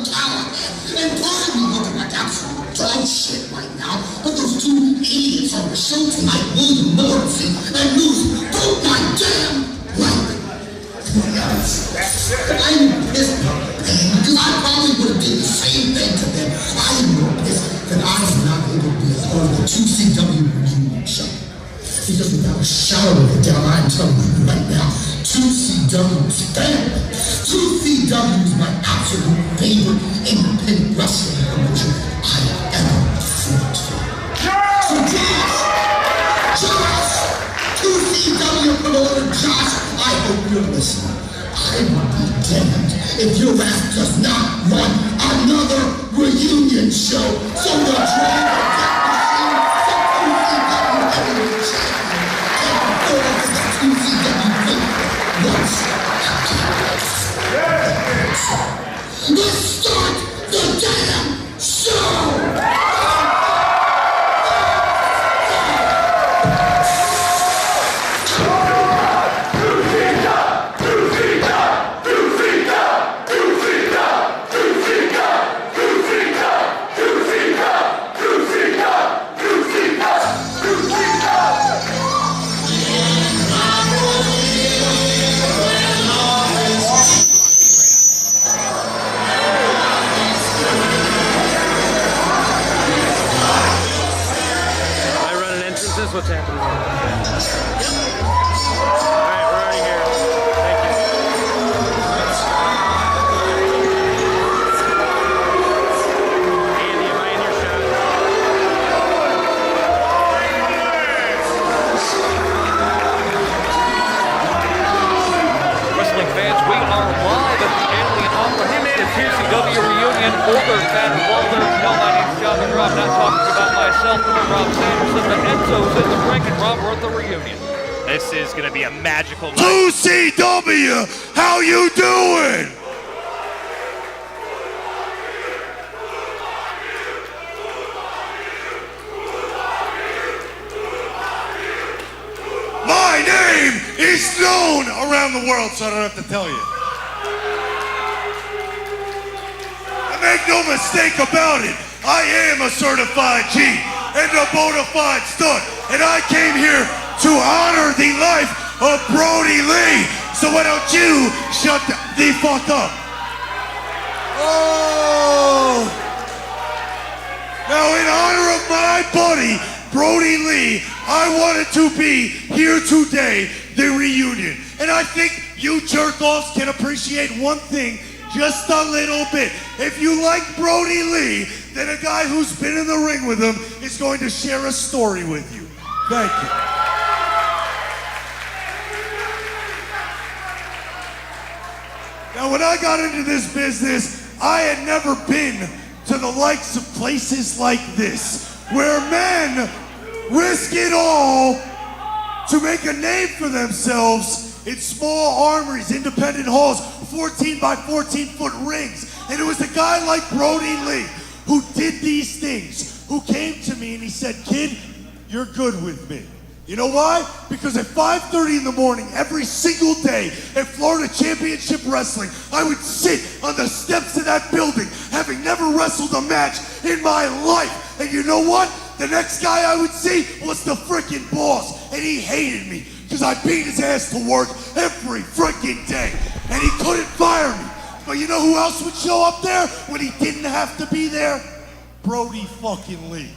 Callahan. And part of me looking like absolute dog shit right now, but those two idiots on the show tonight, William Morrison and Lose, broke my damn life. I'm pissed because I probably would have did the same thing to them. I am more pissed that I am not able to be a part of the 2CW reunion show. Because without a shadow of a doubt, I'm telling you right now, 2CW is family. 2CW is my absolute favorite independent wrestling promotion I have ever fought for. So Josh, 2CW promoter Josh, I hope you're listening. I would be damned if your ass does not run another reunion show. So we'll try to get the heavyweight champion and go over the 2CW thing once again. Let's start the damn show! what's happening. All right, we're already here. Thank you. Andy, am I in your shot? Wrestling fans, we are live at the Alien Comprehensive QCW reunion. Older, fatter, Walter. No, my name's John McGraw. I'm not talking about myself or Rob Sanderson, but Enzo's in the ring and Rob were at the reunion. This is going to be a magical night. 2CW, how you doing? My name is known around the world, so I don't have to tell you. Make no mistake about it, I am a certified G and a bona fide stud, and I came here to honor the life of Brodie Lee. So why don't you shut the fuck up? Oh! Now in honor of my buddy, Brodie Lee, I wanted to be here today, the reunion. And I think you jerk-offs can appreciate one thing just a little bit. If you like Brodie Lee, then a guy who's been in the ring with him is going to share a story with you. Thank you. Now, when I got into this business, I had never been to the likes of places like this, where men risk it all to make a name for themselves in small armories, independent halls, 14 by 14 foot rings. And it was a guy like Brodie Lee who did these things, who came to me and he said, "Kid, you're good with me." You know why? Because at 5:30 in the morning, every single day at Florida Championship Wrestling, I would sit on the steps of that building, having never wrestled a match in my life. And you know what? The next guy I would see was the freaking boss, and he hated me because I beat his ass to work every freaking day, and he couldn't fire me. But you know who else would show up there when he didn't have to be there? Brodie fucking Lee.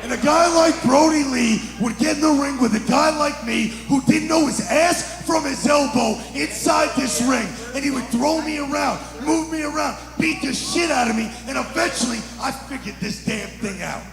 And a guy like Brodie Lee would get in the ring with a guy like me who didn't know his ass from his elbow inside this ring. And he would throw me around, move me around, beat the shit out of me, and eventually I figured this damn thing out.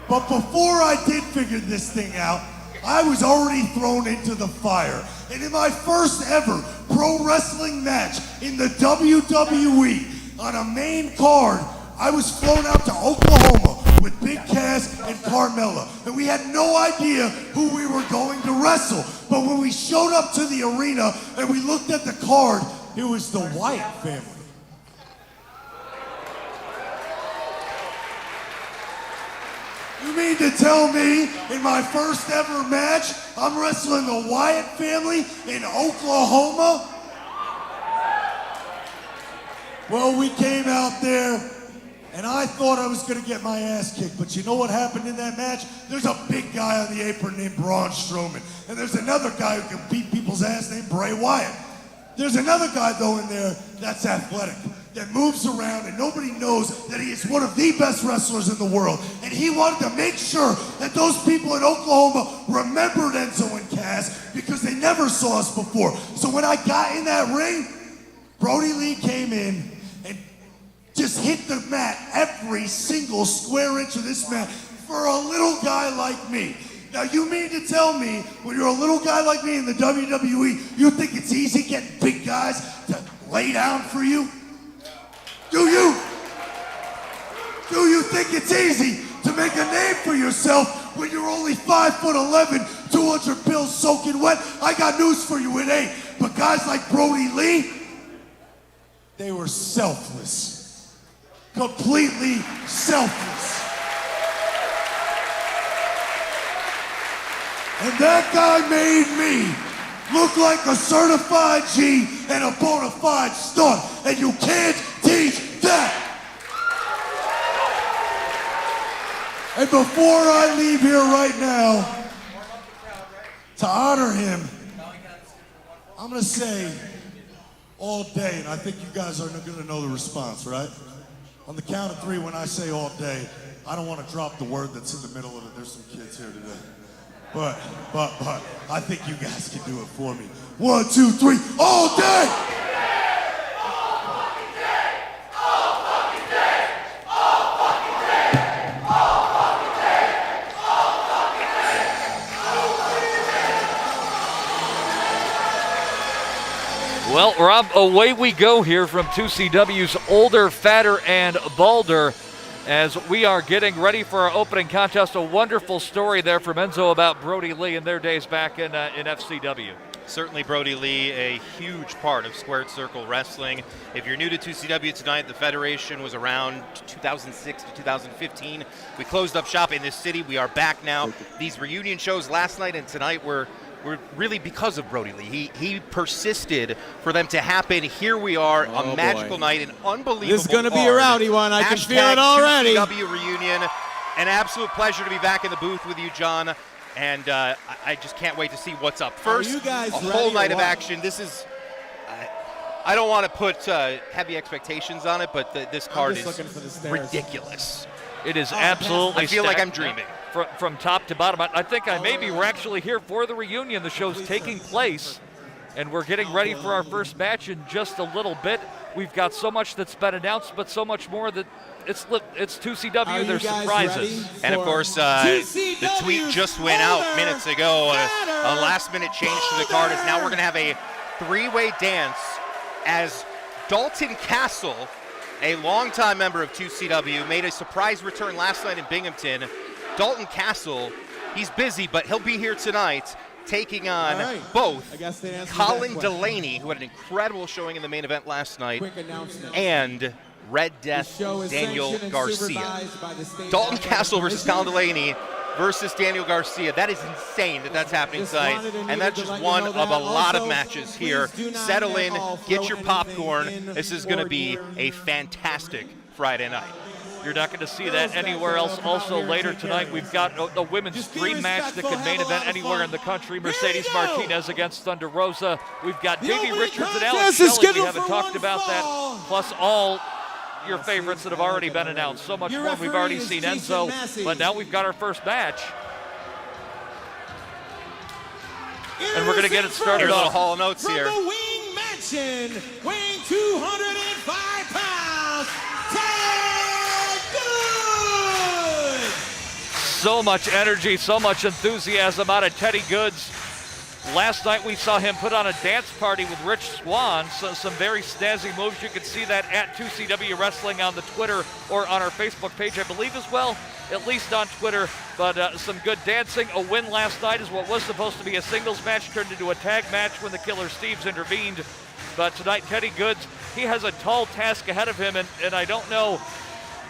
But before I did figure this thing out, I was already thrown into the fire. And in my first ever pro wrestling match in the WWE on a main card, I was flown out to Oklahoma with Big Cass and Carmella. And we had no idea who we were going to wrestle. But when we showed up to the arena and we looked at the card, it was the Wyatt family. You mean to tell me in my first ever match, I'm wrestling the Wyatt family in Oklahoma? Well, we came out there and I thought I was going to get my ass kicked, but you know what happened in that match? There's a big guy on the apron named Braun Strowman, and there's another guy who can beat people's ass named Bray Wyatt. There's another guy, though, in there that's athletic, that moves around, and nobody knows that he is one of the best wrestlers in the world. And he wanted to make sure that those people in Oklahoma remembered Enzo and Cass because they never saw us before. So when I got in that ring, Brodie Lee came in and just hit the mat, every single square inch of this mat, for a little guy like me. Now, you mean to tell me, when you're a little guy like me in the WWE, you think it's easy getting big guys to lay down for you? Do you? Do you think it's easy to make a name for yourself when you're only 5'11", 200 pills soaking wet? I got news for you, it ain't. But guys like Brodie Lee, they were selfless. Completely selfless. And that guy made me look like a certified G and a bona fide stud. And you can't teach that. And before I leave here right now, to honor him, I'm gonna say, all day, and I think you guys are going to know the response, right? On the count of 3, when I say all day, I don't want to drop the word that's in the middle of it. There's some kids here today. But, I think you guys can do it for me. 1, 2, 3, all day! Well, Rob, away we go here from 2CW's Older, Fatter, and Balder as we are getting ready for our opening contest. A wonderful story there from Enzo about Brodie Lee and their days back in FCW. Certainly Brodie Lee, a huge part of Squared Circle Wrestling. If you're new to 2CW tonight, the Federation was around 2006 to 2015. We closed up shop in this city. We are back now. These reunion shows last night and tonight were really because of Brodie Lee. He persisted for them to happen. Here we are, a magical night, an unbelievable This is going to be a rowdy one. I can feel it already. 2CW reunion. An absolute pleasure to be back in the booth with you, John. And I just can't wait to see what's up. First, you guys a ready whole night or of what? action. This is, I don't want to put heavy expectations on it, but this card just is looking for the stairs. ridiculous. It is absolutely I feel like I'm stacked dreaming. From top to bottom. I think maybe we're actually here for the reunion. The show's taking place, and we're getting ready for our first match in just a little bit. We've got so much that's been announced, but so much more that it's 2CW. There's surprises. And of course, the tweet just went out minutes ago. A last-minute change to the card is now we're going to have a 3-way dance as Dalton Castle, a longtime member of 2CW, made a surprise return last night in Binghamton. Dalton Castle, he's busy, but he'll be here tonight taking on both Colin Delaney, who had an incredible showing in the main event last night, and Red Death Daniel Garcia. Dalton Castle versus Colin Delaney versus Daniel Garcia. That is insane that that's happening tonight. And that's just one of a lot of matches here. Settle in, get your popcorn. This is going to be a fantastic Friday night. You're not going to see that anywhere else. Also later tonight, we've got a women's dream match that could main event anywhere in the country. Mercedes Martinez against Thunder Rosa. We've got Davey Richards and Alex Shelly. We haven't talked about that. Plus all your favorites that have already been announced. So much more. We've already seen Enzo, but now we've got our first match. And we're going to get it started Here's a off. little Hall of Notes here. From the Wing Mansion, weighing 205 pounds, Teddy Goodz! So much energy, so much enthusiasm out of Teddy Goodz. Last night we saw him put on a dance party with Rich Swann, so some very snazzy moves. You can see that at 2CW Wrestling on the Twitter or on our Facebook page, I believe as well, at least on Twitter. But some good dancing. A win last night is what was supposed to be a singles match, turned into a tag match when the Killer Steves intervened. But tonight, Teddy Goodz, he has a tall task ahead of him, and I don't know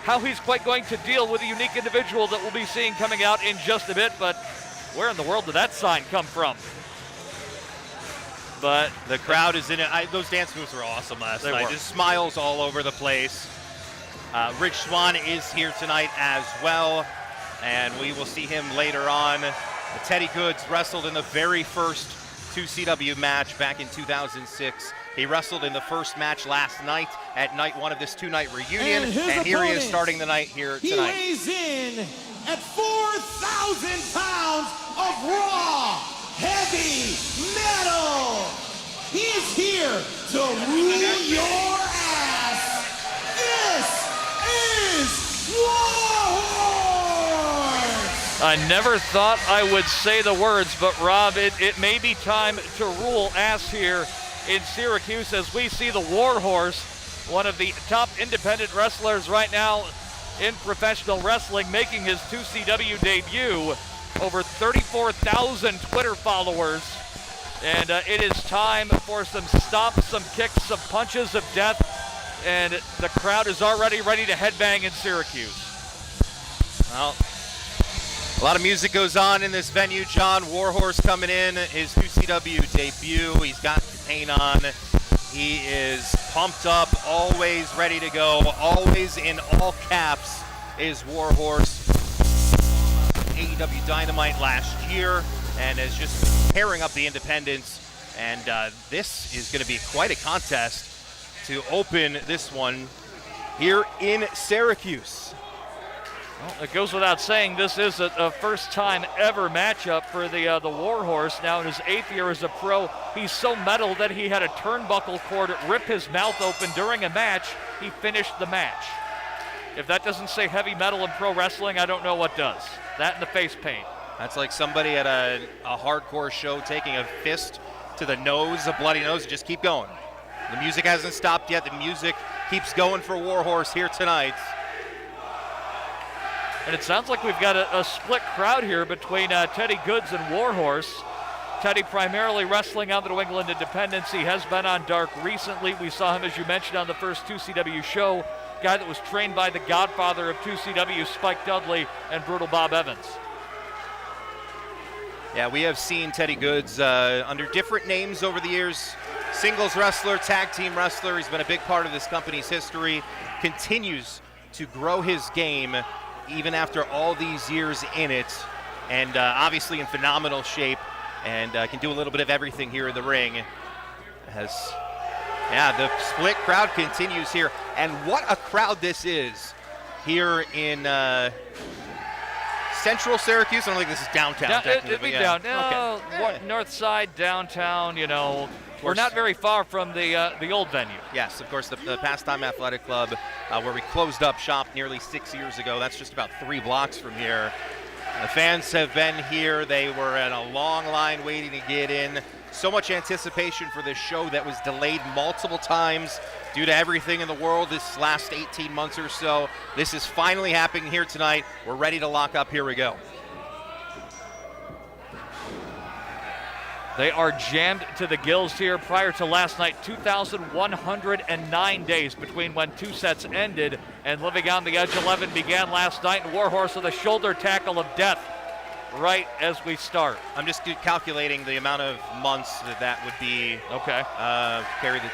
how he's quite going to deal with a unique individual that we'll be seeing coming out in just a bit, but where in the world did that sign come from? But the crowd is in it. Those dance moves were awesome last night. Just smiles all over the place. Rich Swann is here tonight as well, and we will see him later on. Teddy Goodz wrestled in the very first 2CW match back in 2006. He wrestled in the first match last night at night one of this 2-night reunion, and here he is starting the night here tonight. He weighs in at 4,000 pounds of raw, heavy metal. He is here to rule your ass. This is Warhorse. I never thought I would say the words, but Rob, it may be time to rule ass here in Syracuse as we see the Warhorse, one of the top independent wrestlers right now in professional wrestling, making his 2CW debut. Over 34,000 Twitter followers. And it is time for some stomps, some kicks, some punches of death. And the crowd is already ready to headbang in Syracuse. Well, a lot of music goes on in this venue. John, Warhorse coming in, his 2CW debut. He's got the paint on. He is pumped up, always ready to go. Always in all caps is Warhorse. AEW Dynamite last year, and is just pairing up the independents And this is going to be quite a contest to open this one here in Syracuse. Well, it goes without saying, this is a first-time ever matchup for the Warhorse. Now in his 8th year as a pro, he's so metal that he had a turnbuckle cord rip his mouth open during a match. He finished the match. If that doesn't say heavy metal in pro wrestling, I don't know what does. That and the face paint. That's like somebody at a hardcore show taking a fist to the nose, a bloody nose, and just keep going. The music hasn't stopped yet. The music keeps going for Warhorse here tonight. And it sounds like we've got a split crowd here between Teddy Goodz and Warhorse. Teddy primarily wrestling on the New England Independents. He has been on Dark recently. We saw him, as you mentioned, on the first 2CW show. Guy that was trained by the godfather of 2CW, Spike Dudley, and Brutal Bob Evans. Yeah, we have seen Teddy Goodz under different names over the years. Singles wrestler, tag team wrestler. He's been a big part of this company's history. Continues to grow his game even after all these years in it, and obviously in phenomenal shape, and can do a little bit of everything here in the ring. The split crowd continues here, and what a crowd this is here in central Syracuse. I don't think this is downtown. It'd be down. No, okay. North side, downtown, We're not very far from the old venue. Yes, of course, the Pastime Athletic Club, where we closed up shop nearly 6 years ago. That's just about 3 blocks from here. The fans have been here. They were in a long line waiting to get in. So much anticipation for this show that was delayed multiple times due to everything in the world this last 18 months or so. This is finally happening here tonight. We're ready to lock up. Here we go. They are jammed to the gills here. Prior to last night, 2,109 days between when 2 sets ended and Living on the Edge 11 began last night, and Warhorse with a shoulder tackle of death right as we start. I'm just calculating the amount of months that would be. Okay. Carry the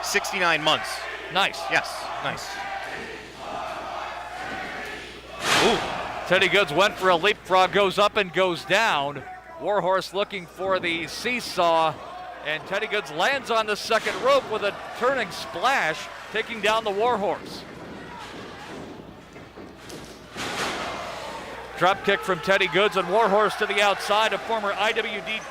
69 months. Nice. Yes, nice. Ooh. Teddy Goodz went for a leapfrog, goes up and goes down. Warhorse looking for the seesaw, and Teddy Goodz lands on the second rope with a turning splash, taking down the Warhorse. Drop kick from Teddy Goodz, and Warhorse to the outside. A former IWD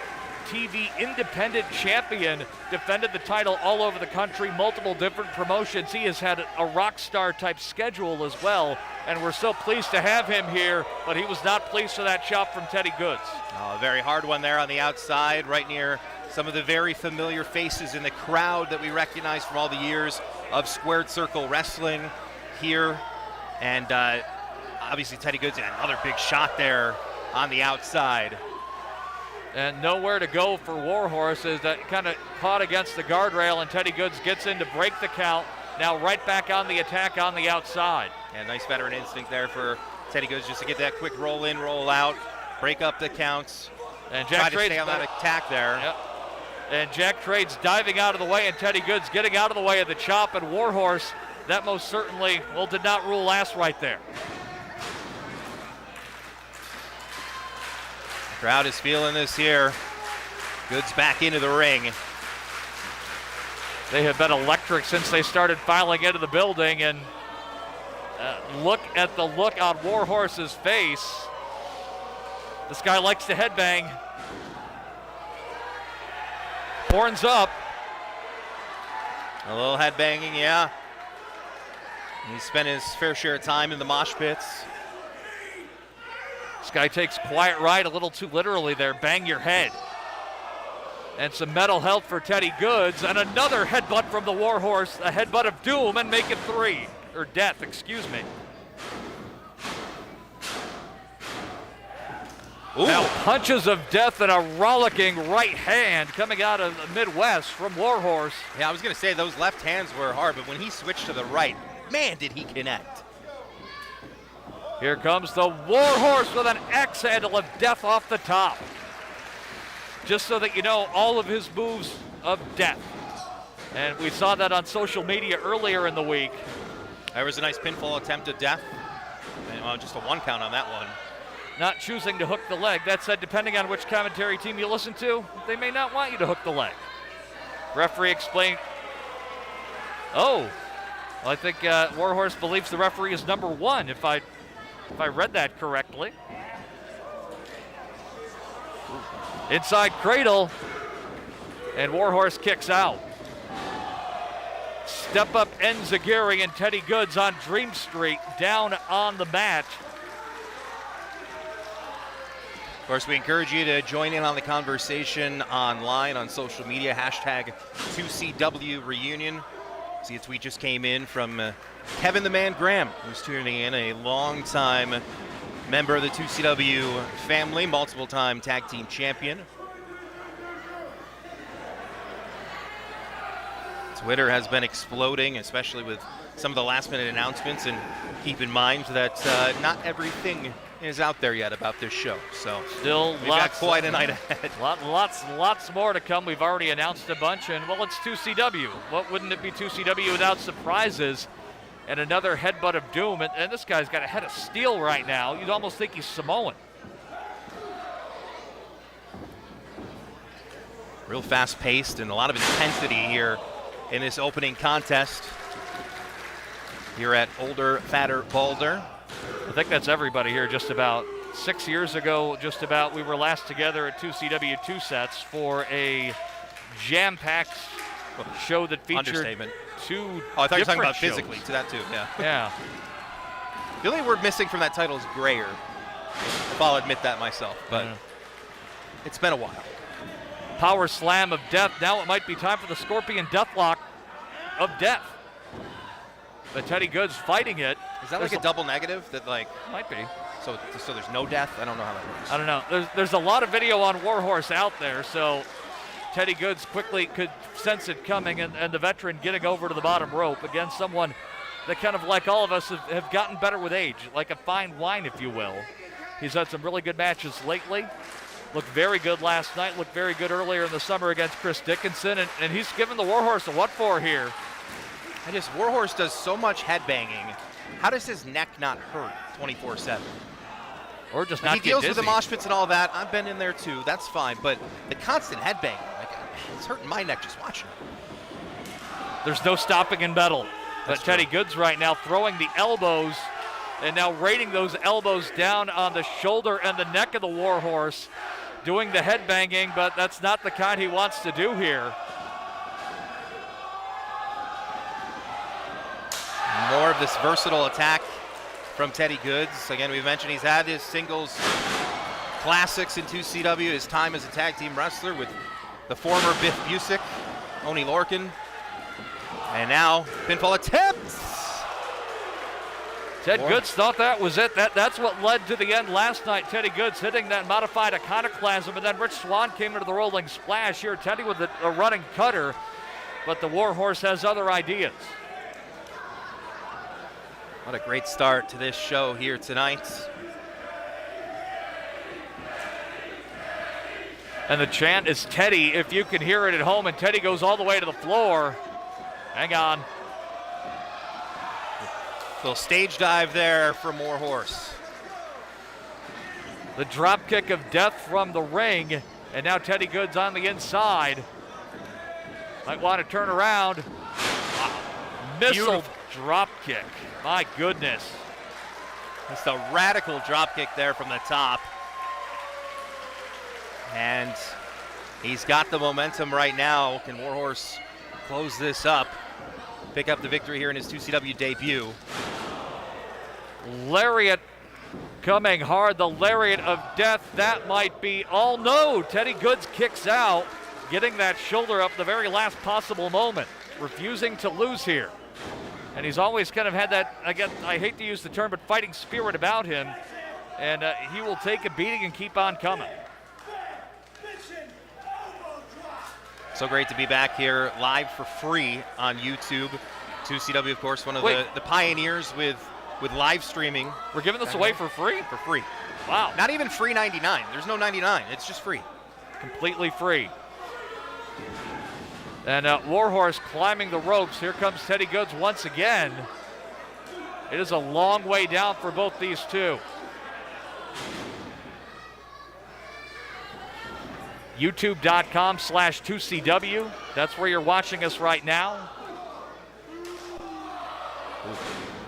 TV independent champion, defended the title all over the country, multiple different promotions. He has had a rock star type schedule as well, and we're so pleased to have him here, but he was not pleased for that chop from Teddy Goodz. Oh, a very hard one there on the outside, right near some of the very familiar faces in the crowd that we recognize from all the years of Squared Circle Wrestling here. And obviously Teddy Goodz, another big shot there on the outside. And nowhere to go for Warhorse, as that kind of caught against the guardrail, and Teddy Goodz gets in to break the count. Now right back on the attack on the outside. Yeah, nice veteran instinct there for Teddy Goodz, just to get that quick roll in, roll out, break up the counts, and Jack try to stay on that attack there. Yep. And Jack Trade's diving out of the way, and Teddy Goodz getting out of the way of the chop, and Warhorse, that most certainly, did not rule last right there. The crowd is feeling this here. Goodz back into the ring. They have been electric since they started filing into the building, and look at the look on Warhorse's face. This guy likes to headbang. Horns up. A little headbanging, yeah. He spent his fair share of time in the mosh pits. This guy takes Quiet Ride a little too literally there. Bang your head. And some mental health for Teddy Goodz, and another headbutt from the Warhorse, a headbutt of doom, and make it 3, or death, excuse me. Ooh. Now punches of death and a rollicking right hand coming out of the Midwest from Warhorse. Yeah, I was going to say those left hands were hard, but when he switched to the right, man, did he connect. Here comes the Warhorse with an axe handle of death off the top. Just so that you know, all of his moves of death. And we saw that on social media earlier in the week. There was a nice pinfall attempt of death. And, just a 1 count on that one. not choosing to hook the leg. That said, depending on which commentary team you listen to, they may not want you to hook the leg. Referee explained. Oh, well, I think Warhorse believes the referee is number 1, if I read that correctly. Inside cradle, and Warhorse kicks out. Step up Enziguri and Teddy Goodz on Dream Street, down on the mat. Of course, we encourage you to join in on the conversation online on social media, hashtag 2CW Reunion. See, a tweet just came in from Kevin the Man Graham, who's tuning in, a longtime member of the 2CW family, multiple-time tag team champion. Twitter has been exploding, especially with some of the last-minute announcements, and keep in mind that not everything is out there yet about this show. So still we've got quite a night ahead. Lots more to come. We've already announced a bunch, and well, it's 2CW. What wouldn't it be 2CW without surprises and another headbutt of doom? And this guy's got a head of steel right now. You'd almost think he's Samoan. Real fast-paced and a lot of intensity here in this opening contest here at Older, Fatter, Balder. I think that's everybody here just about. 6 years ago, just about, we were last together at 2CW 2 sets for a jam-packed show that featured Understatement. 2 Oh, I thought you were talking about shows. physically, to that too, yeah. Yeah. The only word missing from that title is grayer, if I'll admit that myself, but it's been a while. Power slam of death. Now it might be time for the Scorpion Deathlock of death. But Teddy Goodz fighting it. Is that like a double negative? That like might be. So there's no death? I don't know how that works. I don't know. There's a lot of video on Warhorse out there, so Teddy Goodz quickly could sense it coming, and the veteran getting over to the bottom rope against someone that kind of like all of us have gotten better with age, like a fine wine, if you will. He's had some really good matches lately. Looked very good last night, looked very good earlier in the summer against Chris Dickinson, and he's given the Warhorse a what for here. Warhorse does so much headbanging. How does his neck not hurt 24/7? Or just not get He deals dizzy. with the mosh pits and all that. I've been in there too. That's fine. But the constant headbanging, like, it's hurting my neck just watching it. There's no stopping in metal. But Teddy Goodz right now throwing the elbows and now raining those elbows down on the shoulder and the neck of the Warhorse, doing the headbanging, but that's not the kind he wants to do here. More of this versatile attack from Teddy Goodz. Again, we mentioned he's had his singles classics in 2CW, his time as a tag team wrestler with the former Biff Busick, Oni Lorcan, and now pinfall attempts. Ted Goodz thought that was it. That's what led to the end last night. Teddy Goodz hitting that modified iconoclasm, and then Rich Swann came into the rolling splash here. Teddy with a running cutter, but the Warhorse has other ideas. What a great start to this show here tonight. And the chant is Teddy, if you can hear it at home, and Teddy goes all the way to the floor. Hang on. Little stage dive there from Warhorse. The drop kick of death from the ring, and now Teddy Goodz on the inside. Might want to turn around. Wow. Missile Beautiful. drop kick. My goodness. Just a radical drop kick there from the top. And he's got the momentum right now. Can Warhorse close this up? Pick up the victory here in his 2CW debut. Lariat coming hard. The lariat of death. That might be all. No, Teddy Goodz kicks out, getting that shoulder up the very last possible moment. Refusing to lose here. And he's always kind of had that, again, I hate to use the term, but fighting spirit about him. And he will take a beating and keep on coming. So great to be back here live for free on YouTube. 2CW, of course, one of the pioneers with live streaming. We're giving this away for free? For free. Wow. Not even free 99. There's no 99. It's just free. Completely free. And Warhorse climbing the ropes. Here comes Teddy Goodz once again. It is a long way down for both these two. YouTube.com/2CW. That's where you're watching us right now.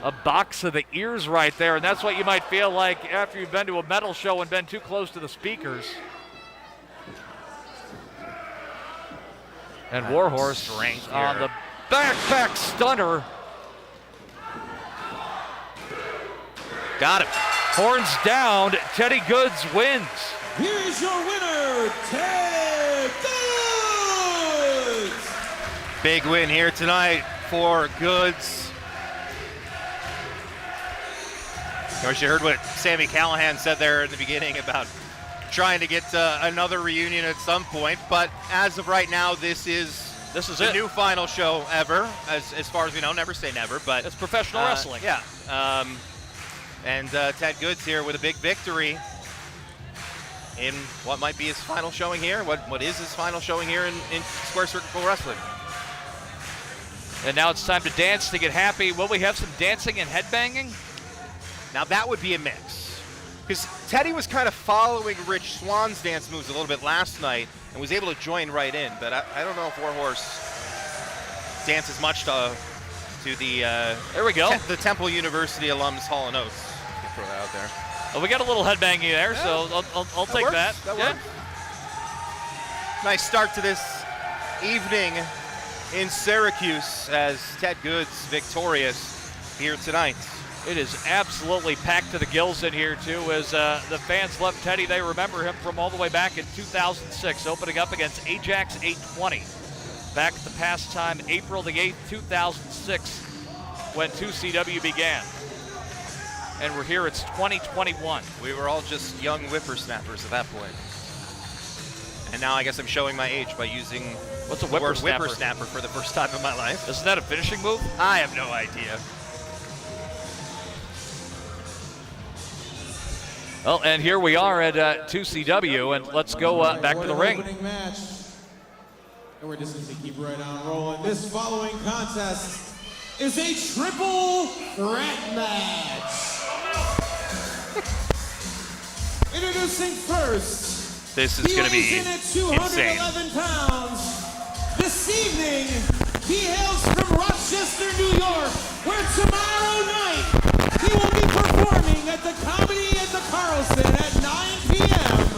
A box of the ears right there, and that's what you might feel like after you've been to a metal show and been too close to the speakers. And Warhorse on the backpack stunner. Got him. Horns down, Teddy Goodz wins. Here's your winner, Ted Goodz. Big win here tonight for Goodz. Of course, you heard what Sami Callahan said there in the beginning about trying to get another reunion at some point, but as of right now, this is the new final show ever, as far as we know. Never say never, but it's professional wrestling. Yeah. And Ted Goodz here with a big victory in what might be his final showing here. What is his final showing here in Square Circle Pro Wrestling? And now it's time to dance to get happy. Will we have some dancing and headbanging? Now that would be a mix, because Teddy was kind of following Rich Swann's dance moves a little bit last night and was able to join right in, but I don't know if Warhorse dances much to the there we go. The Temple University alums Hall & Oates. Throw that out there. Well, we got a little headbanging there, yeah, so I'll take works. that. That works. Nice start to this evening in Syracuse as Ted Goodz victorious here tonight. It is absolutely packed to the gills in here, too, as the fans love Teddy. They remember him from all the way back in 2006, opening up against Ajax 820. Back at the pastime, April the 8th, 2006, when 2CW began. And we're here, it's 2021. We were all just young whippersnappers at that point. And now I guess I'm showing my age by using what's a the word whippersnapper? Whippersnapper for the first time in my life. Isn't that a finishing move? I have no idea. Well, and here we are at 2CW, and let's go back to the ring. Match. And we're just going to keep right on rolling. This following contest is a triple threat match. Introducing first. This is going to be in at 211 insane. pounds. This evening, he hails from Rochester, New York, where tomorrow night he will be performing at the Comedy at the Carlson at 9 p.m.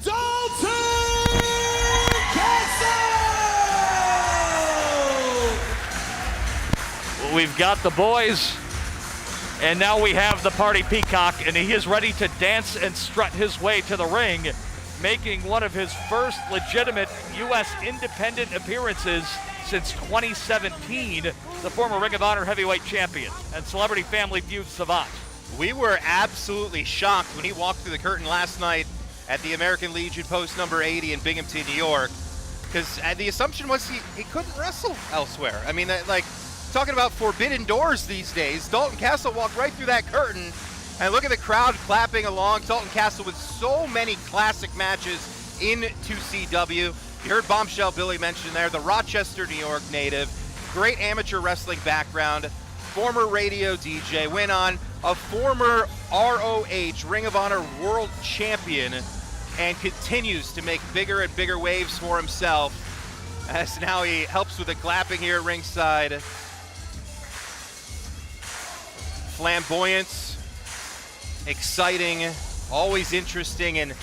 Dalton Castle! We've got the boys, and now we have the party peacock, and he is ready to dance and strut his way to the ring, making one of his first legitimate U.S. independent appearances since 2017, the former Ring of Honor heavyweight champion and Celebrity Family Feud savant. We were absolutely shocked when he walked through the curtain last night at the American Legion post number 80 in Binghamton, New York, because the assumption was he couldn't wrestle elsewhere. I mean, like, talking about forbidden doors these days, Dalton Castle walked right through that curtain, and look at the crowd clapping along. Dalton Castle with so many classic matches in 2CW. You heard Bombshell Billy mention there, the Rochester, New York native, great amateur wrestling background, former radio DJ, went on a former ROH Ring of Honor World Champion, and continues to make bigger and bigger waves for himself, as now he helps with the clapping here at ringside. Flamboyant, exciting, always interesting, and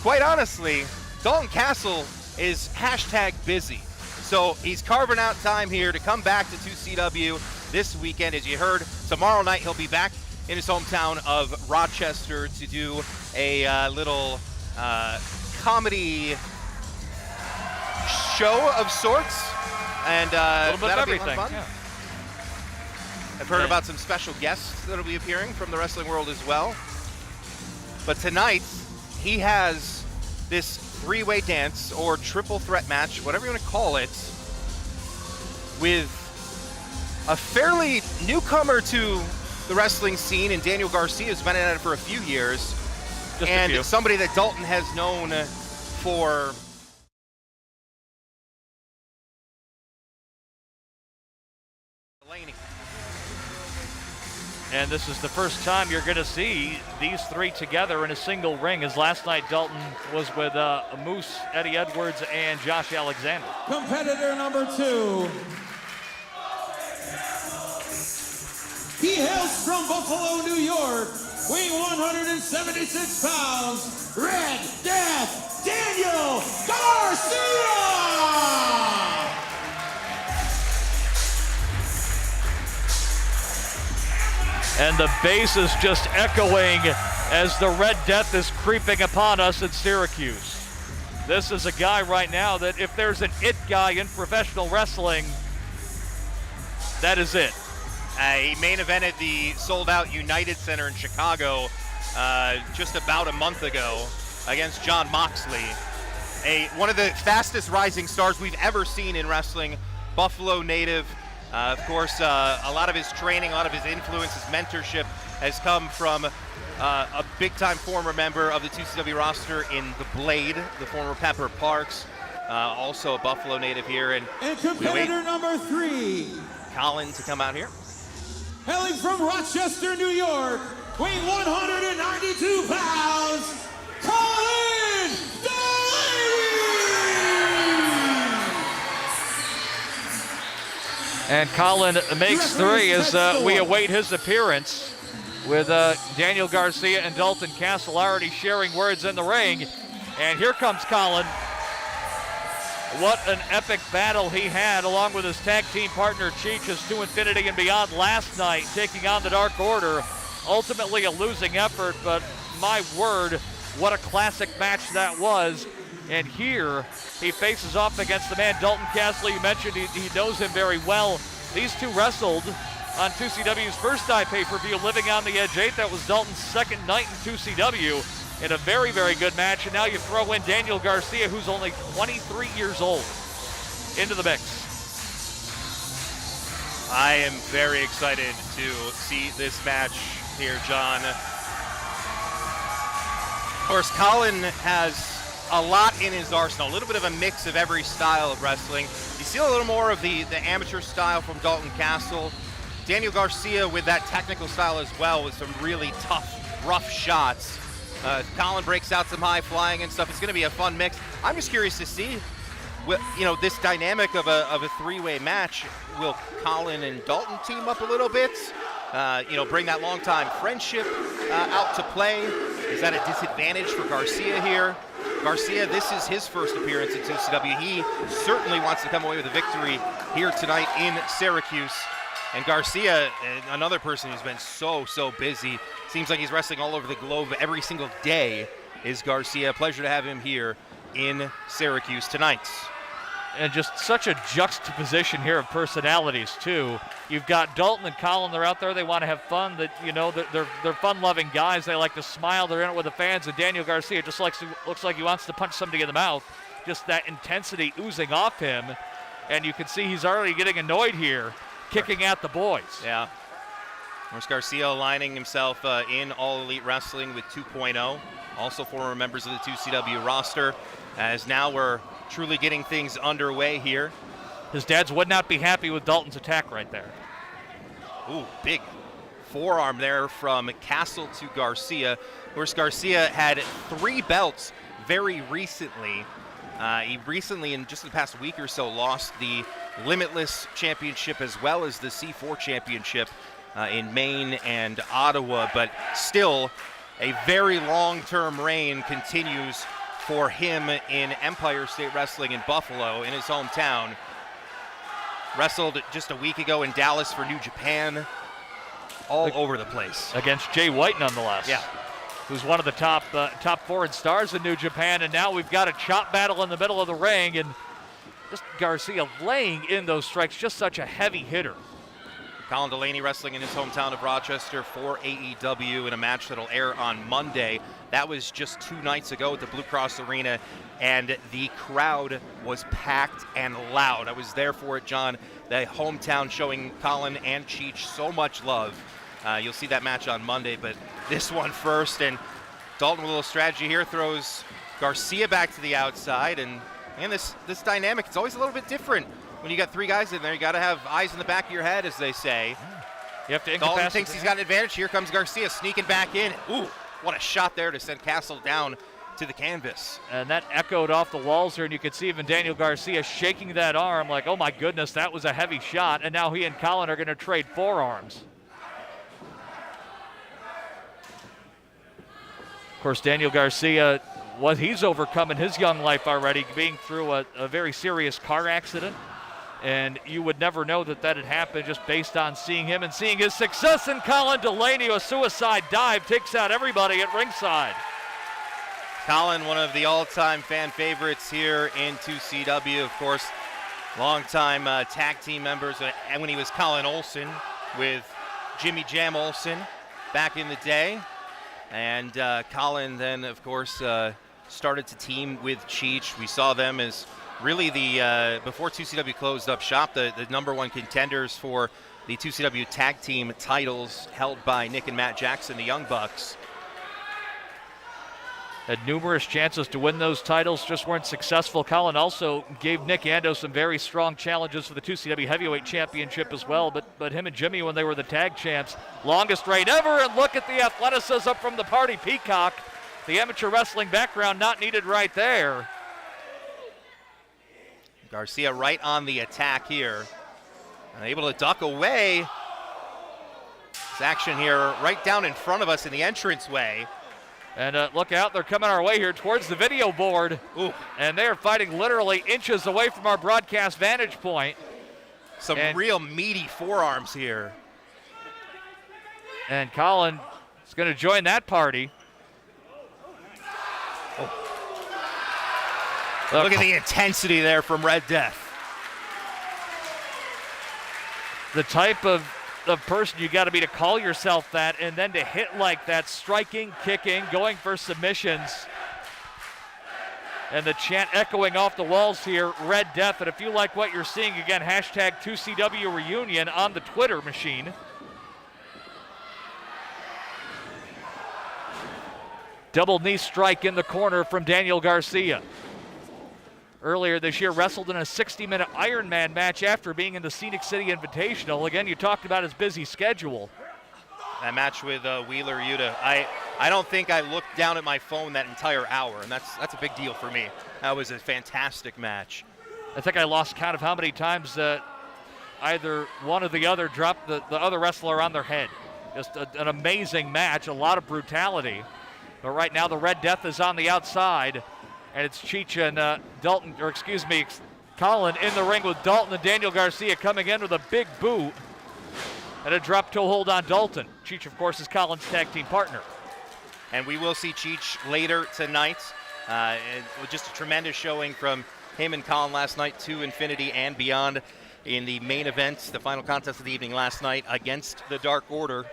quite honestly, Dalton Castle is #busy. So he's carving out time here to come back to 2CW this weekend. As you heard, tomorrow night he'll be back in his hometown of Rochester to do a little comedy show of sorts, and a little bit of that'll be everything. fun. Yeah. I've heard about some special guests that'll be appearing from the wrestling world as well. But tonight, he has this three-way dance or triple threat match, whatever you want to call it, with a fairly newcomer to the wrestling scene, and Daniel Garcia has been at it for a few years, and somebody that Dalton has known for And this is the first time you're going to see these three together in a single ring, as last night Dalton was with Moose, Eddie Edwards, and Josh Alexander. Competitor number 2. He hails from Buffalo, New York, weighing 176 pounds, Red Death, Daniel Garcia! And the bass is just echoing as the Red Death is creeping upon us in Syracuse. This is a guy right now that if there's an it guy in professional wrestling, that is it. He main evented the sold-out United Center in Chicago just about a month ago against John Moxley. One of the fastest rising stars we've ever seen in wrestling, Buffalo native. Of course, a lot of his training, a lot of his influence, his mentorship has come from a big-time former member of the 2CW roster in The Blade, the former Pepper Parks, also a Buffalo native here. And competitor number 3. Colin to come out here. Hailing from Rochester, New York, weighing 192 pounds, Colin Delaney! And Colin makes 3 as we await his appearance, with Daniel Garcia and Dalton Castle already sharing words in the ring. And here comes Colin. What an epic battle he had along with his tag team partner Cheech as To Infinity and Beyond last night, taking on the Dark Order. Ultimately a losing effort, but my word, what a classic match that was. And here he faces off against the man Dalton Castle. You mentioned he knows him very well. These two wrestled on 2CW's first night pay-per-view, Living on the Edge 8. That was Dalton's second night in 2CW. In a very, very good match. And now you throw in Daniel Garcia, who's only 23 years old, into the mix. I am very excited to see this match here, John. Of course, Colin has a lot in his arsenal, a little bit of a mix of every style of wrestling. You see a little more of the amateur style from Dalton Castle. Daniel Garcia with that technical style as well, with some really tough, rough shots. Colin breaks out some high flying and stuff. It's going to be a fun mix. I'm just curious to see, this dynamic of a three-way match. Will Colin and Dalton team up a little bit? Bring that long-time friendship out to play. Is that a disadvantage for Garcia here? Garcia, this is his first appearance in 2CW. He certainly wants to come away with a victory here tonight in Syracuse. And Garcia, another person who's been so busy. Seems like he's wrestling all over the globe every single day, is Garcia. Pleasure to have him here in Syracuse tonight. And just such a juxtaposition here of personalities, too. You've got Dalton and Colin, they're out there, they want to have fun. They're fun-loving guys. They like to smile, they're in it with the fans. And Daniel Garcia just looks like he wants to punch somebody in the mouth. Just that intensity oozing off him. And you can see he's already getting annoyed here, kicking at the boys. Yeah. Of course, Garcia aligning himself in All Elite Wrestling with 2.0, also former members of the 2CW roster, as now we're truly getting things underway here. His dads would not be happy with Dalton's attack right there. Ooh, big forearm there from Castle to Garcia. Of course, Garcia had 3 belts very recently. He recently, in just the past week or so, lost the Limitless Championship as well as the C4 Championship in Maine and Ottawa, but still a very long-term reign continues for him in Empire State Wrestling in Buffalo, in his hometown. Wrestled just a week ago in Dallas for New Japan, all over the place. Against Jay White, nonetheless. Yeah. Who's one of the top foreign stars in New Japan, and now we've got a chop battle in the middle of the ring, and just Garcia laying in those strikes, just such a heavy hitter. Colin Delaney wrestling in his hometown of Rochester for AEW in a match that'll air on Monday. That was just 2 nights ago at the Blue Cross Arena, and the crowd was packed and loud. I was there for it, John. The hometown showing Colin and Cheech so much love. You'll see that match on Monday, but this one first. And Dalton with a little strategy here, throws Garcia back to the outside, and this dynamic, it's always a little bit different. When you got 3 guys in there, you got to have eyes in the back of your head, as they say. You have to Dalton incapacitate. thinks he's got an advantage. Here comes Garcia sneaking back in. Ooh, what a shot there to send Castle down to the canvas. And that echoed off the walls here, and you could see even Daniel Garcia shaking that arm like, oh my goodness, that was a heavy shot. And now he and Colin are going to trade forearms. Of course, Daniel Garcia, what he's overcome in his young life already, being through a very serious car accident. And you would never know that that had happened just based on seeing him and seeing his success. And Colin Delaney, a suicide dive, takes out everybody at ringside. Colin, one of the all-time fan favorites here in 2CW, of course, longtime tag team members, and when he was Colin Olsen with Jimmy Jam Olsen back in the day. And Colin then, of course, started to team with Cheech. We saw them as really the, before 2CW closed up shop, the number one contenders for the 2CW tag team titles held by Nick and Matt Jackson, the Young Bucks. Had numerous chances to win those titles, just weren't successful. Colin also gave Nick Ando some very strong challenges for the 2CW Heavyweight Championship as well, but him and Jimmy, when they were the tag champs, longest reign ever, and look at the athleticism from the Party Peacock. The amateur wrestling background not needed right there. Garcia right on the attack here. Able to duck away. This action here right down in front of us in the entranceway. And look out, they're coming our way here towards the video board. Ooh. And they're fighting literally inches away from our broadcast vantage point. Some real meaty forearms here. And Colin is going to join that party. Look at the intensity there from Red Death. The type of person you got to be to call yourself that, and then to hit like that, striking, kicking, going for submissions. And the chant echoing off the walls here, Red Death. And if you like what you're seeing, again, hashtag 2CW Reunion on the Twitter machine. Double knee strike in the corner from Daniel Garcia. Earlier this year, wrestled in a 60-minute Ironman match after being in the Scenic City Invitational. Again, you talked about his busy schedule. That match with Wheeler Yuta, I don't think I looked down at my phone that entire hour, and that's a big deal for me. That was a fantastic match. I think I lost count of how many times either one or the other dropped the other wrestler on their head. Just an amazing match, a lot of brutality. But right now, the Red Death is on the outside. And it's Cheech and Colin in the ring with Dalton, and Daniel Garcia coming in with a big boot and a drop toe hold on Dalton. Cheech, of course, is Colin's tag team partner. And we will see Cheech later tonight. Just a tremendous showing from him and Colin last night, to infinity and beyond in the main event, the final contest of the evening last night against the Dark Order,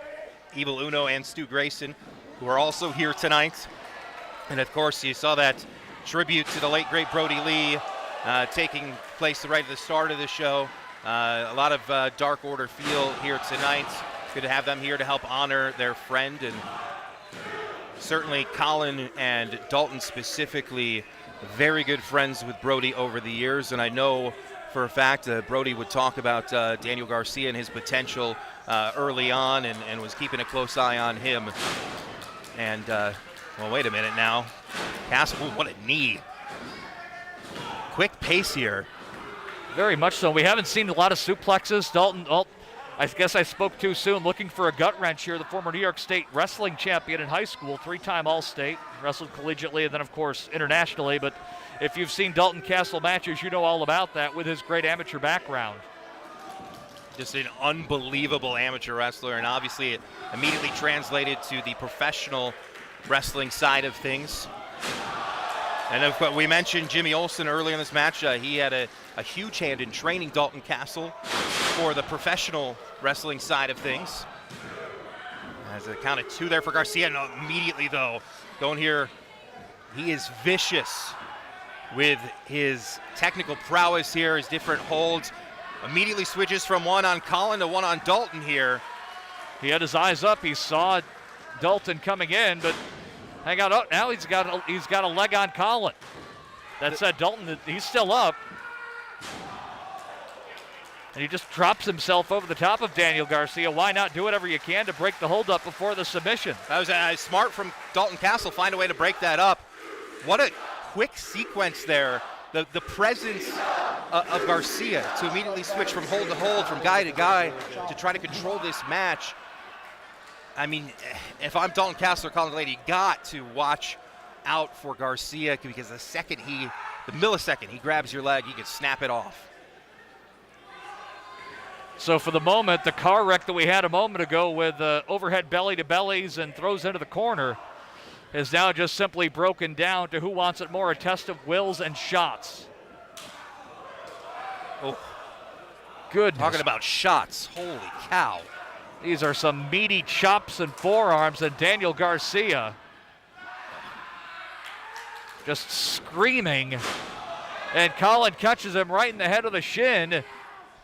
Evil Uno and Stu Grayson, who are also here tonight. And of course, you saw that tribute to the late, great Brodie Lee taking place right at the start of the show. A lot of Dark Order feel here tonight. Good to have them here to help honor their friend. And certainly Colin and Dalton specifically, very good friends with Brodie over the years. And I know for a fact Brodie would talk about Daniel Garcia and his potential early on, and was keeping a close eye on him. And well, wait a minute now. Castle, what a knee. Quick pace here. Very much so. We haven't seen a lot of suplexes. Dalton, I guess I spoke too soon. Looking for a gut wrench here. The former New York State wrestling champion in high school, 3-time All-State, wrestled collegiately and then, of course, internationally. But if you've seen Dalton Castle matches, you know all about that with his great amateur background. Just an unbelievable amateur wrestler, and obviously it immediately translated to the professional wrestling side of things. And of course, we mentioned Jimmy Olsen earlier in this match. He had a huge hand in training Dalton Castle for the professional wrestling side of things. As a count of 2 there for Garcia. No, immediately, though, going here, he is vicious with his technical prowess here, his different holds. Immediately switches from one on Colin to one on Dalton here. He had his eyes up. He saw Dalton coming in, but hang on. Oh, now he's got a leg on Colin. That said, Dalton, he's still up. And he just drops himself over the top of Daniel Garcia. Why not do whatever you can to break the holdup before the submission? That was smart from Dalton Castle, find a way to break that up. What a quick sequence there. The presence of Garcia to immediately switch from hold to hold, from guy to guy, to try to control this match. I mean, if I'm Dalton Castle or Colin Delaney, got to watch out for Garcia, because the millisecond he grabs your leg, he can snap it off. So for the moment, the car wreck that we had a moment ago with overhead belly-to-bellies and throws into the corner is now just simply broken down to who wants it more, a test of wills and shots. Oh, goodness. Talking about shots, holy cow. These are some meaty chops and forearms, and Daniel Garcia just screaming. And Colin catches him right in the head of the shin.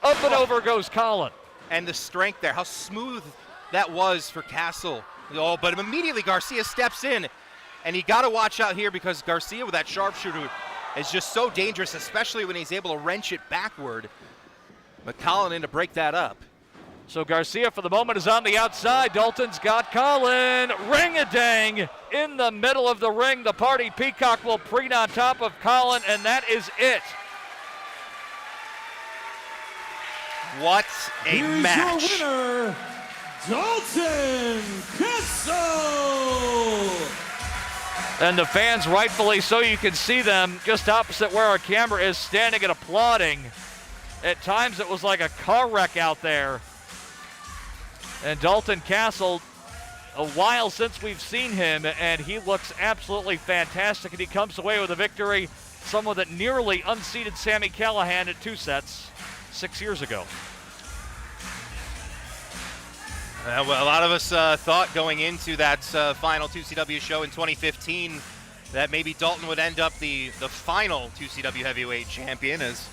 Up and over goes Colin. And the strength there, how smooth that was for Castle. Oh, but immediately Garcia steps in, and you got to watch out here, because Garcia with that sharpshooter is just so dangerous, especially when he's able to wrench it backward. But Colin in to break that up. So Garcia for the moment is on the outside. Dalton's got Colin. Ring-a-dang in the middle of the ring. The Party Peacock will preen on top of Colin, and that is it. What a Here's match. your winner, Dalton Castle. And the fans, rightfully so, you can see them just opposite where our camera is, standing and applauding. At times it was like a car wreck out there. And Dalton Castle, a while since we've seen him, and he looks absolutely fantastic, and he comes away with a victory, someone that nearly unseated Sami Callahan at 2 sets 6 years ago. Well, a lot of us thought going into that final 2CW show in 2015 that maybe Dalton would end up the final 2CW heavyweight champion, as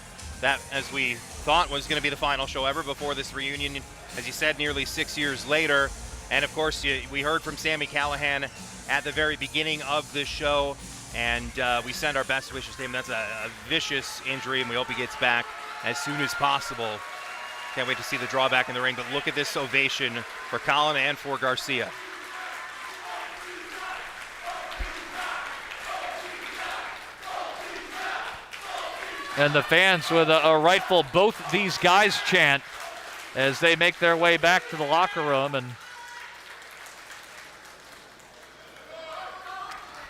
we thought was going to be the final show ever before this reunion, as you said, nearly 6 years later. And of course, we heard from Sami Callahan at the very beginning of the show, and we send our best wishes to him. That's a vicious injury, and we hope he gets back as soon as possible. Can't wait to see the drawback in the ring, but look at this ovation for Colin and for Garcia. And the fans with a rightful both these guys chant as they make their way back to the locker room, and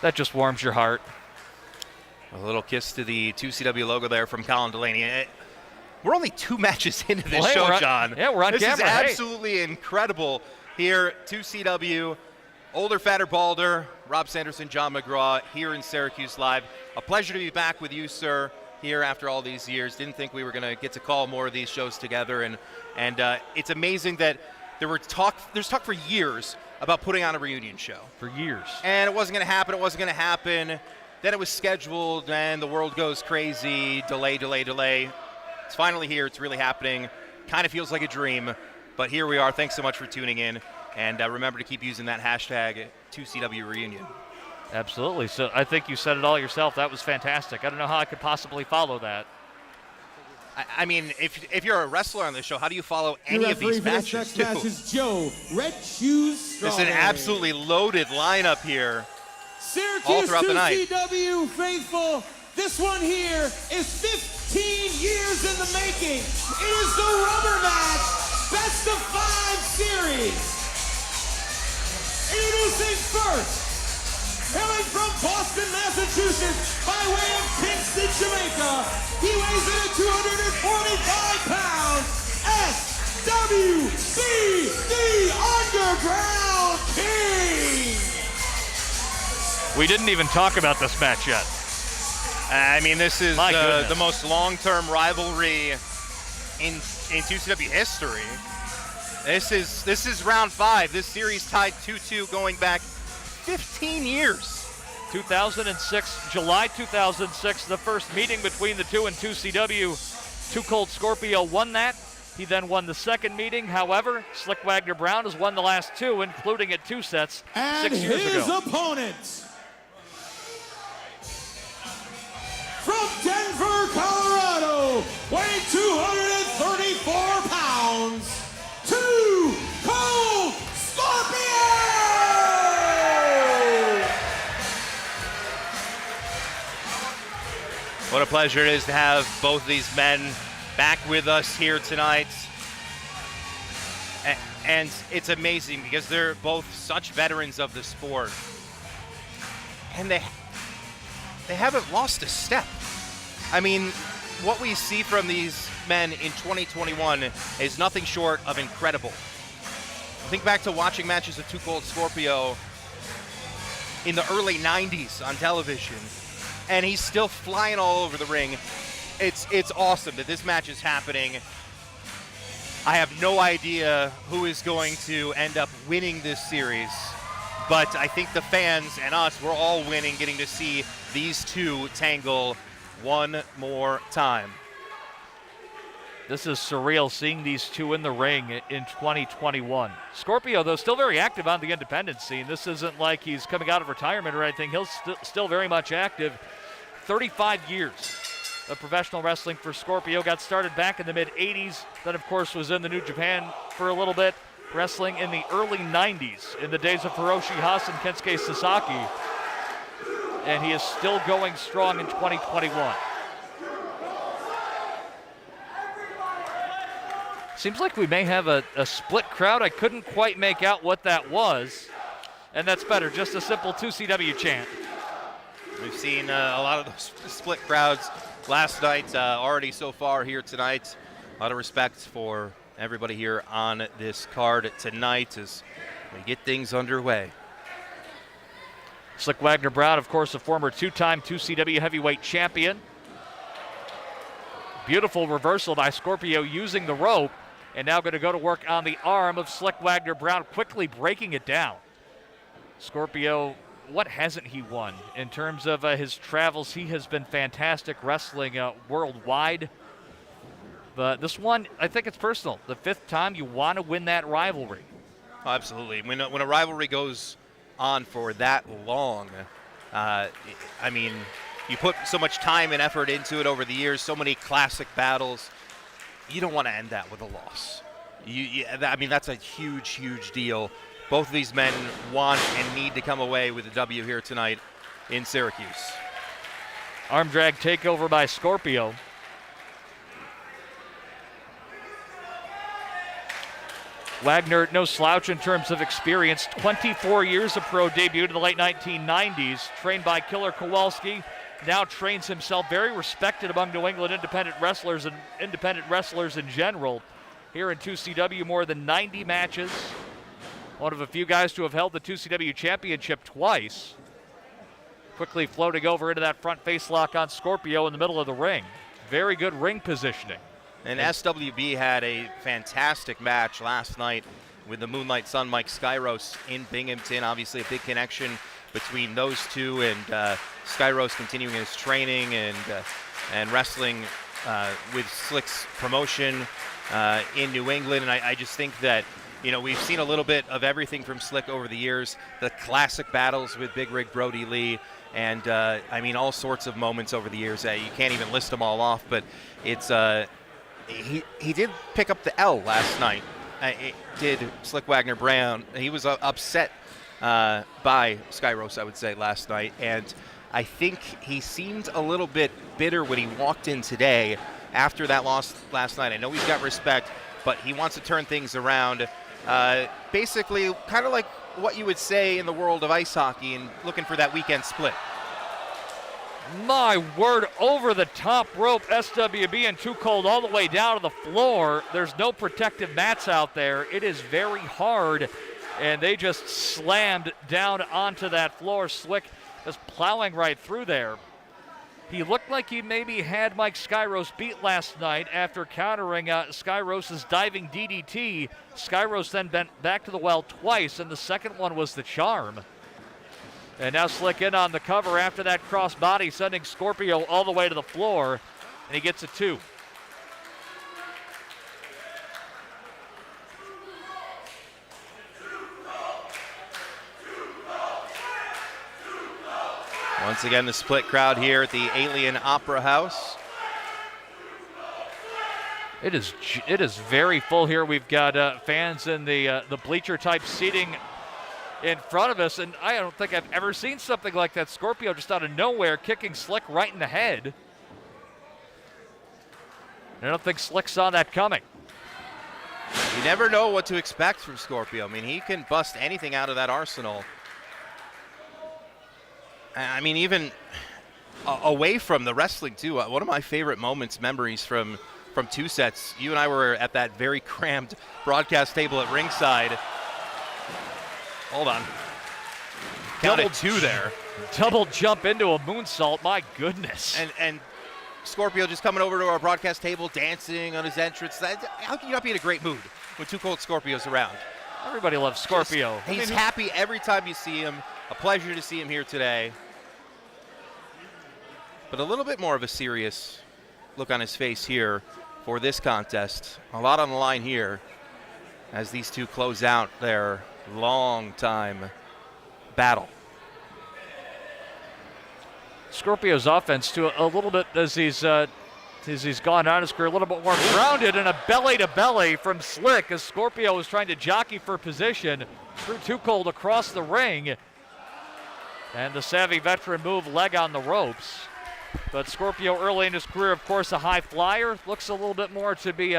that just warms your heart. A little kiss to the 2CW logo there from Colin Delaney. We're only 2 matches into this show, John. Yeah, we're on this camera. This is absolutely incredible here. 2CW, older, fatter, balder, Rob Sanderson, John McGraw here in Syracuse Live. A pleasure to be back with you, sir, here after all these years. Didn't think we were going to get to call more of these shows together, and it's amazing that there's talk for years about putting on a reunion show. For years. And it wasn't going to happen. Then it was scheduled, and the world goes crazy. Delay. It's finally here. It's really happening. Kind of feels like a dream, but here we are. Thanks so much for tuning in, and remember to keep using that hashtag 2CW Reunion. Absolutely. So I think you said it all yourself. That was fantastic. I don't know how I could possibly follow that. I mean, if you're a wrestler on this show, how do you follow any of these matches? Next match is Joe Red Shoes Strawberry. It's an absolutely loaded lineup here. Syracuse all throughout the night. 2CW faithful, this one here is 15 years in the making. It is the rubber match, best of 5 series. Introducing first, hailing from Boston, Massachusetts, by way of Kingston, Jamaica, he weighs in at 245 pounds, SWB, the Underground King. We didn't even talk about this match yet. I mean, this is goodness. the most long-term rivalry in 2CW history. This is round 5. This series tied 2-2 going back 15 years. 2006, July 2006, the first meeting between the two and 2CW. Too Cold Scorpio won that. He then won the second meeting. However, Slik Wagner Brown has won the last 2, including at 2 sets and 6 years ago. his opponent, from Denver, Colorado, weighing 234 What a pleasure it is to have both these men back with us here tonight. And it's amazing because they're both such veterans of the sport. And they haven't lost a step. I mean, what we see from these men in 2021 is nothing short of incredible. Think back to watching matches of Too Cold Scorpio in the early 90s on television, and he's still flying all over the ring. It's awesome that this match is happening. I have no idea who is going to end up winning this series, but I think the fans and us, we're all winning getting to see these two tangle one more time. This is surreal, seeing these two in the ring in 2021. Scorpio, though, still very active on the independent scene. This isn't like he's coming out of retirement or anything. He's still very much active. 35 years of professional wrestling for Scorpio. Got started back in the mid-'80s. Then, of course, was in the New Japan for a little bit. Wrestling in the early 90s, in the days of Hiroshi Hase and Kensuke Sasaki. And he is still going strong in 2021. Seems like we may have a split crowd. I couldn't quite make out what that was. And that's better, just a simple 2CW chant. We've seen a lot of those split crowds last night, already so far here tonight. A lot of respect for everybody here on this card tonight as we get things underway. Slik Wagner Brown, of course, a former two-time 2CW heavyweight champion. Beautiful reversal by Scorpio using the rope, and now going to go to work on the arm of Slik Wagner Brown, quickly breaking it down. Scorpio, what hasn't he won? In terms of his travels, he has been fantastic wrestling worldwide. But this one, I think it's personal. The 5th time you want to win that rivalry. Oh, absolutely. When a rivalry goes on for that long, I mean, you put so much time and effort into it over the years, so many classic battles. You don't want to end that with a loss. I mean, that's a huge, huge deal. Both of these men want and need to come away with a W here tonight in Syracuse. Arm drag takeover by Scorpio. Wagner, no slouch in terms of experience. 24 years of pro, debuted in the late 1990s. Trained by Killer Kowalski. Now trains himself, very respected among New England independent wrestlers and independent wrestlers in general. Here in 2CW, more than 90 matches. One of a few guys to have held the 2CW championship twice. Quickly floating over into that front face lock on Scorpio in the middle of the ring. Very good ring positioning. And SWB had a fantastic match last night with the Moonlight Sun Mike Skyros in Binghamton. Obviously a big connection between those two, and Skyros continuing his training and wrestling with Slik's promotion in New England. And I just think that, you know, we've seen a little bit of everything from Slik over the years. The classic battles with Big Rig Brodie Lee, and I mean, all sorts of moments over the years. You can't even list them all off, but it's he did pick up the L last night. It did Slik Wagner Brown. He was upset by Skyros, I would say, last night, and I think he seemed a little bit bitter when he walked in today after that loss last night. I know he's got respect, but he wants to turn things around. Basically, kind of like what you would say in the world of ice hockey, and looking for that weekend split. My word, over the top rope, SWB and Too Cold all the way down to the floor. There's no protective mats out there. It is very hard, and they just slammed down onto that floor. Slik is plowing right through there. He looked like he maybe had Mike Skyros beat last night after countering Skyros' diving DDT. Skyros then bent back to the well twice, and the second one was the charm. And now Slik in on the cover after that crossbody, sending Scorpio all the way to the floor, and he gets a 2. Once again, the split crowd here at the Alien Opera House. It is very full here. We've got fans in the bleacher type seating in front of us, and I don't think I've ever seen something like that. Scorpio just out of nowhere kicking Slik right in the head. I don't think Slik saw that coming. You never know what to expect from Scorpio. I mean, he can bust anything out of that arsenal. I mean, even away from the wrestling, too. One of my favorite memories from 2 sets. You and I were at that very crammed broadcast table at ringside. Hold on. Counted 2 there. Double jump into a moonsault, my goodness. And Scorpio just coming over to our broadcast table, dancing on his entrance. How can you not be in a great mood when Two Cold Scorpio's around? Everybody loves Scorpio. He's happy every time you see him. A pleasure to see him here today. But a little bit more of a serious look on his face here for this contest. A lot on the line here as these two close out their long time battle. Scorpio's offense too, a little bit as he's gone on his career, a little bit more grounded, and a belly to belly from Slik as Scorpio was trying to jockey for position. Threw Too Cold across the ring, and the savvy veteran move, leg on the ropes. But Scorpio early in his career, of course, a high flyer, looks a little bit more to be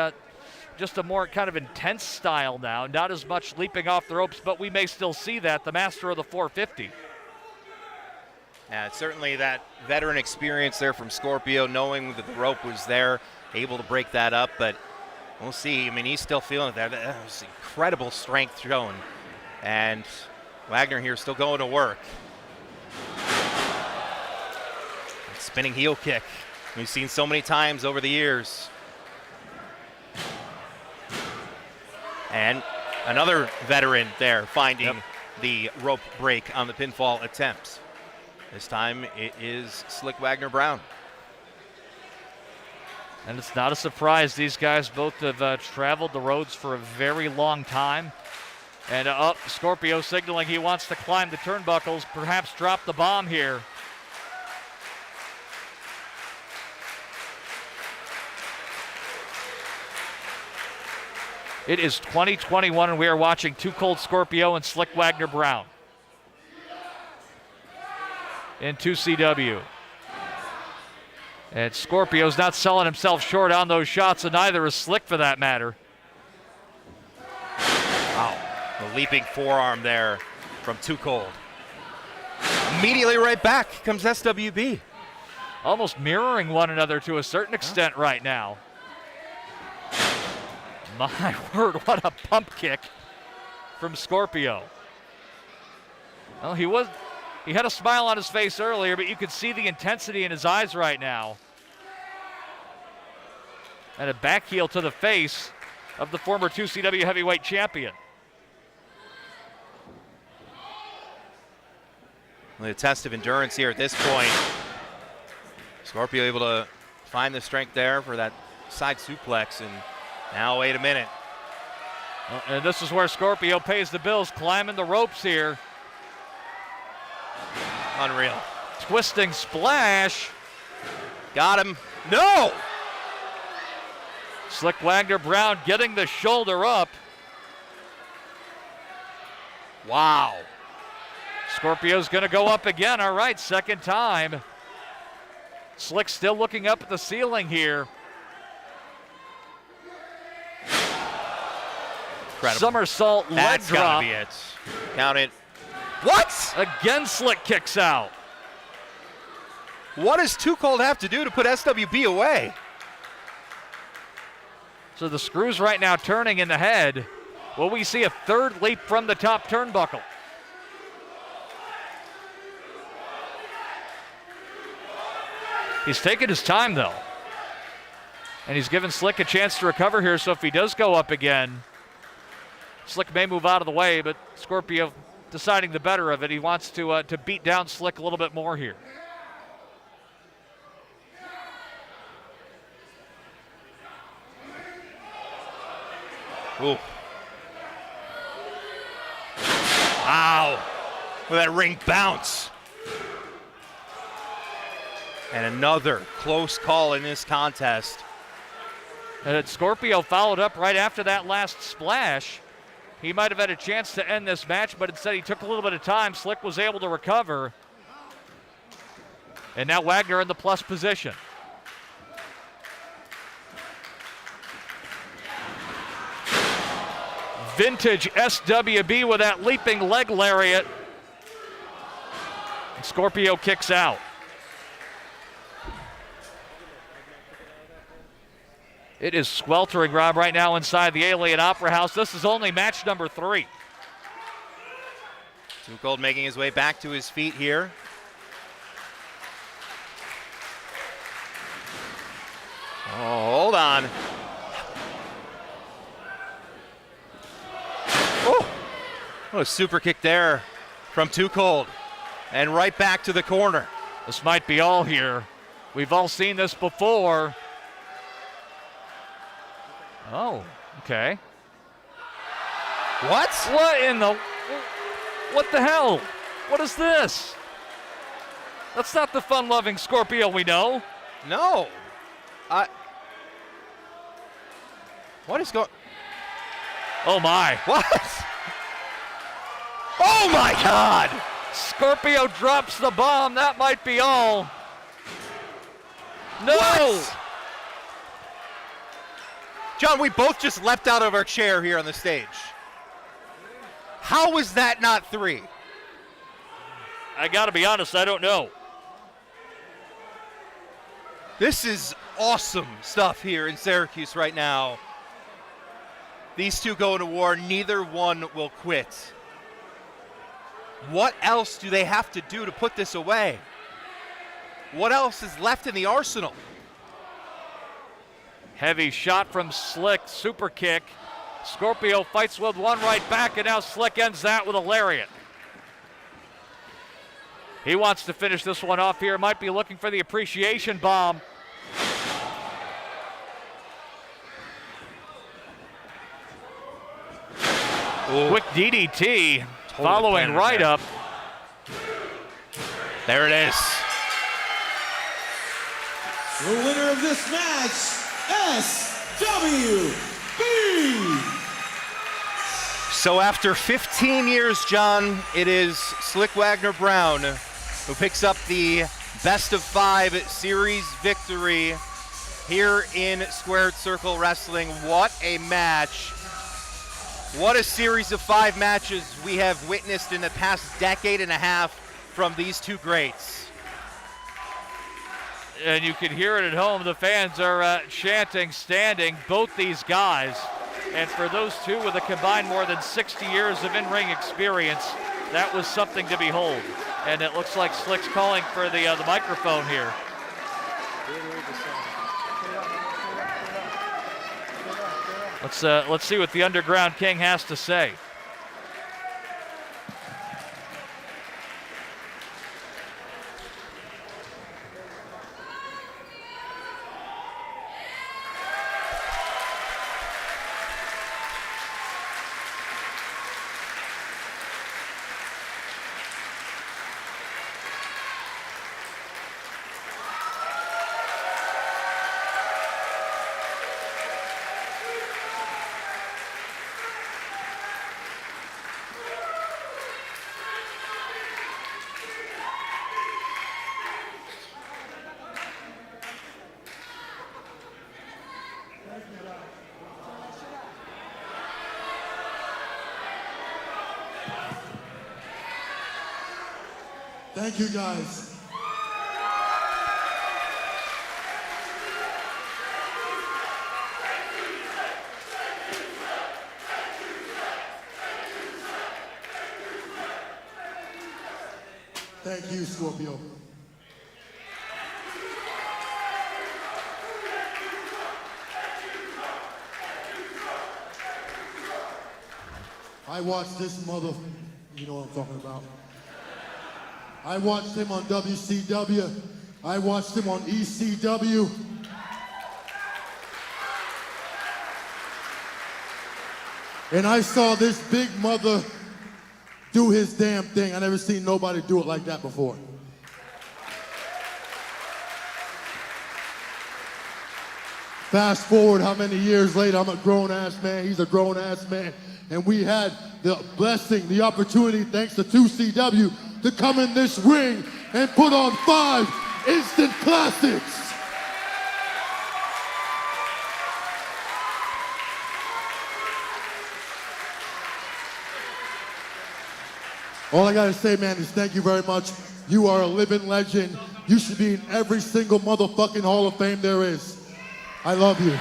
just a more kind of intense style now, not as much leaping off the ropes, but we may still see that, the master of the 450. Yeah, certainly that veteran experience there from Scorpio, knowing that the rope was there, able to break that up, but we'll see. I mean, he's still feeling it there. That was incredible strength shown. And Wagner here still going to work. Spinning heel kick. We've seen so many times over the years. And another veteran there finding the rope break on the pinfall attempts. This time it is Slik Wagner Brown. And it's not a surprise. These guys both have traveled the roads for a very long time. And Scorpio signaling he wants to climb the turnbuckles, perhaps drop the bomb here. It is 2021 and we are watching Too Cold Scorpio and Slik Wagner Brown in 2CW. And Scorpio's not selling himself short on those shots, and neither is Slik for that matter. Wow, the leaping forearm there from Too Cold. Immediately right back comes SWB. Almost mirroring one another to a certain extent right now. My word, what a pump kick from Scorpio. Well, he had a smile on his face earlier, but you could see the intensity in his eyes right now. And a back heel to the face of the former 2CW heavyweight champion. The test of endurance here at this point. Scorpio able to find the strength there for that side suplex, and now wait a minute. And this is where Scorpio pays the bills, climbing the ropes here. Unreal. Twisting splash. Got him. No! Slik Wagner Brown getting the shoulder up. Wow. Scorpio's going to go up again. All right, second time. Slik still looking up at the ceiling here. Incredible. Somersault leg That's drop. gotta be it. Count it. What? Again, Slik kicks out. What does Too Cold have to do to put SWB away? So the screws right now turning in the head. Will we see a third leap from the top turnbuckle? He's taking his time though. And he's given Slik a chance to recover here, so if he does go up again, Slik may move out of the way, but Scorpio deciding the better of it. He wants to beat down Slik a little bit more here. Ooh. Wow. With that ring bounce. And another close call in this contest. And Scorpio followed up right after that last splash. He might have had a chance to end this match, but instead he took a little bit of time. Slik was able to recover. And now Wagner in the plus position. vintage SWB with that leaping leg lariat. And Scorpio kicks out. It is sweltering, Rob, right now inside the Alien Opera House. This is only match number 3. Too Cold making his way back to his feet here. Oh, hold on. Oh, what a super kick there from Too Cold. And right back to the corner. This might be all here. We've all seen this before. Oh, okay. What? What in the... What the hell? What is this? That's not the fun-loving Scorpio we know. No. What is going... Oh, my. What? Oh, my God! Scorpio drops the bomb. That might be all. No! What? John, we both just leapt out of our chair here on the stage. How was that not 3? I gotta be honest, I don't know. This is awesome stuff here in Syracuse right now. These two go to war, neither one will quit. What else do they have to do to put this away? What else is left in the arsenal? Heavy shot from Slik, super kick. Scorpio fights with one right back, and now Slik ends that with a lariat. He wants to finish this one off here. Might be looking for the appreciation bomb. Ooh. Quick DDT, Totally following planted right there. up. There it is. The winner of this match, SWB. So after 15 years, John, it is Slik Wagner Brown who picks up the best of 5 series victory here in Squared Circle Wrestling. What a match. What a series of 5 matches we have witnessed in the past decade and a half from these two greats. And you can hear it at home. The fans are chanting, standing, both these guys. And for those two with a combined more than 60 years of in-ring experience, that was something to behold. And it looks like Slik's calling for the microphone here. Let's see what the Underground King has to say. Thank you, guys. Thank you, Scorpio. I watched this mother, you know what I'm talking about. I watched him on WCW. I watched him on ECW. And I saw this big mother do his damn thing. I never seen nobody do it like that before. Fast forward how many years later, I'm a grown-ass man, he's a grown-ass man, and we had the blessing, the opportunity, thanks to 2CW, to come in this ring and put on 5 instant classics. All I gotta say, man, is thank you very much. You are a living legend. You should be in every single motherfucking Hall of Fame there is. I love you.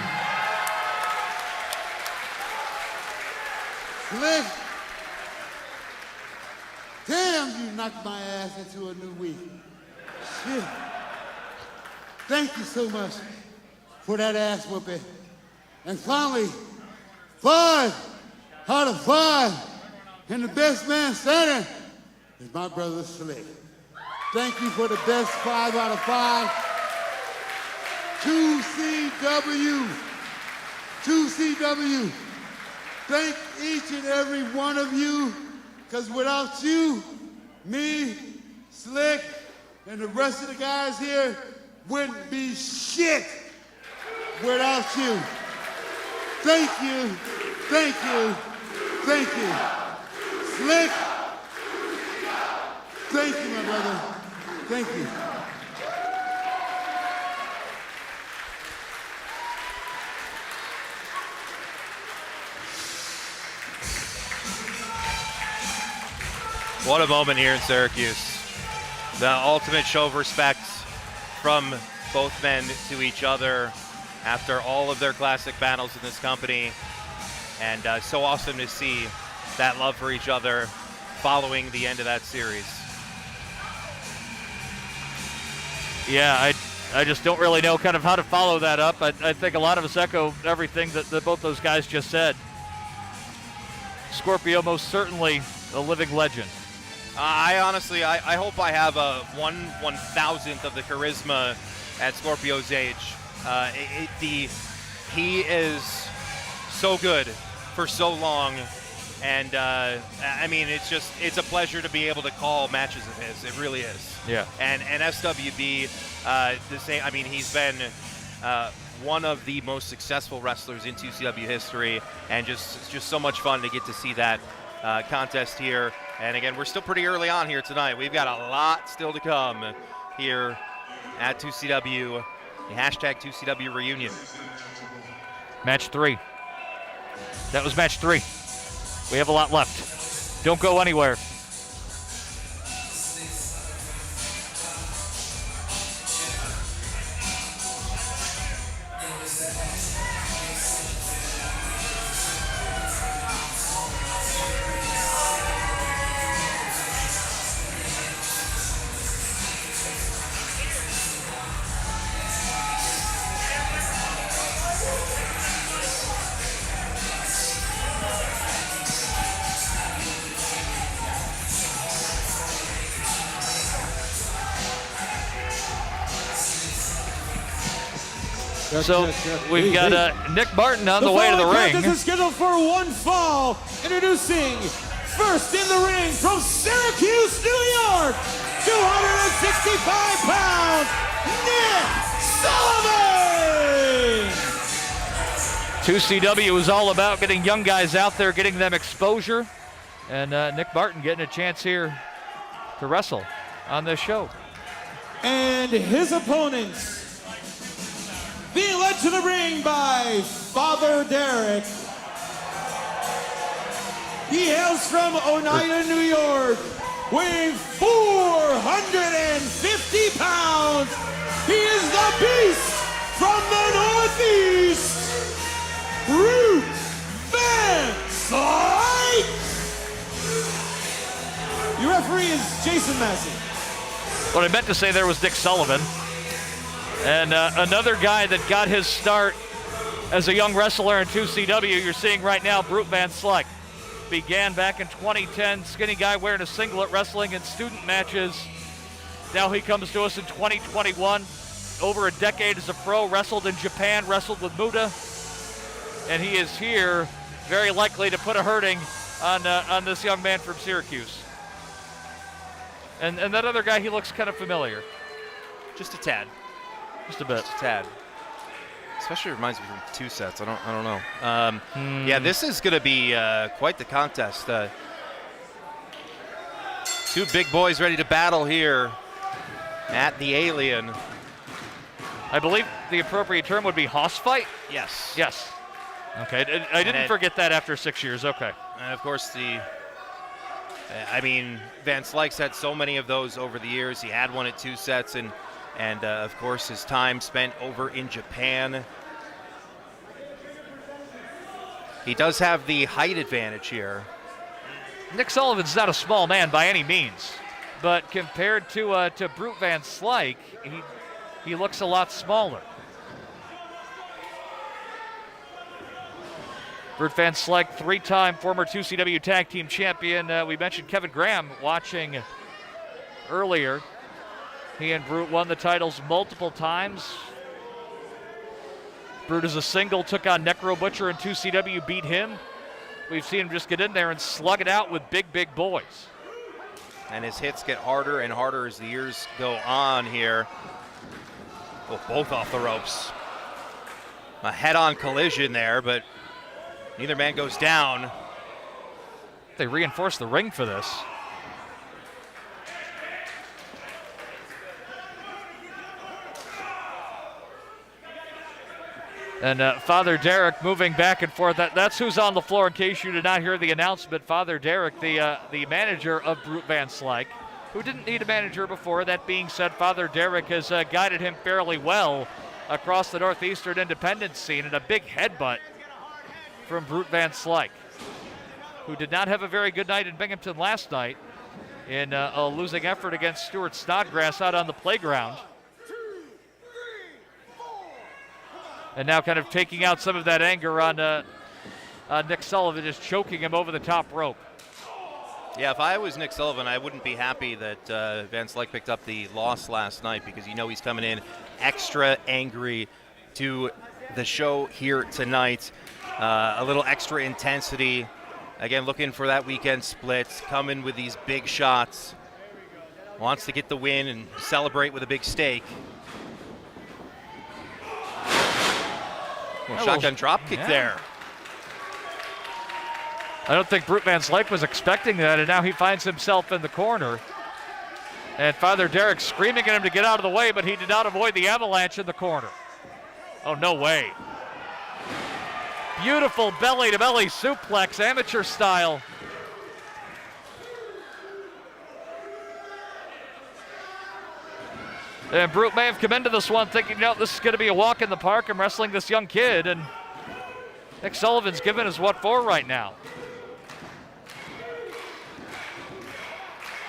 Slik, damn, you knocked my ass into a new week. Shit. Thank you so much for that ass whooping. And finally, 5 out of 5. And the best man standing is my brother Slik. Thank you for the best 5 out of 5. 2CW. 2CW. Thank each and every one of you, because without you, me, Slik, and the rest of the guys here wouldn't be shit without you. Thank you, thank you, thank you. Slik, thank you, my brother. Thank you. What a moment here in Syracuse. The ultimate show of respect from both men to each other after all of their classic battles in this company. And so awesome to see that love for each other following the end of that series. Yeah, I just don't really know kind of how to follow that up. I think a lot of us echo everything that both those guys just said. Scorpio most certainly a living legend. I honestly hope I have a 1/1000th of the charisma at Scorpio's age. He is so good for so long, and I mean, it's a pleasure to be able to call matches of his. It really is. Yeah. And SWB, the same. I mean, he's been one of the most successful wrestlers in 2CW history, and just so much fun to get to see that contest here. And again, we're still pretty early on here tonight. We've got a lot still to come here at 2CW, the hashtag 2CW reunion. Match 3. That was match 3. We have a lot left. Don't go anywhere. So we've got Nick Martin on the way to the ring. This is scheduled for one fall. Introducing first in the ring from Syracuse, New York, 265 pounds, Nick Sullivan. 2CW is all about getting young guys out there, getting them exposure, and Nick Martin getting a chance here to wrestle on this show. And his opponents, being led to the ring by Father Derek. He hails from Oneida, New York, weighing 450 pounds. He is the beast from the Northeast, Root Van Slik. Your referee is Jason Massey. What I meant to say there was Nick Sullivan. And another guy that got his start as a young wrestler in 2CW, you're seeing right now, Brute Van Slik. Began back in 2010, skinny guy wearing a singlet, wrestling in student matches. Now he comes to us in 2021, over a decade as a pro, wrestled in Japan, wrestled with Muda. And he is here, very likely to put a hurting on this young man from Syracuse. And that other guy, he looks kind of familiar. Just a tad. Just a bit. Just a tad. Especially reminds me from 2 sets. I don't know. Yeah, this is going to be quite the contest. Two big boys ready to battle here at the Alien. I believe the appropriate term would be hoss fight? Yes. Okay, I didn't forget that after 6 years. Okay. And of course, the I mean, Van Slik's had so many of those over the years. He had one at 2 sets, and of course his time spent over in Japan. He does have the height advantage here. Nick Sullivan's not a small man by any means, but compared to Brute Van Slik, he looks a lot smaller. Brute Van Slik, 3-time former 2CW Tag Team Champion. We mentioned Kevin Graham watching earlier. He and Brute won the titles multiple times. Brute as a single took on Necro Butcher in 2CW, beat him. We've seen him just get in there and slug it out with big boys. And his hits get harder and harder as the years go on here. Oh, both off the ropes. A head-on collision there, but neither man goes down. They reinforced the ring for this. And Father Derek moving back and forth. That's who's on the floor in case you did not hear the announcement. Father Derek, the manager of Brute Van Slik, who didn't need a manager before. That being said, Father Derek has guided him fairly well across the Northeastern independent scene, and a big headbutt from Brute Van Slik, who did not have a very good night in Binghamton last night in a losing effort against Stuart Snodgrass out on the playground. And now kind of taking out some of that anger on Nick Sullivan, just choking him over the top rope. Yeah, if I was Nick Sullivan, I wouldn't be happy that Van Slik picked up the loss last night, because you know he's coming in extra angry to the show here tonight. A little extra intensity. Again, looking for that weekend split, coming with these big shots. Wants to get the win and celebrate with a big steak. Well, shotgun drop kick there. I don't think Brute Van Slik was expecting that, and now he finds himself in the corner. And Father Derek screaming at him to get out of the way, but he did not avoid the avalanche in the corner. Oh, no way. Beautiful belly-to-belly suplex, amateur style. And Brute may have come into this one thinking, no, this is going to be a walk in the park. I'm wrestling this young kid, and Nick Sullivan's giving us what for right now.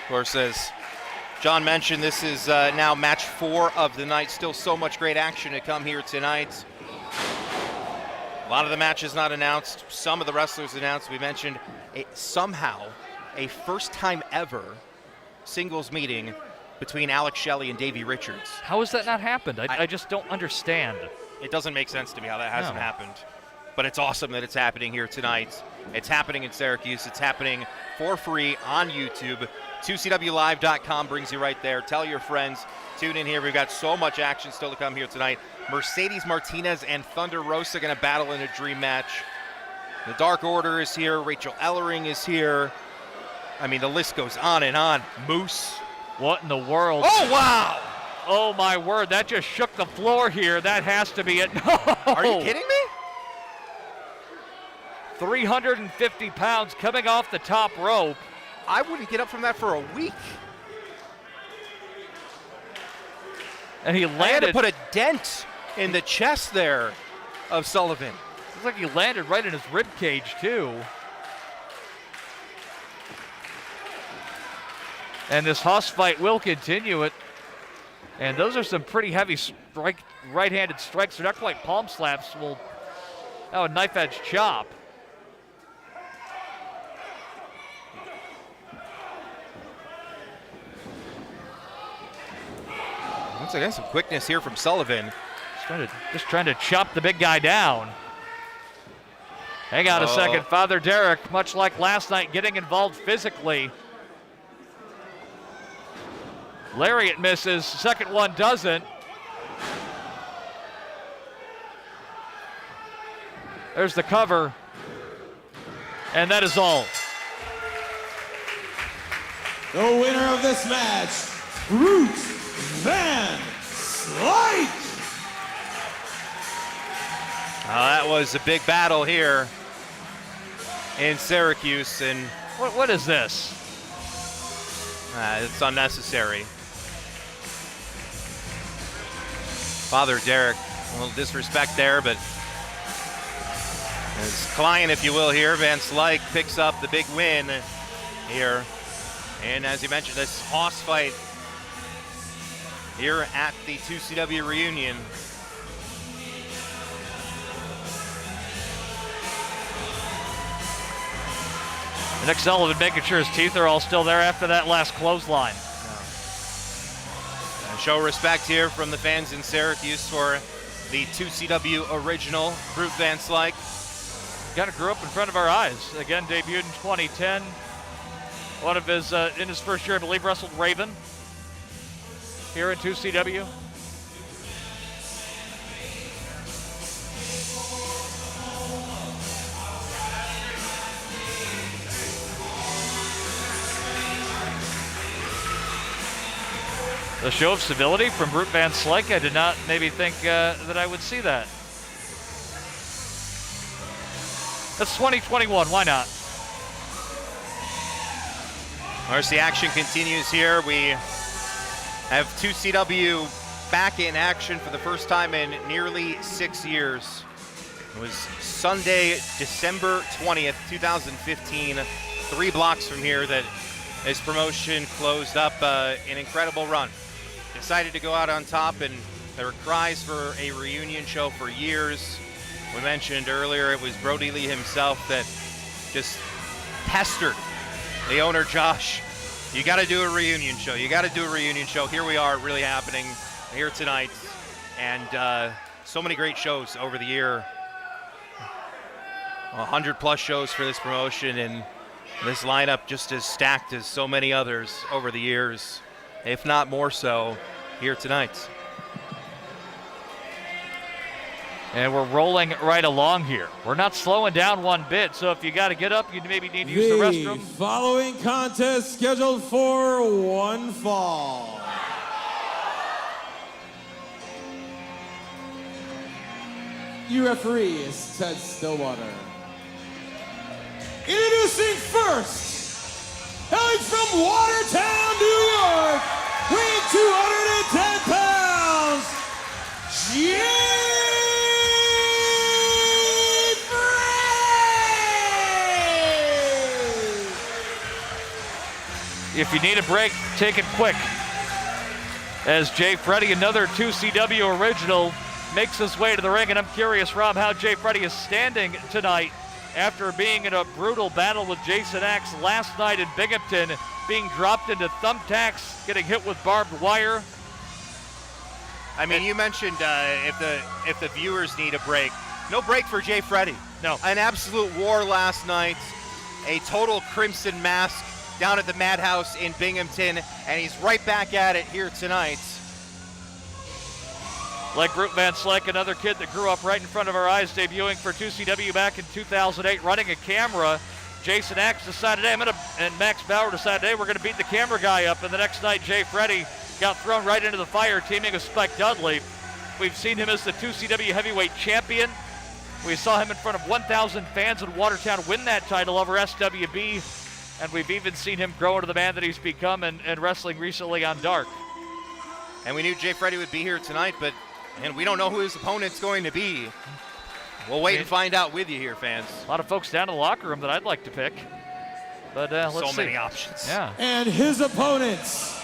Of course, as John mentioned, this is now match 4 of the night. Still so much great action to come here tonight. A lot of the matches not announced. Some of the wrestlers announced. We mentioned somehow a first time ever singles meeting between Alex Shelly and Davey Richards. How has that not happened? I just don't understand. It doesn't make sense to me how that hasn't happened. But it's awesome that it's happening here tonight. It's happening in Syracuse. It's happening for free on YouTube. 2CWLive.com brings you right there. Tell your friends. Tune in here. We've got so much action still to come here tonight. Mercedes Martinez and Thunder Rosa going to battle in a dream match. The Dark Order is here. Rachel Ellering is here. I mean, the list goes on and on. Moose. What in the world? Oh, wow! Oh, my word. That just shook the floor here. That has to be it. No! Are you kidding me? 350 pounds coming off the top rope. I wouldn't get up from that for a week. And he landed. I had to put a dent in the chest there of Sullivan. Looks like he landed right in his rib cage, too. And this Hoss fight will continue it. And those are some pretty heavy right-handed strikes. They're not quite palm slaps. A knife edge chop. Once again, some quickness here from Sullivan. Just trying to chop the big guy down. Hang on a second. Father Derek, much like last night, getting involved physically. Lariat misses. Second one doesn't. There's the cover. And that is all. The winner of this match, Brute Van Slik. That was a big battle here in Syracuse. And what is this? It's unnecessary. Father Derek, a little disrespect there, but his client, if you will, here, Slik, picks up the big win here. And as you mentioned, this hoss fight here at the 2CW reunion. Nick Sullivan making sure his teeth are all still there after that last clothesline. Show respect here from the fans in Syracuse for the 2CW original, Brute Van Slik. Kind of grew up in front of our eyes. Again, debuted in 2010. One of his, in his first year, I believe, wrestled Raven here in 2CW. A show of civility from Brute Van Slik. I did not maybe think that I would see that. That's 2021, why not? Of course, the action continues here. We have 2CW back in action for the first time in nearly 6 years. It was Sunday, December 20th, 2015, 3 blocks from here that this promotion closed up an incredible run. Decided to go out on top, and there were cries for a reunion show for years. We mentioned earlier it was Brodie Lee himself that just pestered the owner, Josh. You got to do a reunion show. You got to do a reunion show. Here we are, really happening here tonight. And so many great shows over the year. 100 plus shows for this promotion, and this lineup just as stacked as so many others over the years, if not more so, here tonight. And we're rolling right along here. We're not slowing down one bit, so if you got to get up, you maybe need to use the restroom. Following contest scheduled for one fall. Your referee is Ted Stillwater. Introducing first, hailing from Watertown, New York, weighing 210 pounds, If you need a break, take it quick. As Jay Freddy, another 2CW original, makes his way to the ring, and I'm curious, Rob, how Jay Freddy is standing tonight after being in a brutal battle with Jason Axe last night in Binghamton, being dropped into thumbtacks, getting hit with barbed wire. I mean, you mentioned if the viewers need a break. No break for Jay Freddy. No. An absolute war last night, a total crimson mask down at the Madhouse in Binghamton, and he's right back at it here tonight. Like Brute Van Slik, another kid that grew up right in front of our eyes, debuting for 2CW back in 2008, running a camera. Jason Axe decided, hey, and Max Bauer decided, hey, we're going to beat the camera guy up. And the next night, Jay Freddy got thrown right into the fire, teaming with Spike Dudley. We've seen him as the 2CW heavyweight champion. We saw him in front of 1,000 fans in Watertown win that title over SWB. And we've even seen him grow into the man that he's become and wrestling recently on Dark. And we knew Jay Freddy would be here tonight, but we don't know who his opponent's going to be. We'll wait and find out with you here, fans. A lot of folks down in the locker room that I'd like to pick. But let's see. So many options. Yeah. And his opponents,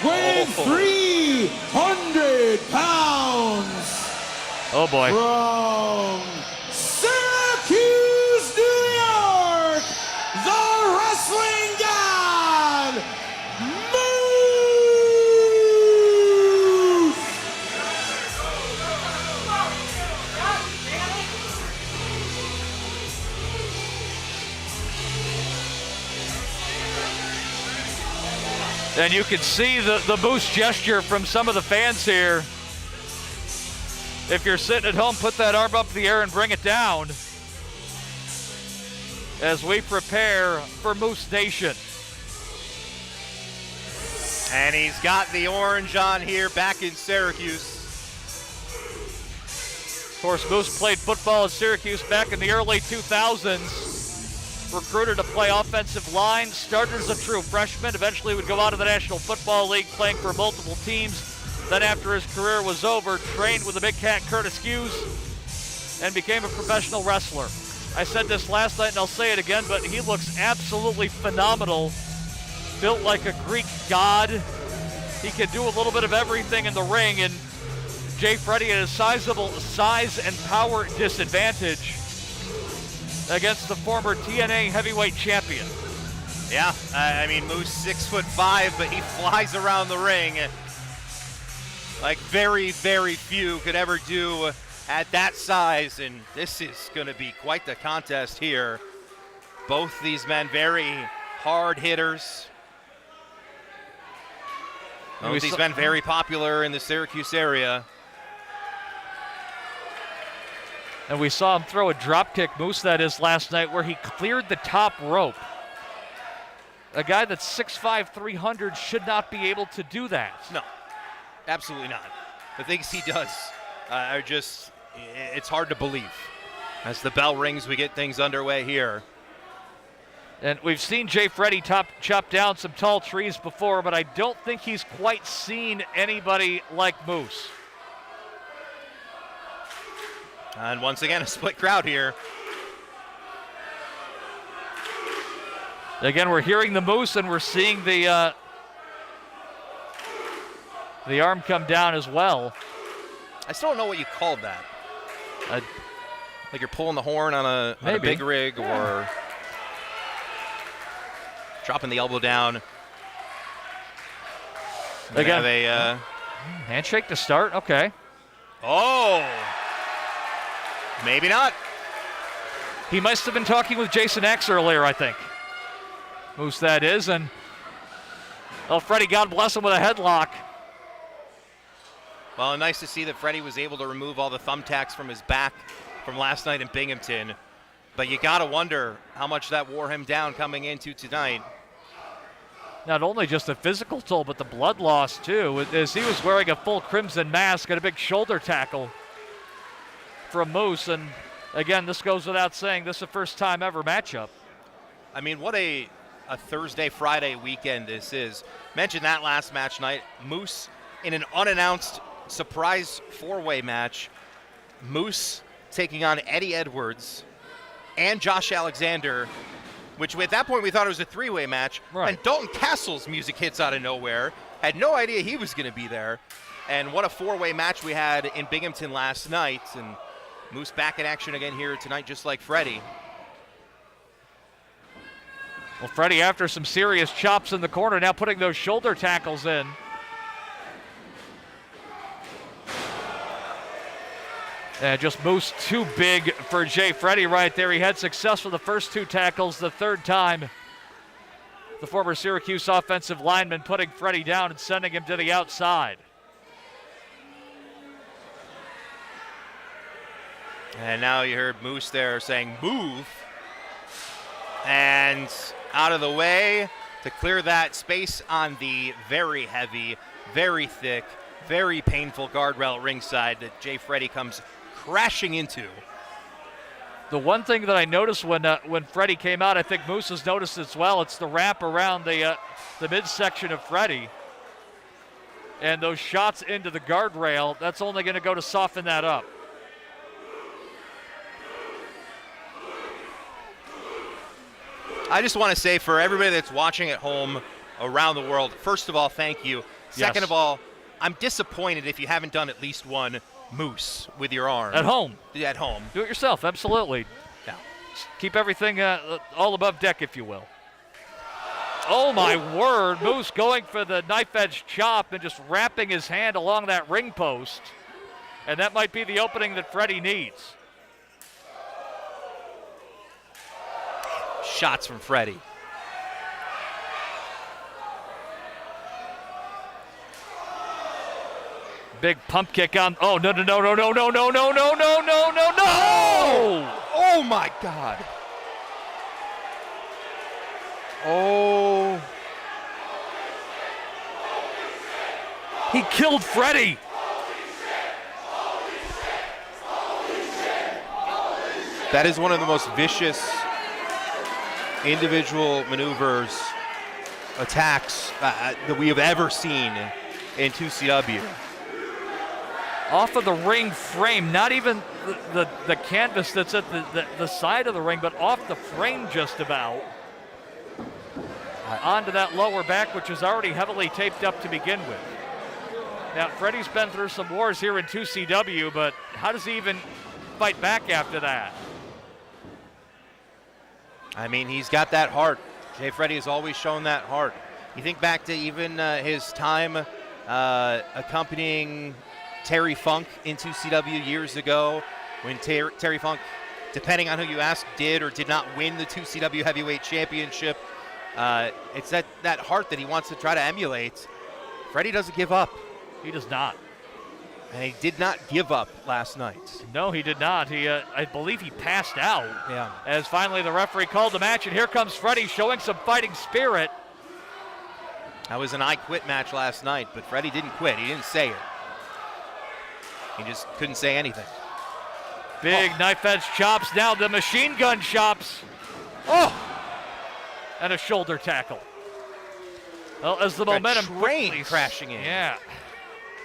weighing 300 pounds. Oh boy. From Syracuse, New York, the wrestling god, Moose. And you can see the Moose gesture from some of the fans here. If you're sitting at home, put that arm up in the air and bring it down as we prepare for Moose Nation. And he's got the orange on here back in Syracuse. Of course, Moose played football at Syracuse back in the early 2000s. recruited to play offensive line, started as a true freshman, eventually would go out to the National Football League playing for multiple teams. Then after his career was over, trained with the big cat Curtis Hughes and became a professional wrestler. I said this last night and I'll say it again, but he looks absolutely phenomenal. Built like a Greek god. He can do a little bit of everything in the ring, and Jay Freddy at a sizable size and power disadvantage against the former TNA heavyweight champion. Yeah, I mean, Moose 6'5", but he flies around the ring like very, very few could ever do at that size, and this is going to be quite the contest here. Both these men very hard hitters. Both these men very popular in the Syracuse area. And we saw him throw a drop kick, Moose that is, last night, where he cleared the top rope. A guy that's 6'5", 300 should not be able to do that. No, absolutely not. The things he does are just, it's hard to believe. As the bell rings, we get things underway here. And we've seen Jay Freddy chop down some tall trees before, but I don't think he's quite seen anybody like Moose. And once again, a split crowd here. Again, we're hearing the Moose, and we're seeing the arm come down as well. I still don't know what you called that. Like you're pulling the horn on a big rig, or dropping the elbow down. Again, have a handshake to start. Okay. Oh, maybe not. He must have been talking with Jason X earlier, I think. Moose that is, and Freddy, God bless him, with a headlock. Well, nice to see that Freddy was able to remove all the thumbtacks from his back from last night in Binghamton. But you got to wonder how much that wore him down coming into tonight. Not only just the physical toll, but the blood loss, too, as he was wearing a full crimson mask and a big shoulder tackle from Moose. And, again, this goes without saying, this is a first-time ever matchup. I mean, what a Thursday, Friday weekend this is. Mentioned that last match night. Moose in an unannounced surprise four-way match. Moose taking on Eddie Edwards and Josh Alexander, which at that point we thought it was a three-way match. Right. And Dalton Castle's music hits out of nowhere. Had no idea he was going to be there. And what a four-way match we had in Binghamton last night. And Moose back in action again here tonight, just like Freddy. Well, Freddy, after some serious chops in the corner, now putting those shoulder tackles in. And just Moose too big for Jay Freddy right there. He had success with the first two tackles. The third time, the former Syracuse offensive lineman putting Freddy down and sending him to the outside. And now you heard Moose there saying, move. And out of the way to clear that space on the very heavy, very thick, very painful guardrail ringside that Jay Freddy comes crashing into. The one thing that I noticed when Freddy came out, I think Moose has noticed as well, it's the wrap around the midsection of Freddy. And those shots into the guardrail, that's only going to go to soften that up. I just want to say, for everybody that's watching at home around the world, first of all, thank you. Second of all, I'm disappointed if you haven't done at least one Moose with your arm. At home. At home. Do it yourself, absolutely. Yeah. Keep everything all above deck, if you will. Oh, my word. Moose going for the knife edge chop and just wrapping his hand along that ring post. And that might be the opening that Freddy needs. Shots from Freddy. Big pump kick on. Oh, no. Oh, my God. Oh. He killed Freddy. That is one of the most vicious individual maneuvers, attacks that we have ever seen in 2CW. Off of the ring frame, not even the canvas that's at the side of the ring, but off the frame just about. Onto that lower back, which is already heavily taped up to begin with. Now, Freddy's been through some wars here in 2CW, but how does he even fight back after that? I mean, he's got that heart. Jay Freddy has always shown that heart. You think back to even his time accompanying Terry Funk in 2CW years ago, when Terry Funk, depending on who you ask, did or did not win the 2CW Heavyweight Championship. It's that heart that he wants to try to emulate. Freddy doesn't give up. He does not. And he did not give up last night. No, he did not. I believe he passed out. Yeah. As finally the referee called the match, and here comes Freddy showing some fighting spirit. That was an I quit match last night, but Freddy didn't quit. He didn't say it. He just couldn't say anything. Big knife edge chops, now the machine gun chops. Oh! And a shoulder tackle. Well, as the momentum train crashing in. Yeah.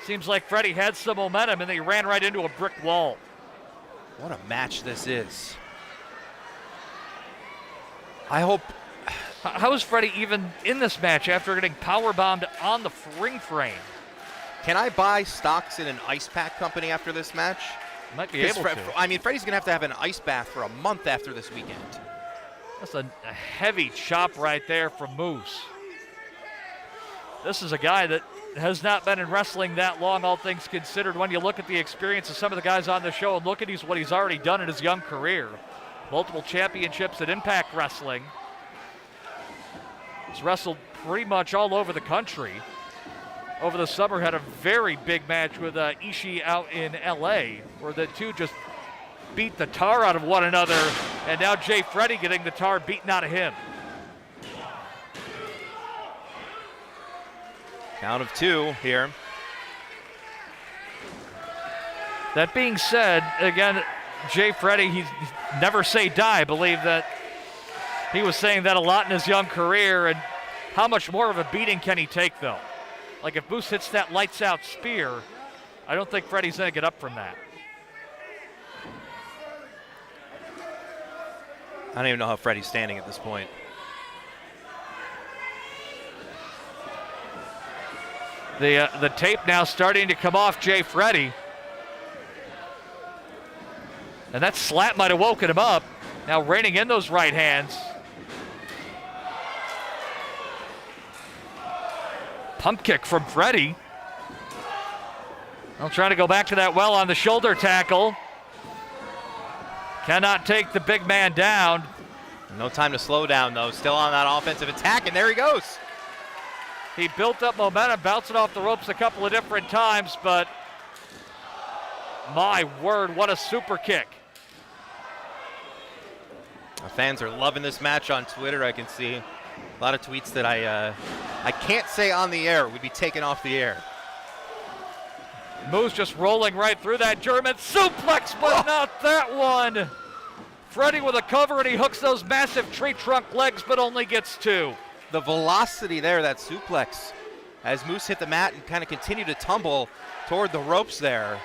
Seems like Freddy had some momentum and they ran right into a brick wall. What a match this is. I hope. How is Freddy even in this match after getting powerbombed on the ring frame? Can I buy stocks in an ice pack company after this match? Might be able to. I mean, Freddy's going to have an ice bath for a month after this weekend. That's a heavy chop right there from Moose. This is a guy that has not been in wrestling that long, all things considered. When you look at the experience of some of the guys on the show and look at what he's already done in his young career. Multiple championships at Impact Wrestling. He's wrestled pretty much all over the country. Over the summer had a very big match with Ishii out in LA, where the two just beat the tar out of one another, and now Jay Freddy getting the tar beaten out of him. Count of two here. That being said, again, Jay Freddy, he's never say die. I believe that he was saying that a lot in his young career, and how much more of a beating can he take, though? Like if Moose hits that lights out spear, I don't think Freddy's gonna get up from that. I don't even know how Freddy's standing at this point. The tape now starting to come off Jay Freddy. And that slap might have woken him up. Now reining in those right hands. Pump kick from Freddy. Well, trying to go back to that well on the shoulder tackle. Cannot take the big man down. No time to slow down, though. Still on that offensive attack, and there he goes. He built up momentum, bouncing off the ropes a couple of different times, but my word, what a super kick. Our fans are loving this match on Twitter. I can see a lot of tweets that I can't say on the air. We'd be taken off the air. Moose just rolling right through that German suplex, but not that one. Freddy with a cover, and he hooks those massive tree trunk legs, but only gets two. The velocity there, that suplex, as Moose hit the mat and kind of continued to tumble toward the ropes there.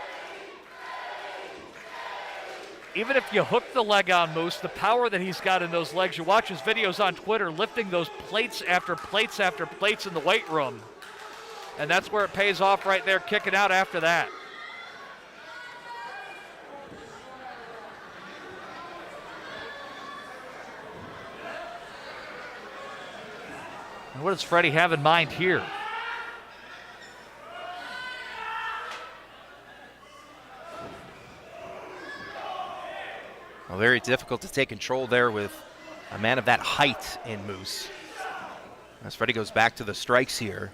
Even if you hook the leg on Moose, the power that he's got in those legs, you watch his videos on Twitter lifting those plates after plates after plates in the weight room. And that's where it pays off right there, kicking out after that. And what does Freddy have in mind here? Well, very difficult to take control there with a man of that height in Moose. As Freddy goes back to the strikes here.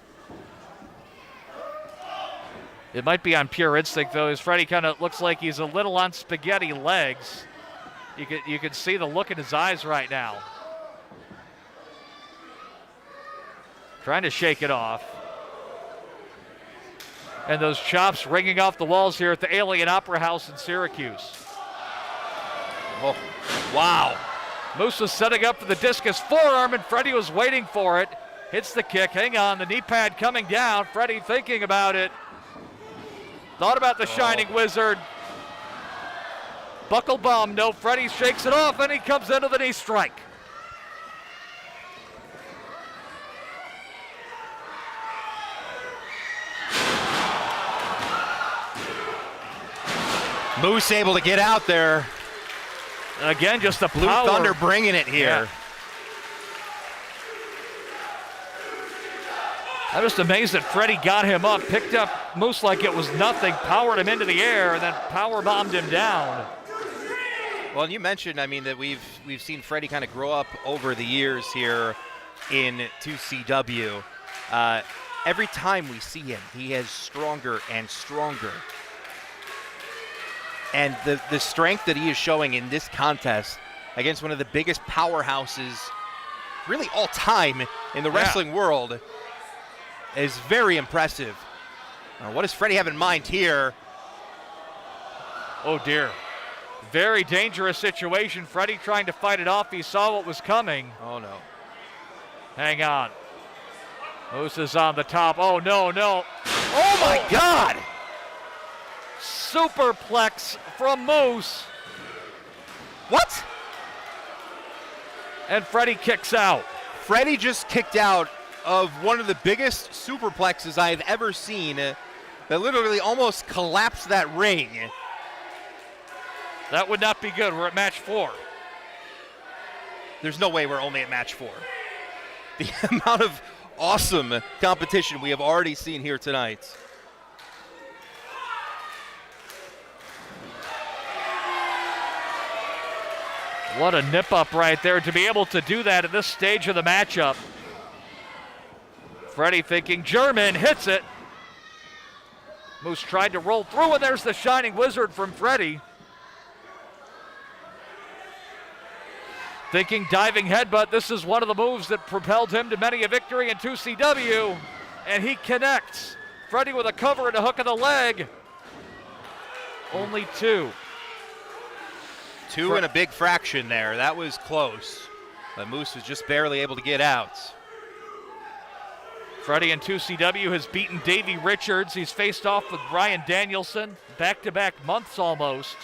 It might be on pure instinct, though, as Freddy kind of looks like he's a little on spaghetti legs. You can see the look in his eyes right now. Trying to shake it off. And those chops ringing off the walls here at the Alien Opera House in Syracuse. Oh, wow. Moose was setting up for the discus forearm, and Freddy was waiting for it. Hits the kick, hang on, the knee pad coming down. Freddy thinking about it. Thought about the Shining Wizard. Buckle bomb, no, Freddy shakes it off, and he comes into the knee strike. Moose able to get out there. Again, just the Blue power. Thunder bringing it here. Yeah. I'm just amazed that Freddy got him up, picked up Moose like it was nothing, powered him into the air, and then power bombed him down. Well, you mentioned, I mean, that we've seen Freddy kind of grow up over the years here in 2CW. Every time we see him, he is stronger and stronger. And the strength that he is showing in this contest against one of the biggest powerhouses, really all time in the wrestling world, is very impressive. What does Freddy have in mind here? Oh dear. Very dangerous situation. Freddy trying to fight it off. He saw what was coming. Oh no. Hang on. Moose is on the top. Oh no, no. Oh my God! Superplex from Moose. What? And Freddy kicks out. Freddy just kicked out of one of the biggest superplexes I've ever seen that literally almost collapsed that ring. That would not be good. We're at match 4. There's no way we're only at match 4. The amount of awesome competition we have already seen here tonight. What a nip up right there to be able to do that at this stage of the matchup. Freddy thinking German, hits it. Moose tried to roll through, and there's the Shining Wizard from Freddy. Thinking diving headbutt. This is one of the moves that propelled him to many a victory in 2CW. And he connects. Freddy with a cover and a hook of the leg. Only 2. 2 and a big fraction there. That was close. But Moose was just barely able to get out. Freddy in 2CW has beaten Davey Richards. He's faced off with Brian Danielson, back-to-back months almost.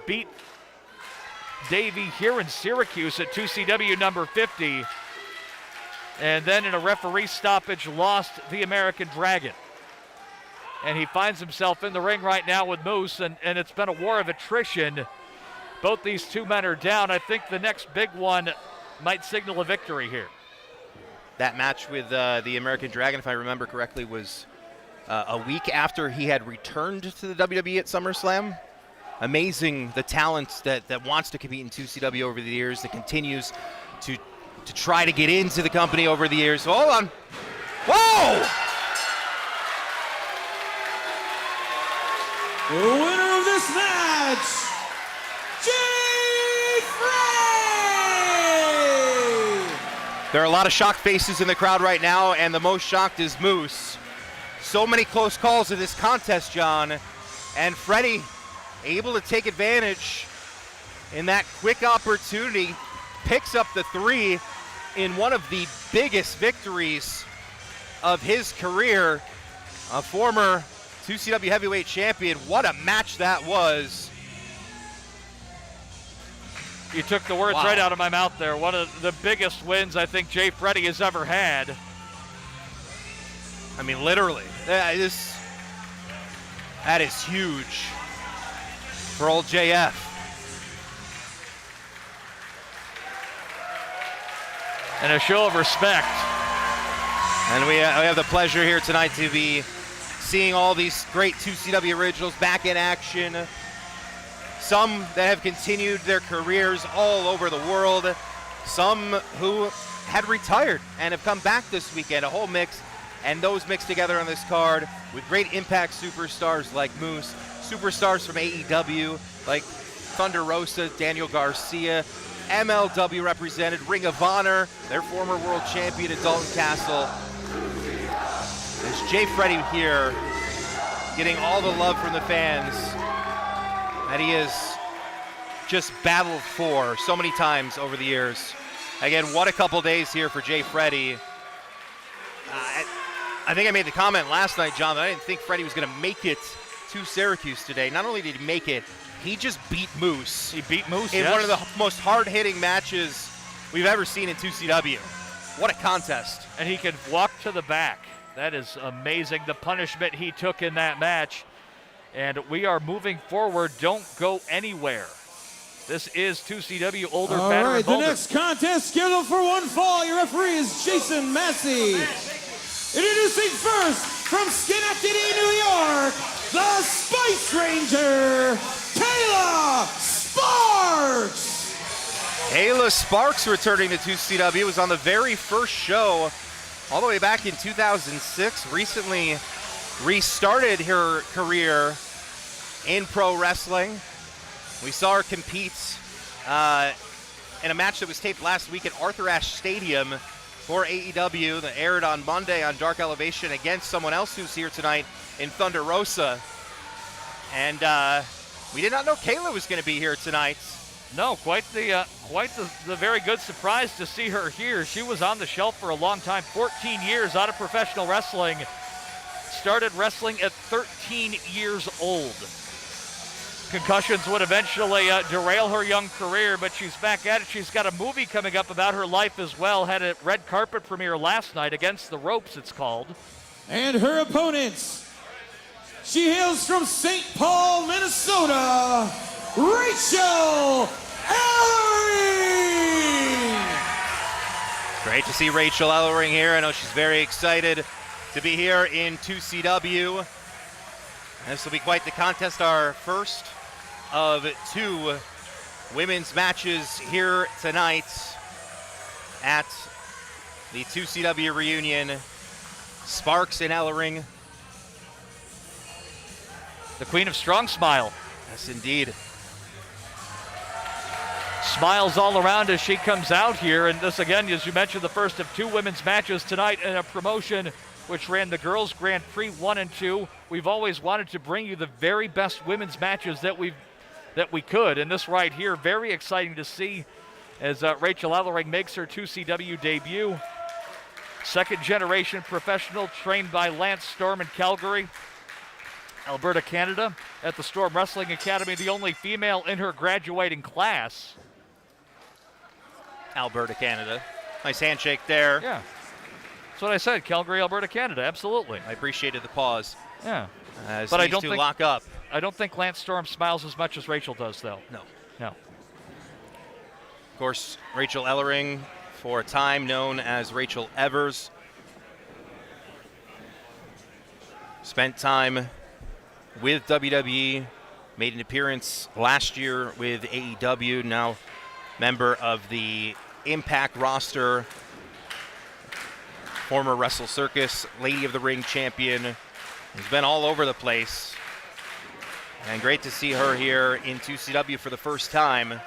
Beat Davey here in Syracuse at 2CW number 50. And then in a referee stoppage, lost the American Dragon. And he finds himself in the ring right now with Moose, and it's been a war of attrition. Both these two men are down. I think the next big one might signal a victory here. That match with the American Dragon, if I remember correctly, was a week after he had returned to the WWE at SummerSlam. Amazing the talent that wants to compete in 2CW over the years, that continues to try to get into the company over the years. Hold on. Whoa! The winner of this match, There are a lot of shocked faces in the crowd right now, and the most shocked is Moose. So many close calls in this contest, John. And Freddy able to take advantage in that quick opportunity, picks up the 3 in one of the biggest victories of his career. A former 2CW heavyweight champion. What a match that was. You took the words right out of my mouth there. One of the biggest wins I think Jay Freddy has ever had. I mean, literally. That is huge for old JF. And a show of respect. And we have the pleasure here tonight to be seeing all these great 2CW originals back in action. Some that have continued their careers all over the world. Some who had retired and have come back this weekend. A whole mix, and those mixed together on this card with great Impact superstars like Moose, superstars from AEW like Thunder Rosa, Daniel Garcia, MLW represented, Ring of Honor, their former world champion at Dalton Castle. There's Jay Freddy here getting all the love from the fans that he has just battled for so many times over the years. Again, what a couple days here for Jay Freddy. I think I made the comment last night, John, that I didn't think Freddy was going to make it to Syracuse today. Not only did he make it, he just beat Moose. He beat Moose, in one of the most hard-hitting matches we've ever seen in 2CW. What a contest. And he can walk to the back. That is amazing, the punishment he took in that match. And we are moving forward. Don't go anywhere. This is 2CW Older, All Fatter, right, and the Bolder. next contest scheduled for one fall. Your referee is Jason Massey. Introducing first, from Schenectady, New York, the Spice Ranger, Kayla Sparks. Kayla Sparks returning to 2CW, was on the very first show all the way back in 2006. Recently restarted her career in pro wrestling. We saw her compete in a match that was taped last week at Arthur Ashe Stadium for AEW that aired on Monday on Dark Elevation against someone else who's here tonight in Thunder Rosa. And we did not know Kayla was going to be here tonight. No, quite the very good surprise to see her here. She was on the shelf for a long time, 14 years out of professional wrestling. Started wrestling at 13 years old. Concussions would eventually derail her young career, but she's back at it. She's got a movie coming up about her life as well. Had a red carpet premiere last night, Against the Ropes it's called. And her opponents, she hails from St. Paul, Minnesota, Rachel Ellering. Great to see Rachel Ellering here. I know she's very excited to be here in 2CW. This will be quite the contest, our first of two women's matches here tonight at the 2CW reunion. Sparks and Ellering. The Queen of Strong Smile. Yes, indeed. Smiles all around as she comes out here. And this, again, as you mentioned, the first of two women's matches tonight in a promotion which ran the Girls Grand Prix 1 and 2. We've always wanted to bring you the very best women's matches that we could. And this right here, very exciting to see as Rachel Ellering makes her 2CW debut. Second generation professional, trained by Lance Storm in Calgary, Alberta, Canada, at the Storm Wrestling Academy, the only female in her graduating class. Alberta, Canada. Nice handshake there. Yeah. That's what I said, Calgary, Alberta, Canada, absolutely. I appreciated the pause. Yeah. As But I these don't two think- lock up. I don't think Lance Storm smiles as much as Rachel does, though. No. No. Of course, Rachel Ellering, for a time known as Rachel Evers. Spent time with WWE, made an appearance last year with AEW, now member of the Impact roster, former Wrestle Circus, Lady of the Ring champion, has been all over the place. And great to see her here in 2CW for the first time.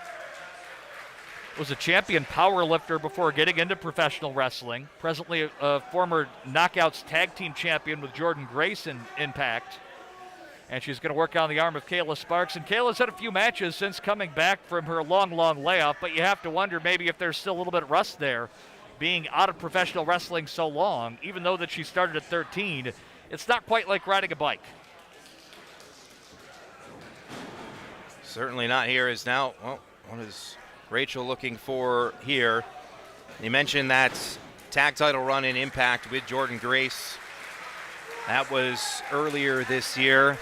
Was a champion power lifter before getting into professional wrestling. Presently a former Knockouts tag team champion with Jordan Grace in Impact. And she's going to work on the arm of Kayla Sparks. And Kayla's had a few matches since coming back from her long layoff, but you have to wonder maybe if there's still a little bit of rust there, being out of professional wrestling so long. Even though that she started at 13, it's not quite like riding a bike. Certainly not here is now, well, what is Rachel looking for here? You mentioned that tag title run in Impact with Jordan Grace. That was earlier this year.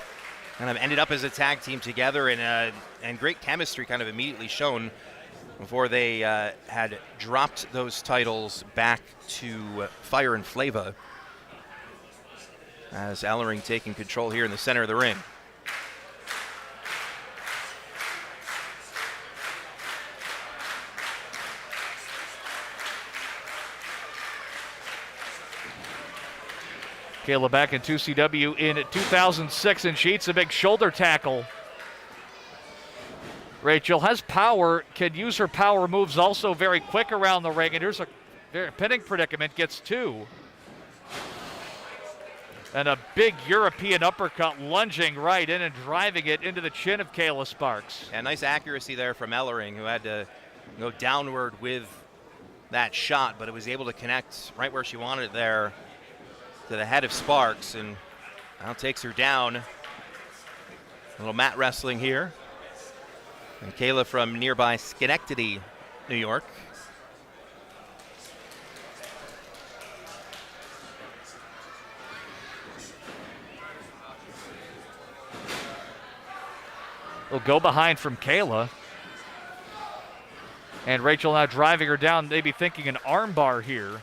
Kind of ended up as a tag team together, and great chemistry kind of immediately shown before they had dropped those titles back to Fire and Flava. As Ellering taking control here in the center of the ring. Kayla back in 2CW in 2006, and she eats a big shoulder tackle. Rachel has power, can use her power moves also very quick around the ring, and here's a pinning predicament, gets two. And a big European uppercut lunging right in and driving it into the chin of Kayla Sparks. And nice accuracy there from Ellering, who had to go downward with that shot, but it was able to connect right where she wanted it there to the head of Sparks, and now takes her down. A little mat wrestling here. And Kayla from nearby Schenectady, New York. Will go behind from Kayla. And Rachel now driving her down, maybe thinking an armbar here.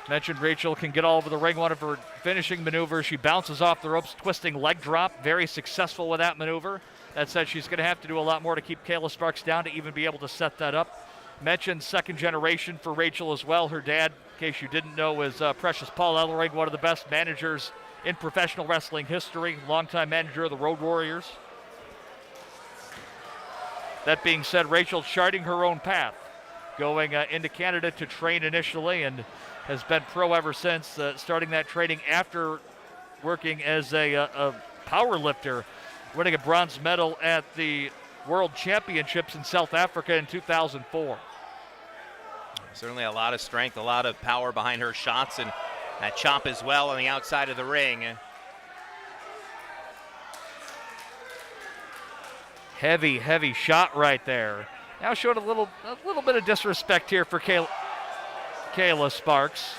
Mentioned Rachel can get all over the ring, one of her finishing maneuvers. She bounces off the ropes, twisting leg drop. Very successful with that maneuver. That said, she's going to have to do a lot more to keep Kayla Sparks down to even be able to set that up. Mentioned second generation for Rachel as well. Her dad, in case you didn't know, is Precious Paul Ellering, one of the best managers in professional wrestling history. Longtime manager of the Road Warriors. That being said, Rachel charting her own path, going into Canada to train initially and has been pro ever since, starting that training after working as a power lifter, winning a bronze medal at the World Championships in South Africa in 2004. Certainly a lot of strength, a lot of power behind her shots, and that chop as well on the outside of the ring. Heavy, heavy shot right there. Now showing a little bit of disrespect here for Kayla Sparks.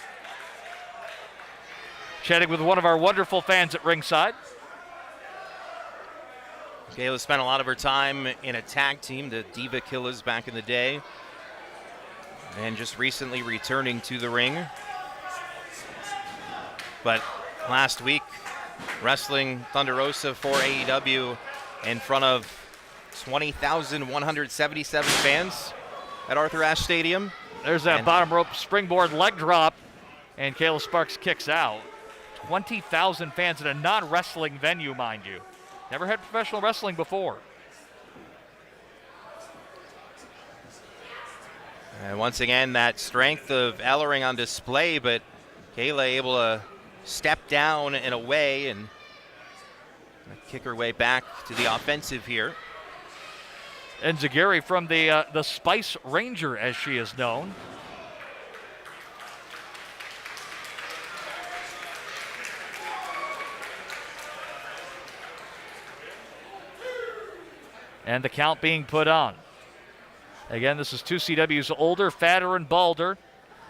Chatting with one of our wonderful fans at ringside. Kayla spent a lot of her time in a tag team, the Diva Killers back in the day, and just recently returning to the ring. But last week, wrestling Thunder Rosa for AEW in front of 20,177 fans at Arthur Ashe Stadium. There's that bottom rope springboard leg drop, and Kayla Sparks kicks out. 20,000 fans in a non-wrestling venue, mind you. Never had professional wrestling before. And once again, that strength of Ellering on display, but Kayla able to step down and away and kick her way back to the offensive here. And Zagiri from the Spice Ranger, as she is known. And the count being put on. Again, this is 2CW's older, fatter, and balder.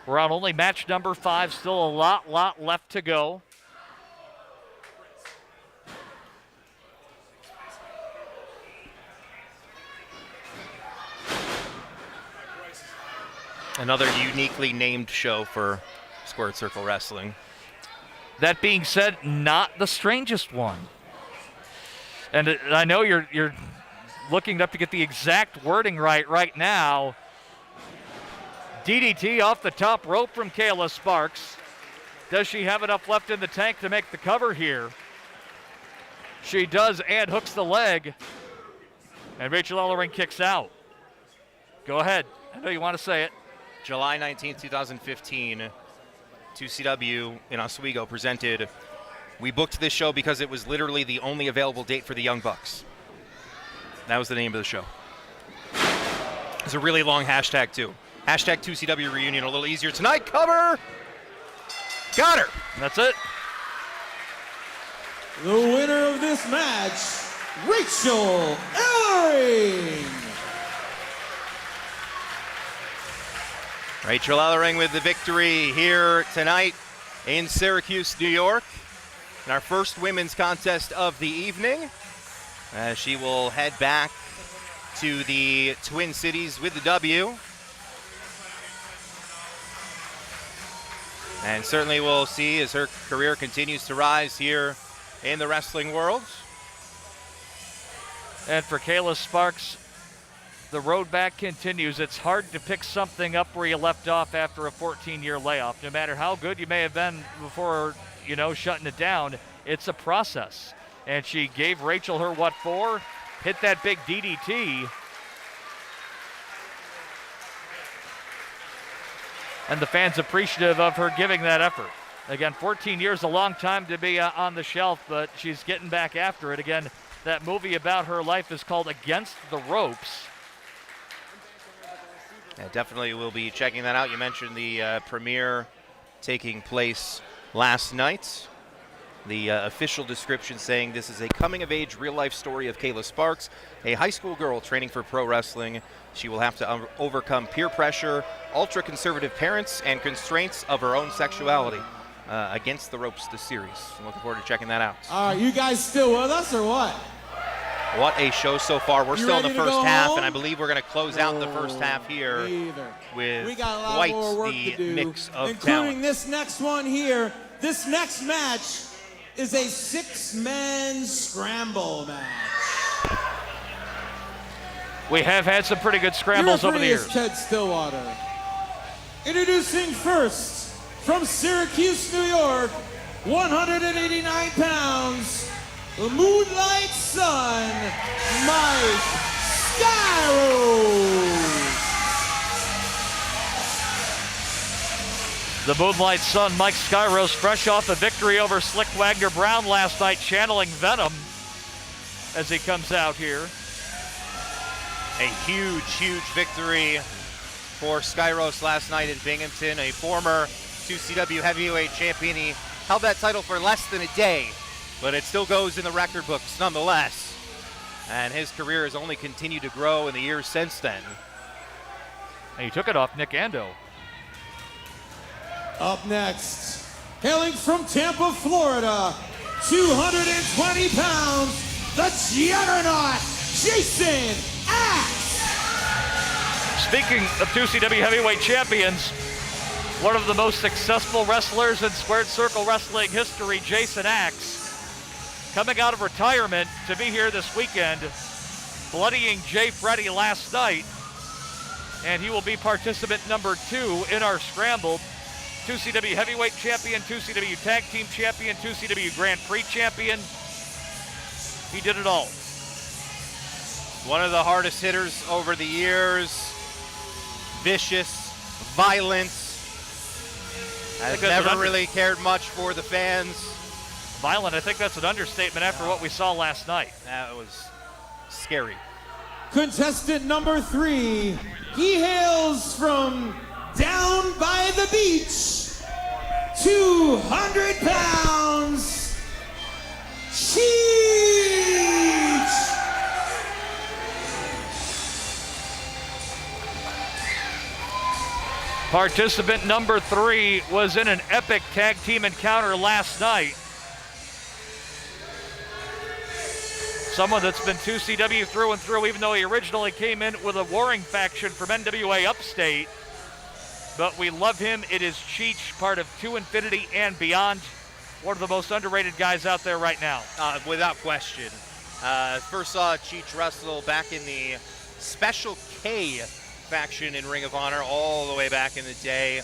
We're on only match number 5. Still a lot left to go. Another uniquely named show for Squared Circle Wrestling. That being said, not the strangest one. And I know you're looking up to get the exact wording right now. DDT off the top rope from Kayla Sparks. Does she have enough left in the tank to make the cover here? She does, and hooks the leg. And Rachel Ellering kicks out. Go ahead. I know you want to say it. July 19th, 2015, 2CW in Oswego presented. We booked this show because it was literally the only available date for the Young Bucks. That was the name of the show. It's a really long hashtag, too. Hashtag 2CW reunion, a little easier tonight. Cover! Got her! That's it. The winner of this match, Rachel Ellering. Rachel Ellering with the victory here tonight in Syracuse, New York, in our first women's contest of the evening. She will head back to the Twin Cities with the W. And certainly we'll see as her career continues to rise here in the wrestling world. And for Kayla Sparks, the road back continues. It's hard to pick something up where you left off after a 14-year layoff. No matter how good you may have been before, shutting it down, it's a process. And she gave Rachel her what for, hit that big DDT. And the fans appreciative of her giving that effort. Again, 14 years, a long time to be on the shelf, but she's getting back after it. Again, that movie about her life is called Against the Ropes. Yeah, definitely we'll be checking that out. You mentioned the premiere taking place last night. The official description saying this is a coming-of-age real-life story of Kayla Sparks, a high school girl training for pro wrestling. She will have to overcome peer pressure, ultra-conservative parents, and constraints of her own sexuality. Against the Ropes, the series. I'm looking forward to checking that out. All right, you guys still with us or what? What a show so far. We're You still in the ready to first go half, home? and I believe we're going to close out the first half here with We got a lot quite more work the to do, mix of including talent. this next one here. This next match is a 6-man scramble match. We have had some pretty good scrambles Your over the referee years. is Ted Stillwater. Introducing first, from Syracuse, New York, 189 pounds, the Moonlight Sun, Mike Skyros. The Moonlight Sun, Mike Skyros, fresh off a victory over Slik Wagner Brown last night, channeling Venom as he comes out here. A huge, huge victory for Skyros last night in Binghamton, a former 2CW heavyweight champion. He held that title for less than a day, but it still goes in the record books nonetheless. And his career has only continued to grow in the years since then. And he took it off Nick Ando. Up next, hailing from Tampa, Florida, 220 pounds, the Juggernaut, Jason Axe. Speaking of 2CW heavyweight champions, one of the most successful wrestlers in Squared Circle Wrestling history, Jason Axe, coming out of retirement to be here this weekend, bloodying Jay Freddy last night, and he will be participant number 2 in our scramble. 2CW heavyweight champion, 2CW tag team champion, 2CW Grand Prix champion. He did it all. One of the hardest hitters over the years. Vicious, violent. Has never really cared much for the fans. Violent, I think that's an understatement after what we saw last night. That was scary. Contestant number 3, he hails from down by the beach, 200 pounds, Cheech. Participant number 3 was in an epic tag team encounter last night. Someone that's been 2CW through and through, even though he originally came in with a warring faction from NWA Upstate. But we love him. It is Cheech, part of 2 Infinity and Beyond. One of the most underrated guys out there right now. Without question. First saw Cheech wrestle back in the Special K faction in Ring of Honor all the way back in the day.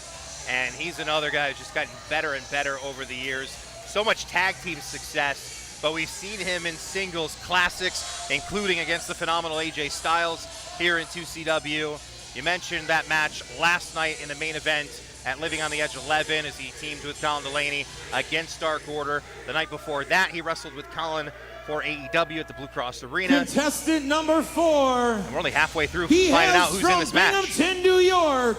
And he's another guy who's just gotten better and better over the years. So much tag team success, but we've seen him in singles classics, including against the phenomenal AJ Styles here in 2CW. You mentioned that match last night in the main event at Living on the Edge 11 as he teamed with Colin Delaney against Dark Order. The night before that, he wrestled with Colin for AEW at the Blue Cross Arena. Contestant number 4. And we're only halfway through He finding out hails who's in this from match. Binghamton, New York,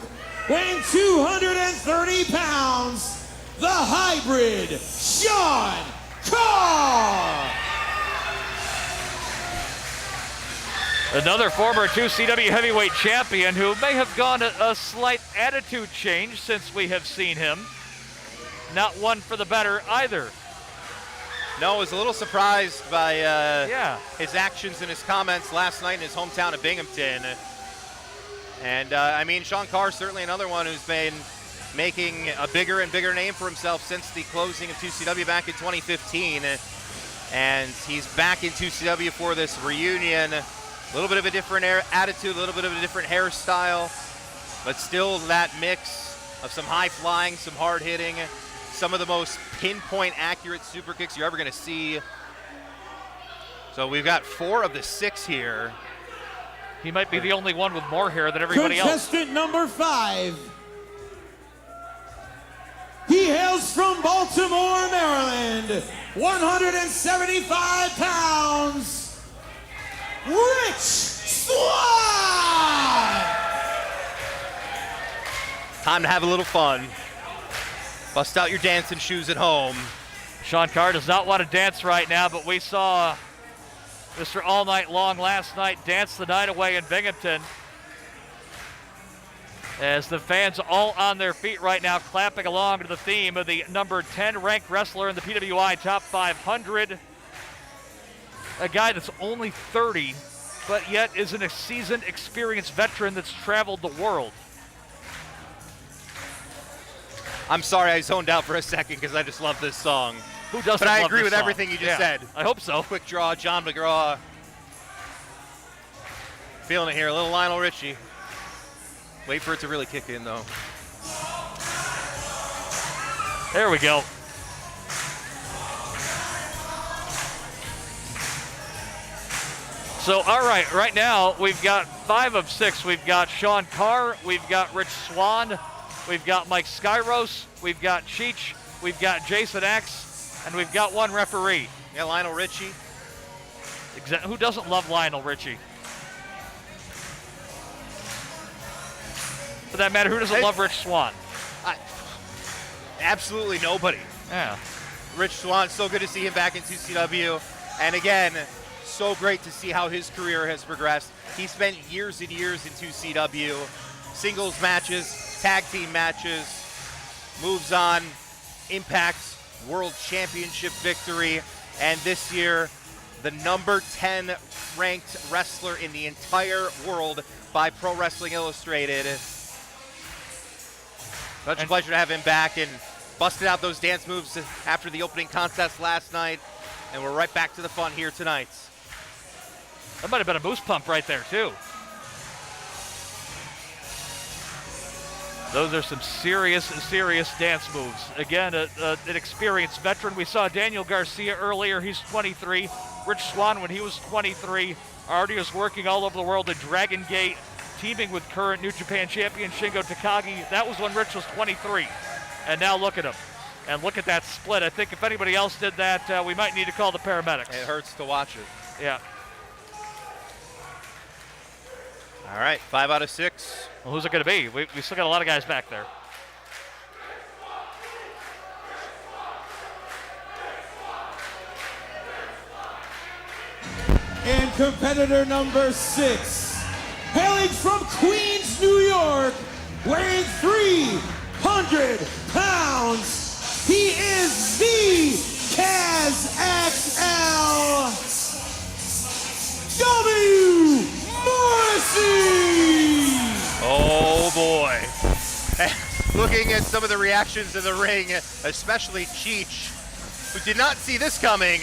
weighing 230 pounds, the hybrid, Sean Carr. Another former 2CW heavyweight champion who may have gone a slight attitude change since we have seen him. Not one for the better either. No, I was a little surprised by his actions and his comments last night in his hometown of Binghamton. And I mean, Sean Carr is certainly another one who's been making a bigger and bigger name for himself since the closing of 2CW back in 2015. And he's back in 2CW for this reunion. A little bit of a different attitude, a little bit of a different hairstyle, but still that mix of some high flying, some hard hitting, some of the most pinpoint accurate super kicks you're ever going to see. So we've got 4 of the 6 here. He might be the only one with more hair than everybody else. Contestant number 5. He hails hails from Baltimore, Maryland, 175 pounds, Rich Swan! Time to have a little fun. Bust out your dancing shoes at home. Sean Carr does not want to dance right now, but we saw Mr. All Night Long last night dance the night away in Binghamton. As the fans all on their feet right now, clapping along to the theme of the number 10 ranked wrestler in the PWI Top 500. A guy that's only 30, but yet is a seasoned, experienced veteran that's traveled the world. I'm sorry I zoned out for a second because I just love this song. Who doesn't But I love agree this with song? everything you just Yeah, said. I hope so. Quick draw, John McGraw. Feeling it here, a little Lionel Richie. Wait for it to really kick in, though. There we go. So, all right now we've got 5 of 6. We've got Sean Carr, we've got Rich Swan, we've got Mike Skyros, we've got Cheech, we've got Jason X, and we've got 1 referee. Yeah, Lionel Richie. Who doesn't love Lionel Richie? For that matter, who doesn't love Rich Swan? Absolutely nobody. Yeah. Rich Swan, so good to see him back in 2CW. And again, so great to see how his career has progressed. He spent years and years in 2CW, singles matches, tag team matches, moves on, Impact World Championship victory, and this year, the number 10 ranked wrestler in the entire world by Pro Wrestling Illustrated. Such a pleasure to have him back, and busted out those dance moves after the opening contest last night, and we're right back to the fun here tonight. That might have been a moose pump right there, too. Those are some serious dance moves. Again, an experienced veteran. We saw Daniel Garcia earlier. He's 23. Rich Swan, when he was 23, already was working all over the world at Dragon Gate, teaming with current New Japan champion Shingo Takagi. That was when Rich was 23. And now look at him. And look at that split. I think if anybody else did that, we might need to call the paramedics. It hurts to watch it. Yeah. All right, 5 out of 6. Well, who's it going to be? We still got a lot of guys back there. And competitor number 6, hailing from Queens, New York, weighing 300 pounds, he is the Kaz XL W Morrissey! Oh boy. Looking at some of the reactions in the ring, especially Cheech, who did not see this coming.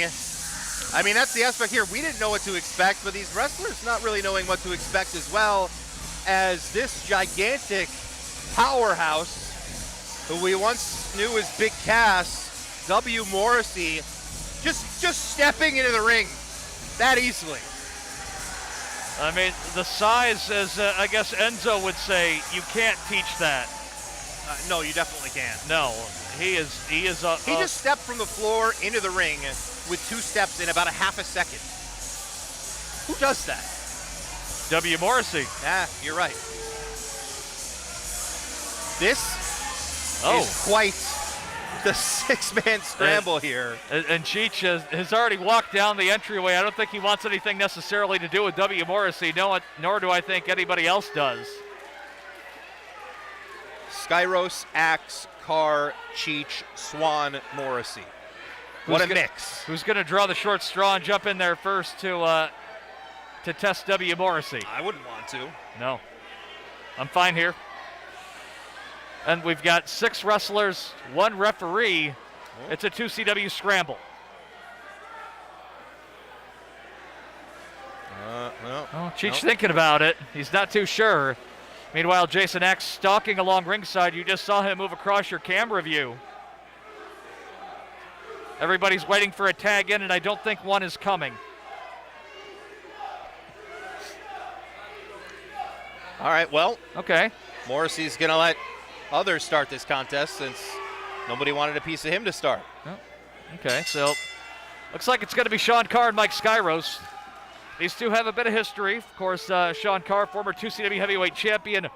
I mean, that's the aspect here. We didn't know what to expect, but these wrestlers not really knowing what to expect as well, as this gigantic powerhouse, who we once knew as Big Cass, W. Morrissey, just stepping into the ring that easily. I mean, the size, as I guess Enzo would say, you can't teach that. No, you definitely can't. No, he is. He just stepped from the floor into the ring with 2 steps in about a half a second. Who does that? W. Morrissey. Yeah, you're right. This is quite the 6-man scramble here. And Cheech has already walked down the entryway. I don't think he wants anything necessarily to do with W. Morrissey, nor do I think anybody else does. Skyros, Axe, Carr, Cheech, Swan, Morrissey. What a mix. Who's going to draw the short straw and jump in there first to test W. Morrissey? I wouldn't want to. No. I'm fine here. And we've got 6 wrestlers, 1 referee. It's a 2CW scramble. Cheech thinking about it. He's not too sure. Meanwhile, Jason X stalking along ringside. You just saw him move across your camera view. Everybody's waiting for a tag in, and I don't think one is coming. All right, well. Okay. Morrissey's going to let others start this contest since Nobody wanted a piece of him to start. Oh, okay, so looks like it's going to be Sean Carr and Mike Skyros. These two have a bit of history. Of course, Sean Carr, former 2CW heavyweight champion,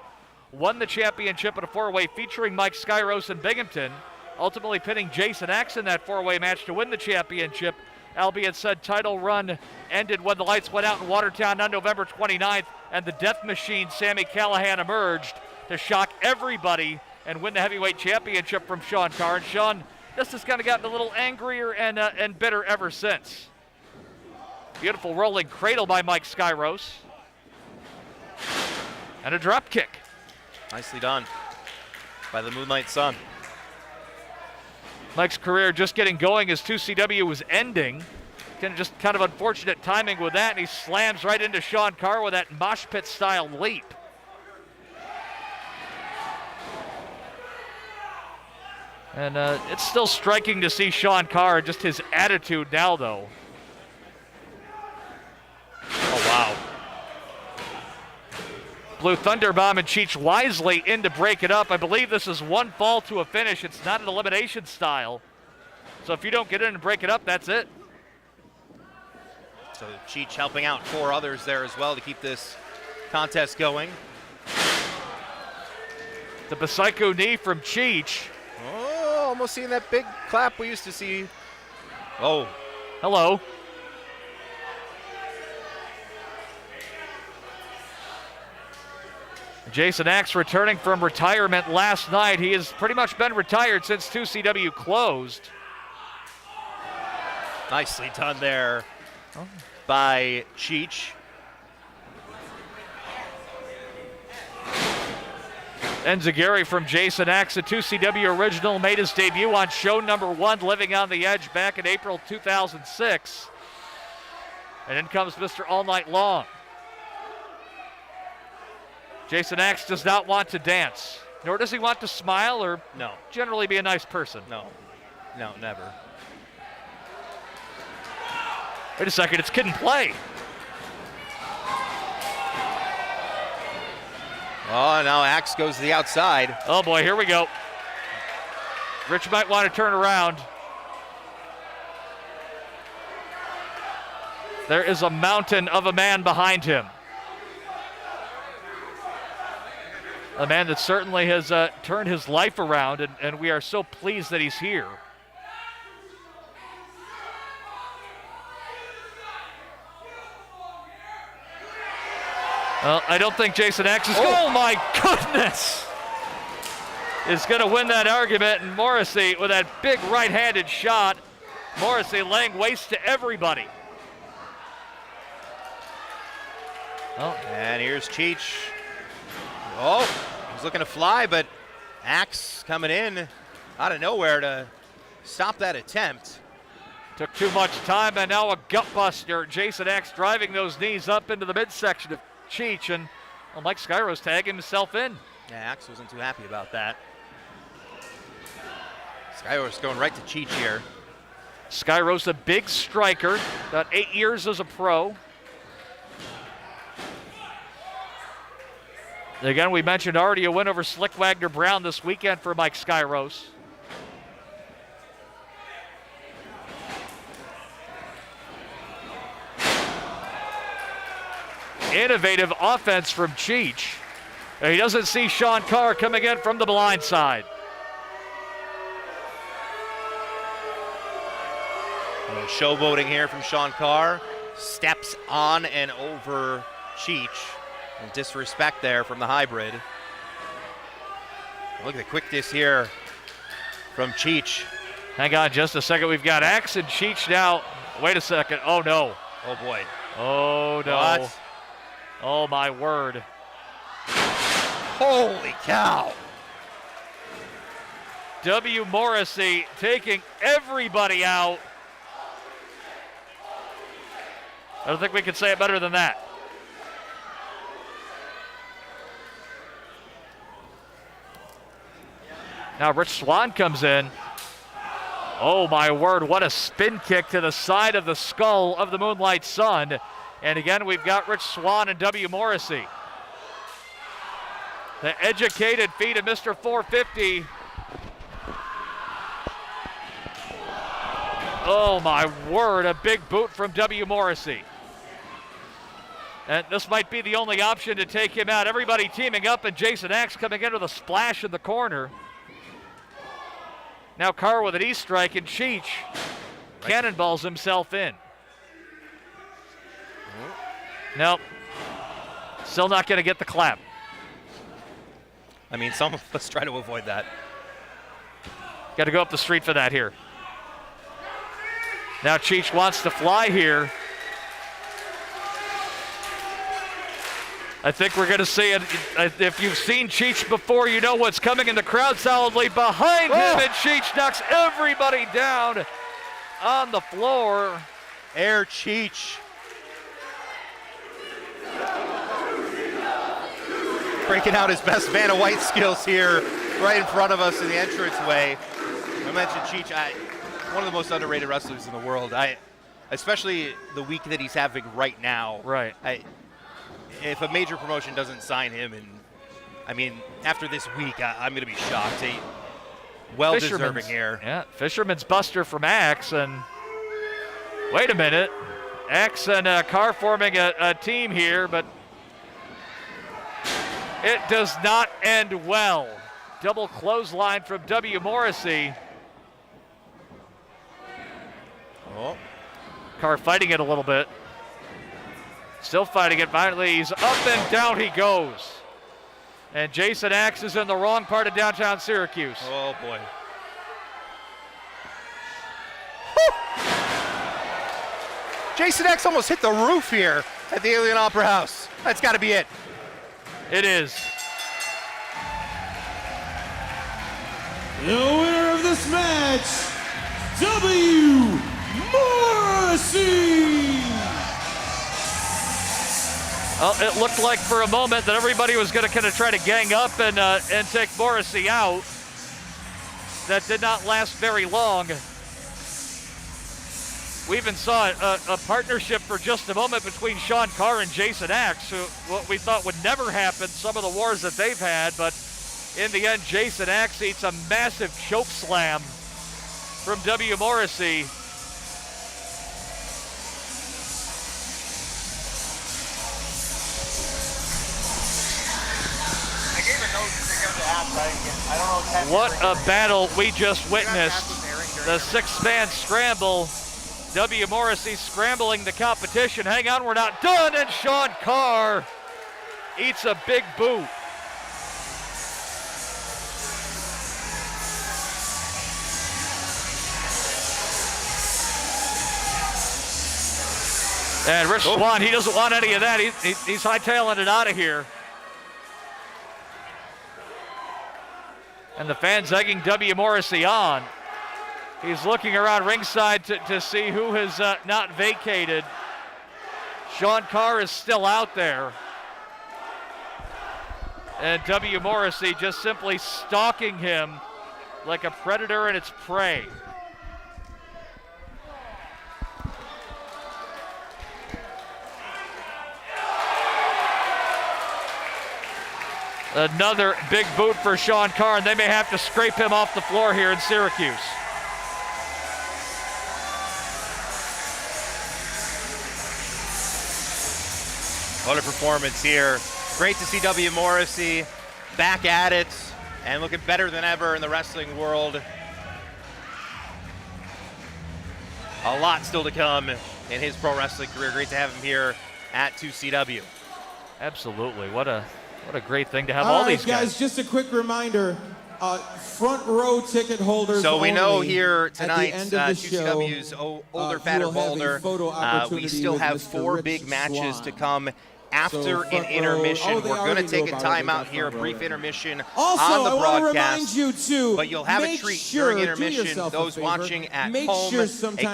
won the championship in a four-way featuring Mike Skyros and Binghamton, ultimately pinning Jason Axe in that four-way match to win the championship, albeit said title run ended when the lights went out in Watertown on November 29th, and the Death Machine, Sami Callahan, emerged to shock everybody and win the heavyweight championship from Sean Carr. And Sean just has kind of gotten a little angrier and bitter ever since. Beautiful rolling cradle by Mike Skyros. And a drop kick. Nicely done by the Moonlight Sun. Mike's career just getting going as 2CW was ending. Just kind of unfortunate timing with that, and he slams right into Sean Carr with that mosh pit style leap. And it's still striking to see Sean Carr, just his attitude now though. Oh wow. Blue Thunder Bomb and Cheech wisely in to break it up. I believe this is one fall to a finish. It's not an elimination style. So if you don't get in and break it up, that's it. So Cheech helping out 4 others there as well to keep this contest going. The Psycho knee from Cheech. Oh, almost seeing that big clap we used to see. Oh. Hello. Jason Axe returning from retirement last night. He has pretty much been retired since 2CW closed. Nicely done there by Cheech. Enziguri from Jason Axe, a 2CW original, made his debut on show number 1, Living on the Edge, back in April 2006. And in comes Mr. All Night Long. Jason Axe does not want to dance, nor does he want to smile or generally be a nice person. No, never. Wait a second, it's Kid and Play. Oh, now Axe goes to the outside. Oh boy, here we go. Rich might want to turn around. There is a mountain of a man behind him. A man that certainly has turned his life around, and we are so pleased that he's here. Well, I don't think Jason Axe is, oh my goodness, is going to win that argument. And Morrissey with that big right-handed shot. Morrissey laying waste to everybody. Oh, and here's Cheech. Oh, he's looking to fly, but Axe coming in out of nowhere to stop that attempt. Took too much time, and now a gut buster. Jason Axe driving those knees up into the midsection of Cheech, and Mike Skyros tagging himself in. Yeah, Axe wasn't too happy about that. Skyros going right to Cheech here. Skyros, a big striker, about 8 years as a pro. Again, we mentioned already a win over Slik, Wagner, Brown this weekend for Mike Skyros. Innovative offense from Cheech. He doesn't see Sean Carr coming in from the blind side. Showboating here from Sean Carr. Steps on and over Cheech. And disrespect there from the hybrid. Look at the quickness here from Cheech. Hang on just a second. We've got Axe and Cheech now. Wait a second. Oh, no. Oh, boy. Oh, no. What? Oh, my word. Holy cow. W. Morrissey taking everybody out. I don't think we can say it better than that. Now Rich Swann comes in. Oh my word, what a spin kick to the side of the skull of the Moonlight Sun. And again, we've got Rich Swann and W. Morrissey. The educated feet of Mr. 450. Oh my word, a big boot from W. Morrissey. And this might be the only option to take him out. Everybody teaming up, and Jason Axe coming in with a splash in the corner. Now Carr with an E-strike, and Cheech cannonballs himself in. Nope. Still not going to get the clap. I mean, some of us try to avoid that. Got to go up the street for that here. Now Cheech wants to fly here. I think we're going to see it. If you've seen Cheech before, you know what's coming, in the crowd solidly behind him, and Cheech knocks everybody down on the floor. Air Cheech. Breaking out his best Vanna White skills here right in front of us in the entranceway. I mentioned Cheech, one of the most underrated wrestlers in the world. Especially the week that he's having right now. Right. If a major promotion doesn't sign him, and I mean, after this week, I'm going to be shocked. Well deserving here. Yeah, Fisherman's Buster from Axe, and wait a minute. Axe and Carr forming a team here, but it does not end well. Double clothesline from W. Morrissey. Oh. Carr fighting it a little bit. Still fighting it. Finally, he's up and down he goes. And Jason Axe is in the wrong part of downtown Syracuse. Oh, boy. Jason Axe almost hit the roof here at the Alien Opera House. That's got to be it. It is. The winner of this match, W. Morrissey. Well, it looked like for a moment that everybody was going to kind of try to gang up and take Morrissey out. That did not last very long. We even saw a partnership for just a moment between Sean Carr and Jason Axe, who what we thought would never happen, some of the wars that they've had, but in the end, Jason Axe eats a massive choke slam from W. Morrissey. What a battle we just witnessed. The six-man scramble. W. Morrissey scrambling the competition. Hang on, we're not done. And Sean Carr eats a big boot. And Rich Swann, he doesn't want any of that. He's hightailing it out of here. And the fans egging W. Morrissey on. He's looking around ringside to see who has not vacated. Sean Carr is still out there. And W. Morrissey just simply stalking him like a predator and its prey. Another big boot for Sean Carr, and they may have to scrape him off the floor here in Syracuse. What a performance here. Great to see W. Morrissey back at it and looking better than ever in the wrestling world. A lot still to come in his pro wrestling career. Great to have him here at 2CW. Absolutely. What a great thing to have all these guys. Just a quick reminder, front row ticket holders. So we know here at tonight, the end of the TCW's show, older, fatter, bolder. We still have 4 big matches to come after an intermission. We're going to take a timeout here, a brief intermission on the broadcast. But you'll have a treat during intermission. Those watching at home, a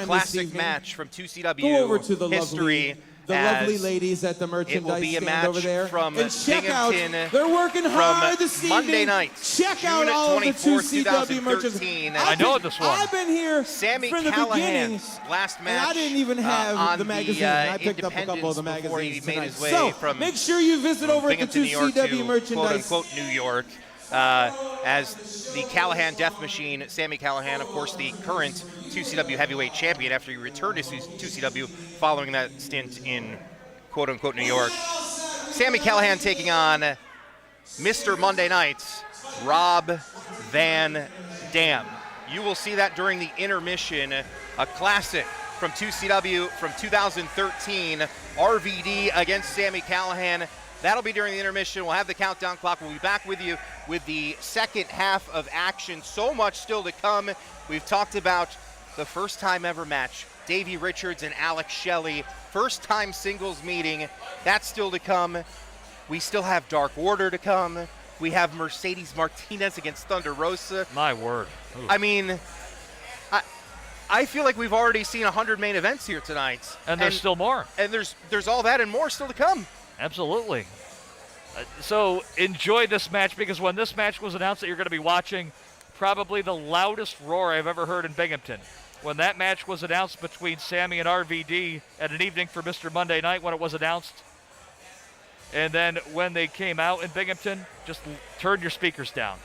classic match from 2CW history. The lovely ladies at the merchandise stand over there. From and check out, Binghamton, they're working hard this evening. Monday night, check out all of the 2CW merchandise. I know this one. I've been here Sammy from the beginning. Last match, and I didn't even have the magazine. I picked up a couple of the magazines tonight. So make sure you visit over at the 2CW merchandise. Quote unquote New York. as the Callahan Death Machine, Sami Callahan, of course, the current 2CW heavyweight champion after he returned to 2CW following that stint in quote-unquote New York. Sami Callahan taking on Mr. Monday Nights, Rob Van Dam. You will see that during the intermission, a classic from 2CW from 2013, RVD against Sami Callahan. That'll be during the intermission. We'll have the countdown clock. We'll be back with you with the second half of action. So much still to come. We've talked about the first time ever match, Davey Richards and Alex Shelly. First time singles meeting. That's still to come. We still have Dark Order to come. We have Mercedes Martinez against Thunder Rosa. My word. Ooh. I mean, I feel like we've already seen 100 main events here tonight. And there's still more. And there's all that and more still to come. Absolutely. So enjoy this match, because when this match was announced that you're going to be watching, probably the loudest roar I've ever heard in Binghamton. When that match was announced between Sami and RVD at an evening for Mr. Monday Night when it was announced, and then when they came out in Binghamton, just turn your speakers down.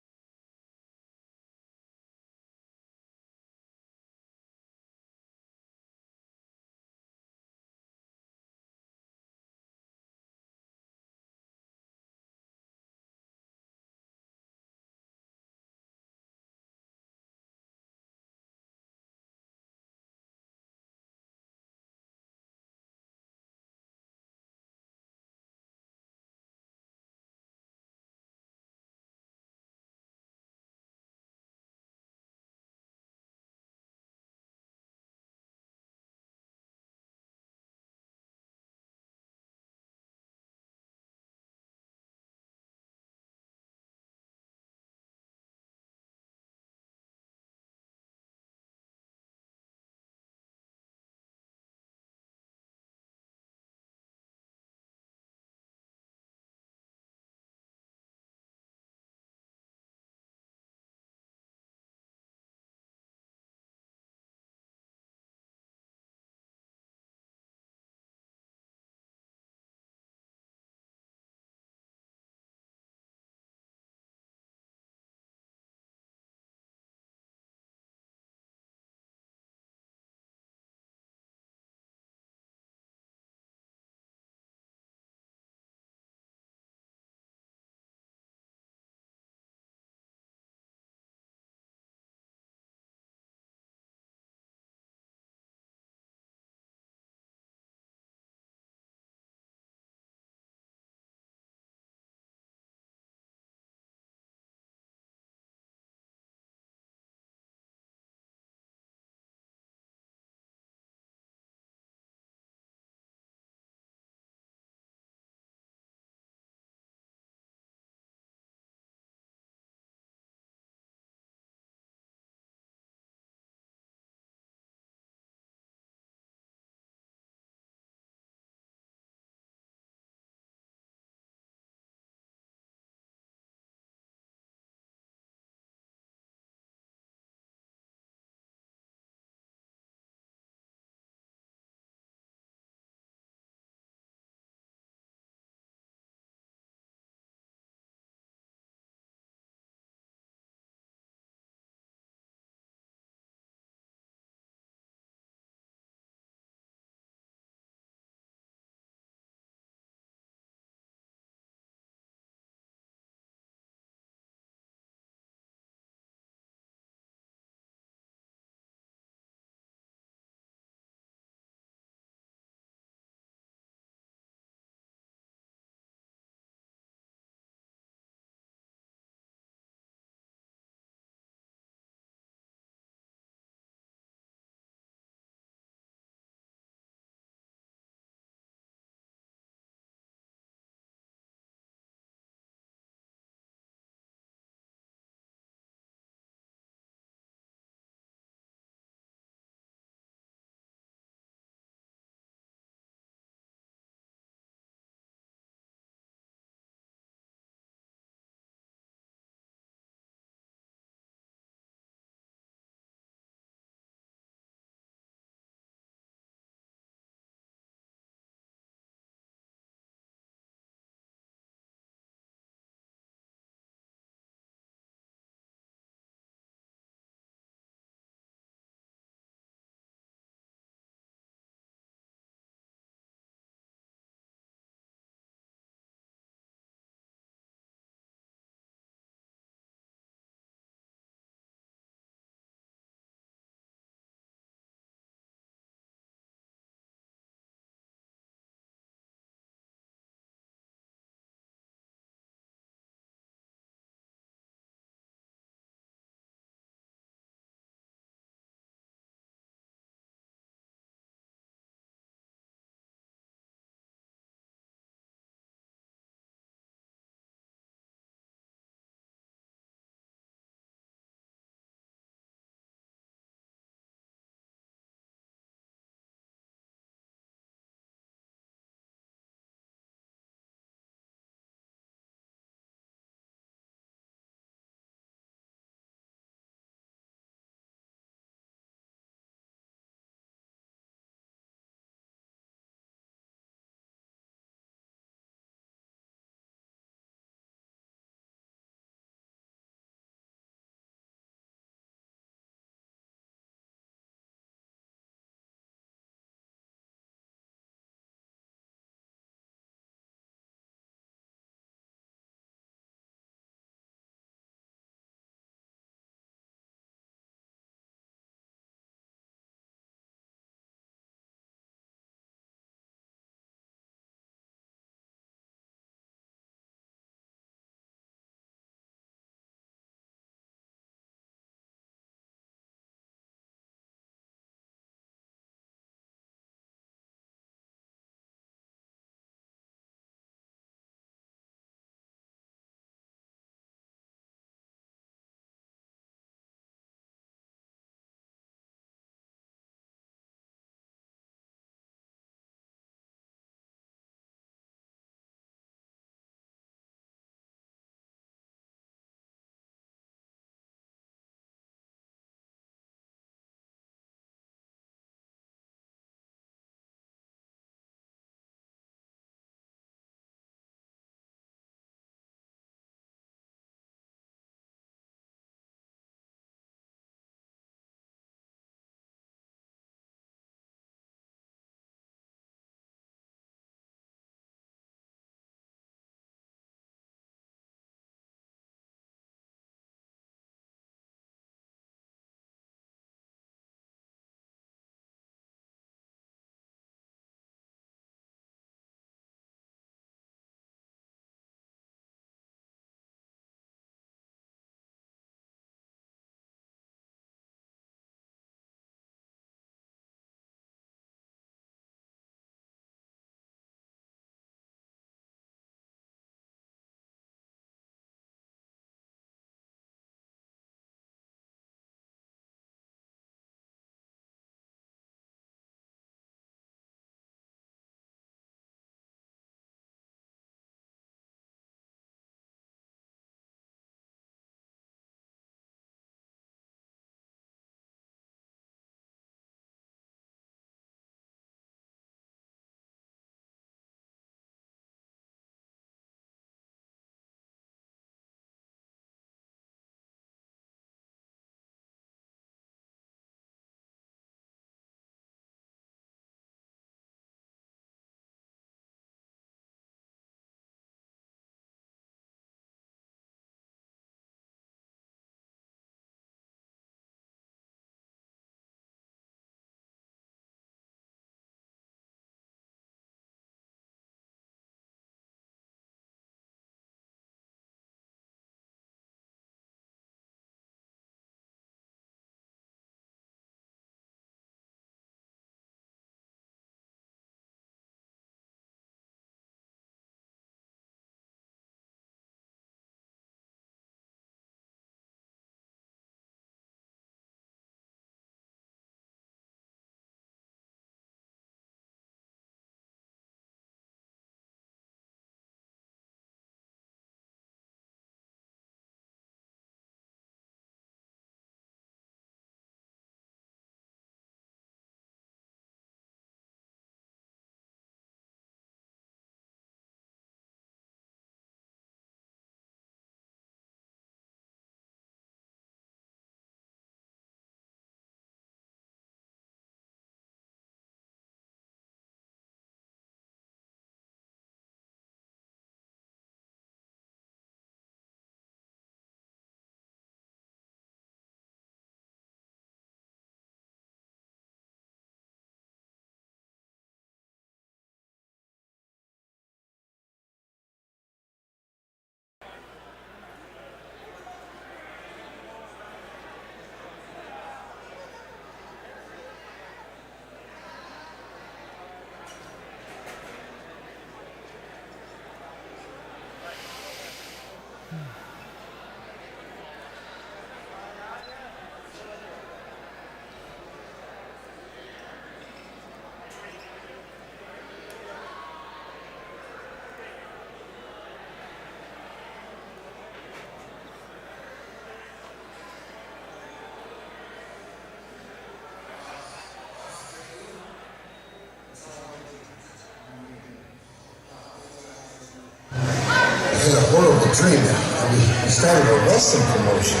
dream. We started a wrestling promotion.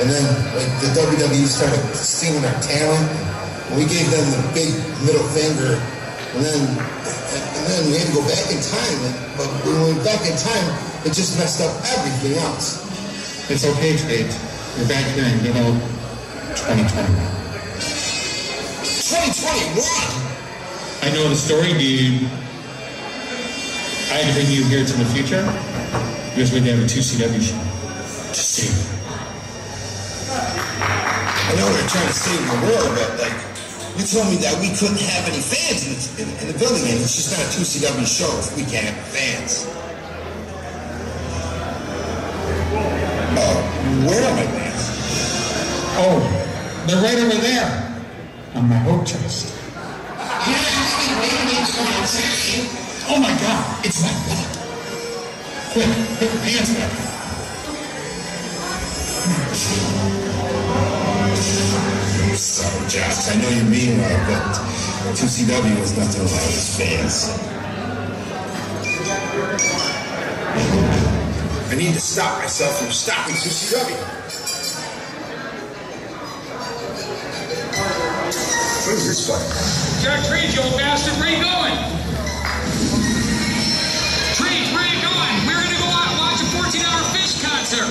And then like the WWE started seeing our talent. And we gave them the big middle finger. And then we had to go back in time. But when we went back in time, it just messed up everything else. It's okay, Tate. You're back here in, 2021. 2021? I know the story, dude. I had to bring you here to the future because we have a 2CW show to save you. I know we're trying to save the world, but like, you told me that we couldn't have any fans in the building, and it's just not a 2CW show if we can't have fans. Where are my fans? Oh, they're right over there on my hope chest. Oh my God, it's my brother. Quick, put your pants back. Sorry, Josh, I know you mean well, but 2CW is nothing without its fans. I need to stop myself from stopping 2CW. What is this fight? Jack Trees, you old bastard, where you going? Trees, where you going? We're gonna go out and watch a 14-hour fish concert.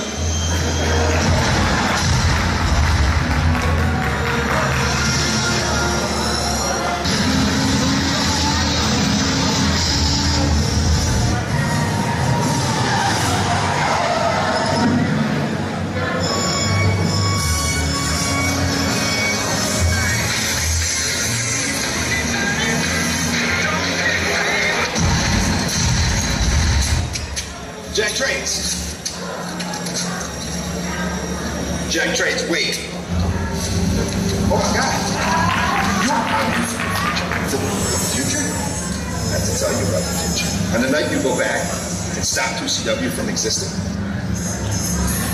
Jack Trades. Jack Trades, wait. Oh my God. You're the future? I have to tell you about the future. On the night you go back and stop 2CW from existing,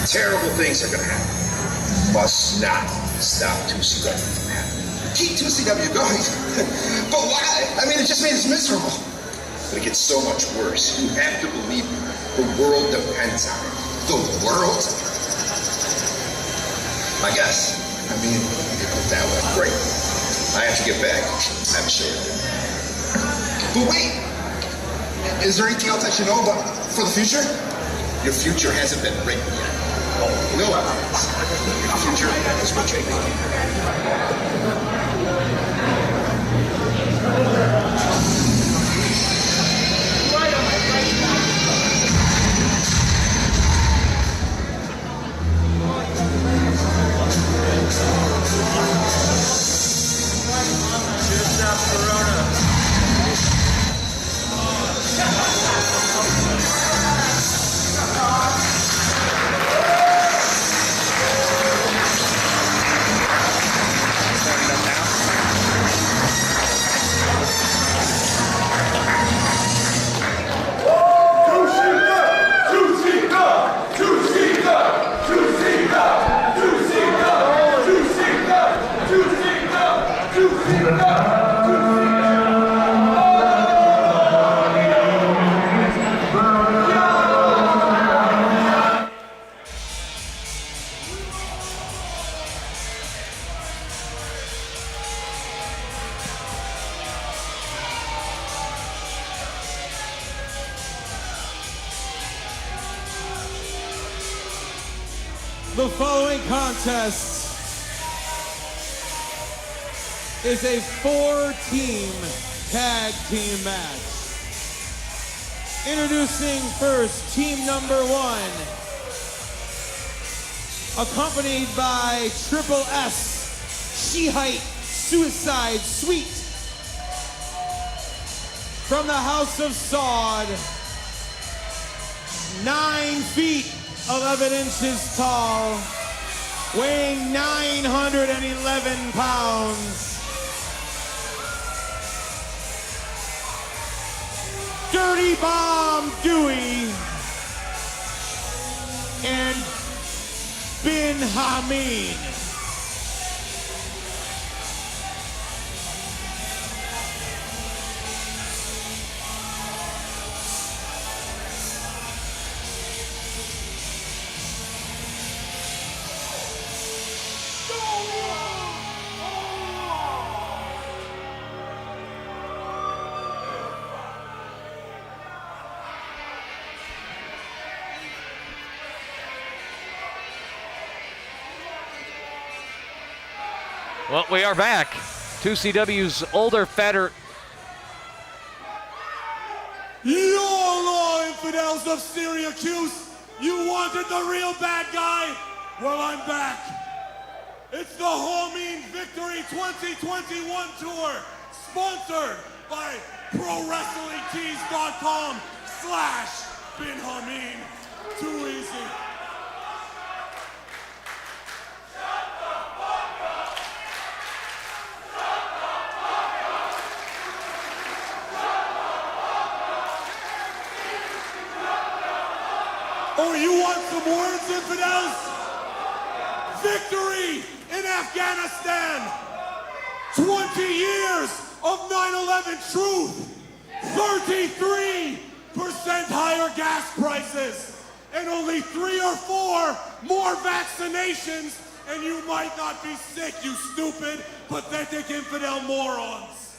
terrible things are going to happen. Must not stop 2CW from happening. Keep 2CW going. But why? I mean, it just made us miserable. But it gets so much worse. You have to believe me. The world depends on it. The world? I guess. I mean, you put that way. Great. I have to get back. I'm sure. But wait! Is there anything else I should know about for the future? Your future hasn't been written yet. No evidence. Your future is what you're The following contest is a 4-team tag team match. Introducing first team number 1, accompanied by Triple S, She-Height, Suicide Sweet. From the House of Sod, 9 feet 11 inches tall, weighing 911 pounds. Dirty Bomb Dewey and Bin Hameen. Well, we are back. 2CW's older, fatter. You all infidels of Syracuse, you wanted the real bad guy? Well, I'm back. It's the Homeen Victory 2021 Tour, sponsored by ProWrestlingTees.com/Bin Hameen. Too easy. Oh, you want some words, infidels? Victory in Afghanistan. 20 years of 9/11 truth. 33% higher gas prices. And only 3 or 4 more vaccinations. And you might not be sick, you stupid, pathetic infidel morons.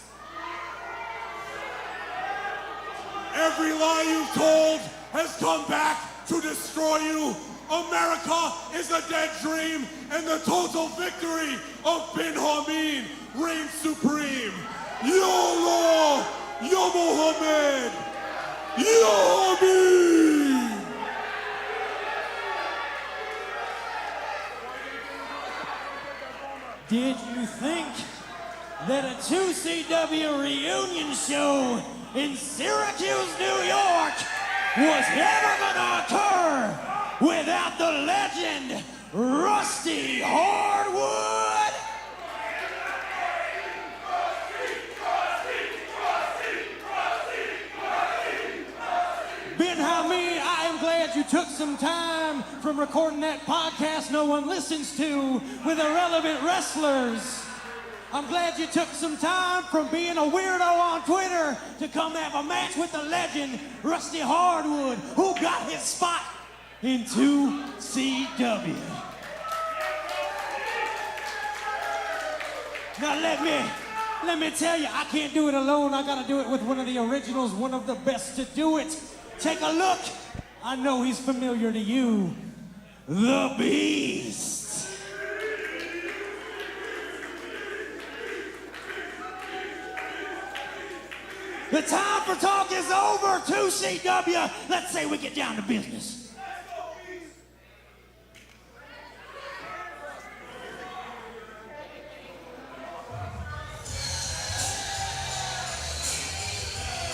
Every lie you've told has come back to destroy you. America is a dead dream, and the total victory of Bin Hameen reigns supreme. Ya Allah, Ya Muhammad, Ya Hameen. Did you think that a 2CW reunion show in Syracuse, New York was ever gonna occur without the legend, Rusty Hardwood? Bin Hameen, I am glad you took some time from recording that podcast no one listens to with irrelevant wrestlers. I'm glad you took some time from being a weirdo on Twitter to come have a match with the legend, Rusty Hardwood, who got his spot in 2CW. Now let me tell you, I can't do it alone. I gotta do it with one of the originals, one of the best to do it. Take a look. I know he's familiar to you. The Beast. The time for talk is over, 2CW. Let's say we get down to business.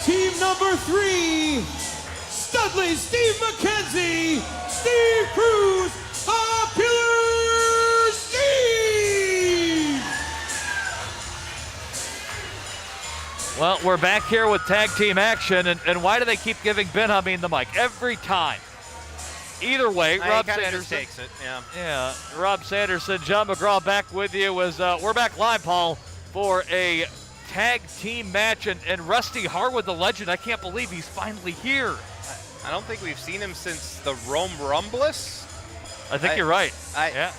Team number 3, Studley, Steve McKenzie, Steve Cruz, Killer Steve! Well, we're back here with tag team action, and why do they keep giving Bin Hameen the mic every time? Either way, Rob Sanderson takes it. Yeah, Rob Sanderson, John McGraw back with you. We're back live, Paul, for a tag team match, and Rusty Hardwood, the legend. I can't believe he's finally here. I don't think we've seen him since the Rome Rumbless. I think you're right. Yeah.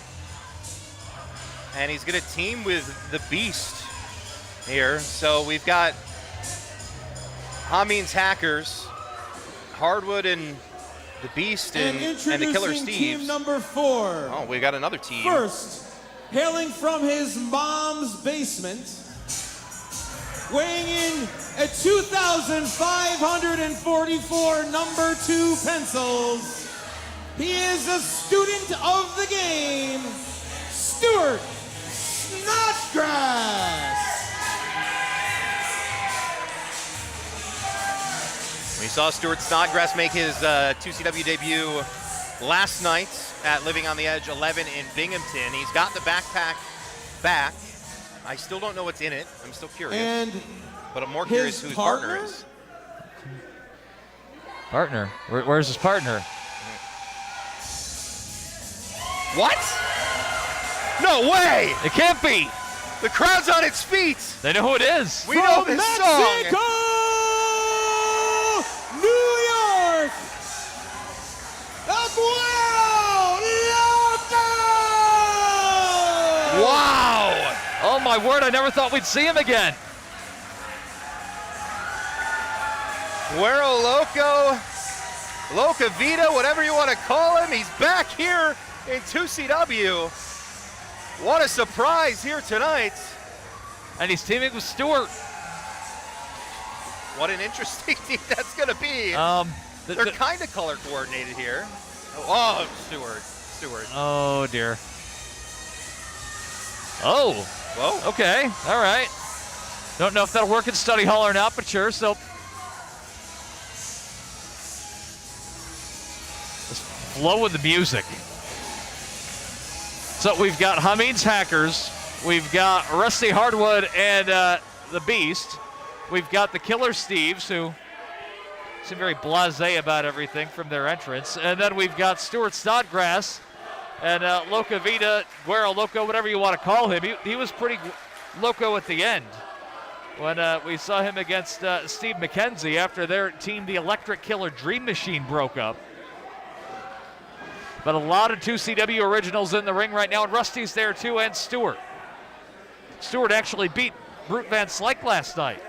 And he's going to team with the Beast here. So we've got Hameen's Hackers, Hardwood and the Beast and the Killer Steves. Team number 4. Oh, we got another team. First, hailing from his mom's basement, weighing in at 2,544 number 2 pencils, he is a student of the game, Stuart Snodgrass. We saw Stuart Snodgrass make his 2CW debut last night at Living on the Edge 11 in Binghamton. He's got the backpack back. I still don't know what's in it. I'm still curious. And but I'm more curious who his partner is. Partner? Where's his partner? What? No way! It can't be! The crowd's on its feet! They know who it is. We know this Mexico, song! New York! Wow! Oh my word, I never thought we'd see him again. Guero Loco, Loca Vida, whatever you want to call him, he's back here in 2CW. What a surprise here tonight. And he's teaming with Stewart. What an interesting team that's going to be. They're kind of color coordinated here. Oh, Stewart. Oh, dear. Oh. Whoa. Okay. All right. Don't know if that'll work in study hall or not, but sure. So let's flow with the music. So we've got Hameen's Hackers. We've got Rusty Hardwood and the Beast. We've got the Killer Steves, who seem very blasé about everything from their entrance. And then we've got Stuart Snodgrass and Loca Vida, Guerrero Loco, whatever you want to call him. He was pretty loco at the end when we saw him against Steve McKenzie after their team, the Electric Killer Dream Machine, broke up. But a lot of 2CW originals in the ring right now, and Rusty's there too, and Stewart. Stewart actually beat Brute Van Slyke last night.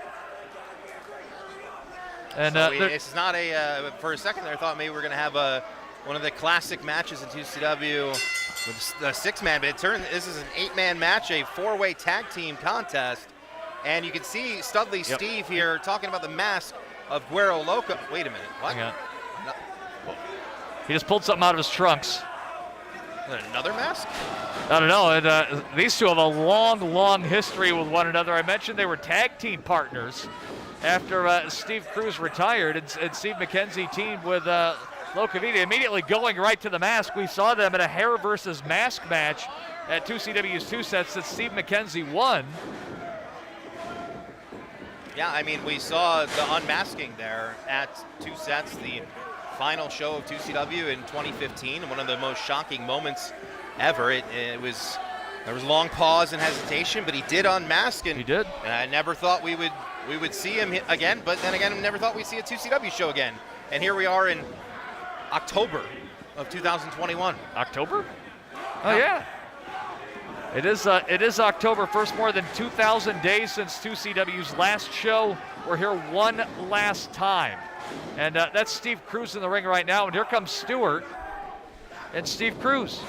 And so it's not a, for a second there I thought maybe we were going to have one of the classic matches in 2CW with a 6-man, but it turned, this is an 8-man match, a 4-way tag team contest. And you can see Studley Steve here talking about the mask of Guerrero Loco. Wait a minute, what? Hang on. He just pulled something out of his trunks. Another mask? I don't know. And, these two have a long, long history with one another. I mentioned they were tag team partners after Steve Cruz retired, and Steve McKenzie teamed with Loca Vida. Immediately going right to the mask, we saw them in a hair versus mask match at 2CW's 2 sets that Steve McKenzie won. Yeah, I mean, we saw the unmasking there at 2 sets, the final show of 2CW in 2015, one of the most shocking moments ever. There was a long pause and hesitation, but he did unmask, and he did. And I never thought we would see him again, but then again, I never thought we'd see a 2CW show again. And here we are in October of 2021. October? Oh yeah. It is October 1st, more than 2,000 days since 2CW's last show. We're here one last time. And that's Steve Cruz in the ring right now. And here comes Stewart and Steve Cruz.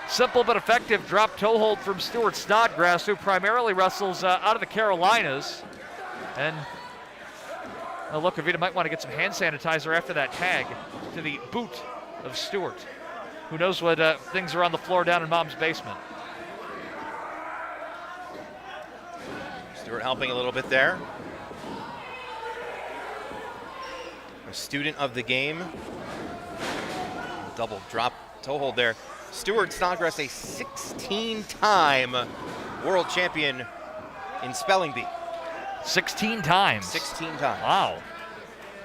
Simple but effective drop toe hold from Stuart Snodgrass, who primarily wrestles out of the Carolinas. And Loca Vida might want to get some hand sanitizer after that tag to the boot of Stewart. Who knows what things are on the floor down in Mom's basement. Stewart helping a little bit there. A student of the game. Double drop toe hold there. Stuart Snodgrass, a 16-time world champion in spelling bee. 16 times. 16 times. Wow.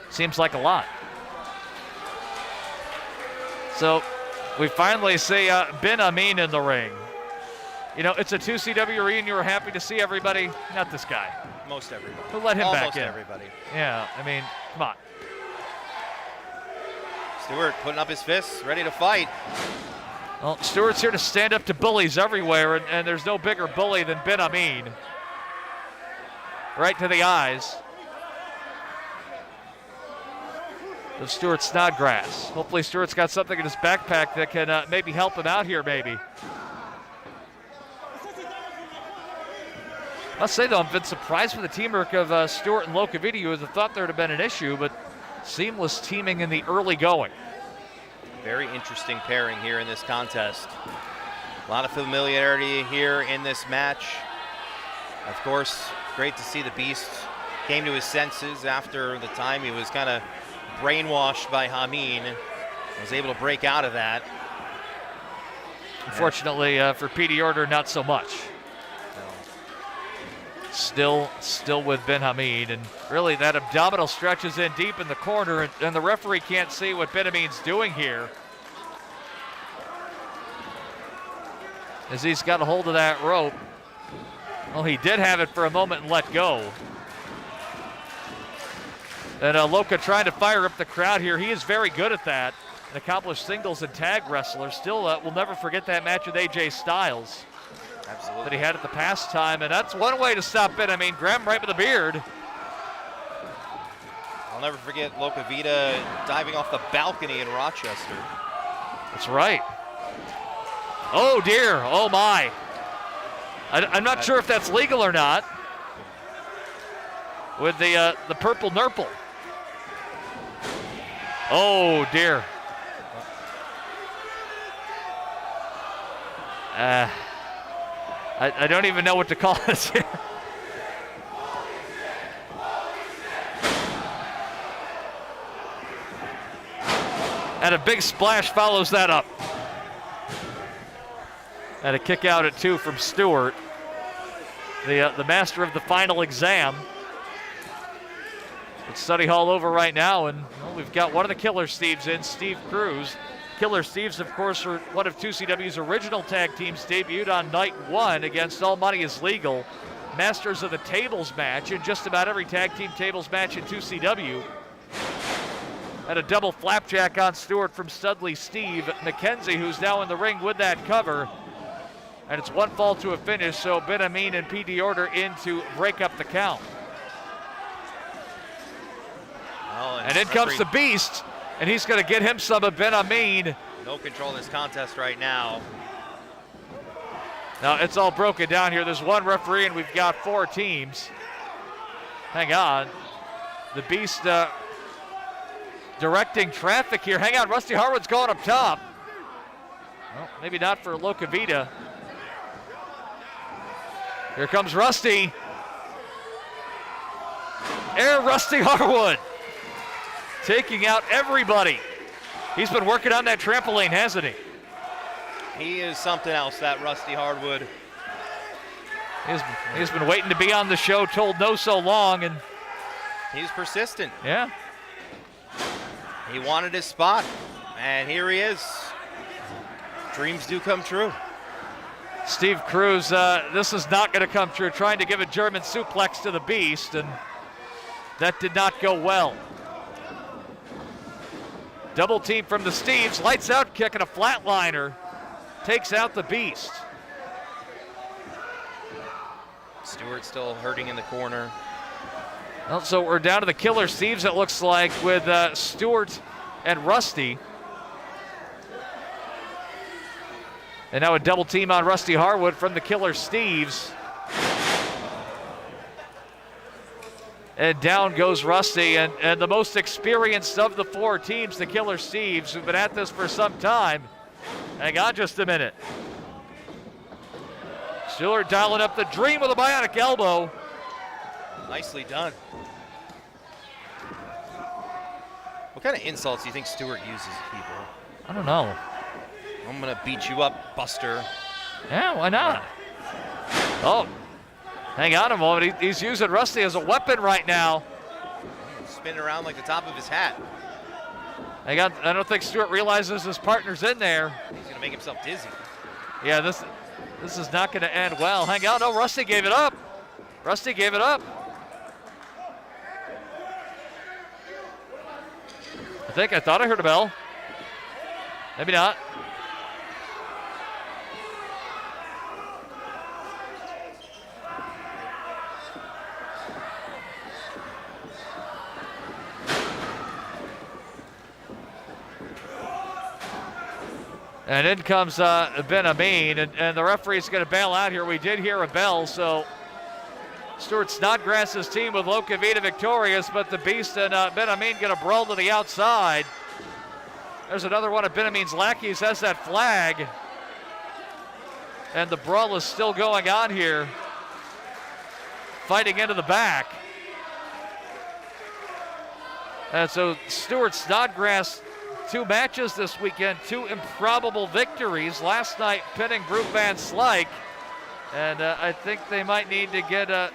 Seems like a lot. So we finally see Ben Amin in the ring. You know, it's a 2CW reunion. You were happy to see everybody. Not this guy. Most everybody. Who let him back in? Almost everybody. Yeah, I mean, come on. Stewart putting up his fists, ready to fight. Well, Stewart's here to stand up to bullies everywhere, and there's no bigger bully than Ben Amin. Right to the eyes of Stuart Snodgrass. Hopefully Stewart's got something in his backpack that can maybe help him out here, maybe. I'll say, though, I've been surprised with the teamwork of Stewart and Loca Vida. I thought there would have been an issue, but seamless teaming in the early going. Very interesting pairing here in this contest. A lot of familiarity here in this match. Of course, great to see the Beast came to his senses after the time he was kind of brainwashed by Hameen. Was able to break out of that. Unfortunately for PD Order, not so much. Still with Ben Hamid, and really that abdominal stretches in deep in the corner, and the referee can't see what Ben Hamid's doing here, as he's got a hold of that rope. Well, he did have it for a moment and let go. And Loca trying to fire up the crowd here. He is very good at that. An accomplished singles and tag wrestler. Still, we'll never forget that match with AJ Styles. Absolutely. That he had at the past time, and that's one way to stop it. I mean, grab him right by the beard. I'll never forget Loca Vida diving off the balcony in Rochester. That's right. Oh dear, oh my. I'm not sure if that's legal or not. With the purple nurple. Oh dear. I don't even know what to call this here. And a big splash follows that up. And a kick out at 2 from Stewart, the master of the final exam. It's study hall over right now, and we've got one of the Killer Steves in, Steve Cruz. Killer Steves, of course, are one of 2CW's original tag teams, debuted on night 1 against All Money is Legal. Masters of the Tables match in just about every tag team tables match in 2CW. And a double flapjack on Stewart from Studley Steve McKenzie, who's now in the ring with that cover. And it's 1 fall to a finish, so Ben Amin and P. Order in to break up the count. Well, and in comes the Beast, and he's going to get him some of Ben Amin. No control of this contest right now. Now it's all broken down here. There's 1 referee, and we've got 4 teams. Hang on. The Beast directing traffic here. Hang on, Rusty Harwood's going up top. Well, maybe not for Loca Vita. Here comes Rusty. Air Rusty Harwood. Taking out everybody. He's been working on that trampoline, hasn't he? He is something else, that Rusty Harwood. He's been waiting to be on the show, told no so long, and he's persistent. Yeah. He wanted his spot, and here he is. Dreams do come true. Steve Cruz, this is not going to come true, trying to give a German suplex to the Beast, and that did not go well. Double team from the Steves, lights out kick and a flatliner. Takes out the Beast. Stewart still hurting in the corner. Well, so we're down to the Killer Steves, it looks like, with Stewart and Rusty. And now a double team on Rusty Harwood from the Killer Steves. And down goes Rusty, and the most experienced of the 4 teams, the Killer Steves, who've been at this for some time. Hang on just a minute. Stewart dialing up the Dream with a bionic elbow. Nicely done. What kind of insults do you think Stewart uses people? I don't know. I'm gonna beat you up, Buster. Yeah, why not? Oh, hang on a moment. He's using Rusty as a weapon right now. Spinning around like the top of his hat. I don't think Stewart realizes his partner's in there. He's gonna make himself dizzy. Yeah, this is not gonna end well. Hang on, no, Rusty gave it up. Rusty gave it up. I thought I heard a bell. Maybe not. And in comes Ben Amin, and the referee's going to bail out here. We did hear a bell, so Stuart Snodgrass's team with Loca Vita victorious, but the Beast and Ben Amin get a brawl to the outside. There's another one of Ben Amin's lackeys has that flag. And the brawl is still going on here. Fighting into the back. And so Stuart Snodgrass, 2 matches this weekend, 2 improbable victories. Last night pinning Brute Van Slik. And I think they might need to get a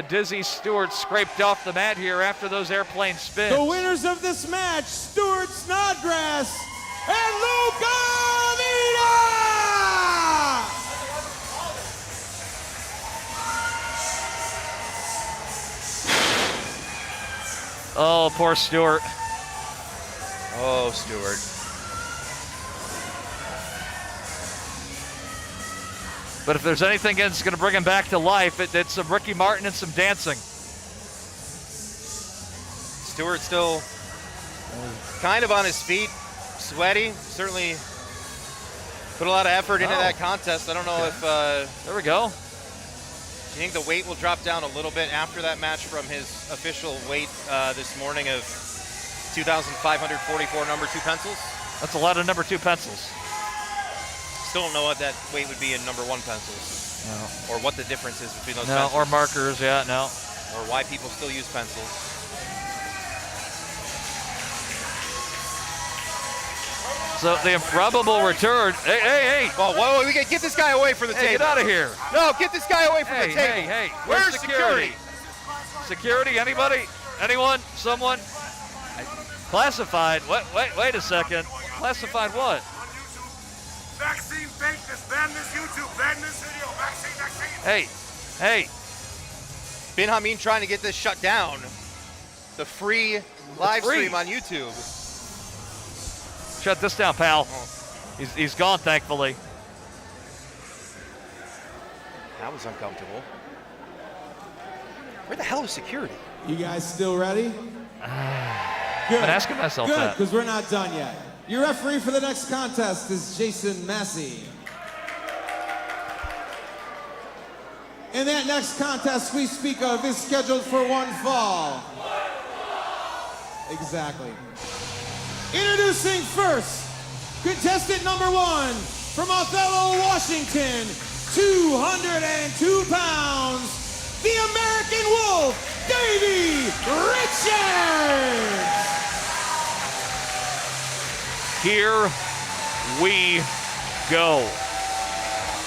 Dizzy Stewart scraped off the mat here after those airplane spins. The winners of this match, Stuart Snodgrass and Loca Vita! Oh, poor Stewart. Oh, Stewart. But if there's anything that's going to bring him back to life, it's some Ricky Martin and some dancing. Stewart still kind of on his feet, sweaty, certainly Put a lot of effort into that contest. I don't know if... there we go. Do you think the weight will drop down a little bit after that match from his official weight this morning of 2,544 number 2 pencils? That's a lot of number 2 pencils. Still don't know what that weight would be in number 1 pencils. No. Or what the difference is between those No, pencils. or markers, yeah, no. Or why people still use pencils. So the improbable return. Hey. Well, whoa, we get this guy away from the table. Get out of here. No, get this guy away from the table. Hey. Where's security? Security, anybody? Anyone? Someone? Classified. Wait a second. Classified what? Vaccine fakeness. Ban this YouTube. Ban this video. Vaccine. Hey. Bin Hameen trying to get this shut down. The free live stream on YouTube. Shut this down, pal. He's gone, thankfully. That was uncomfortable. Where the hell is security? You guys still ready? Good. I've been asking myself Good, that. because we're not done yet. Your referee for the next contest is Jason Massey. And that next contest we speak of is scheduled for one fall. Exactly. Introducing first, contestant number 1 from Othello, Washington, 202 pounds, the American Wolf, Davey Richards. Here we go.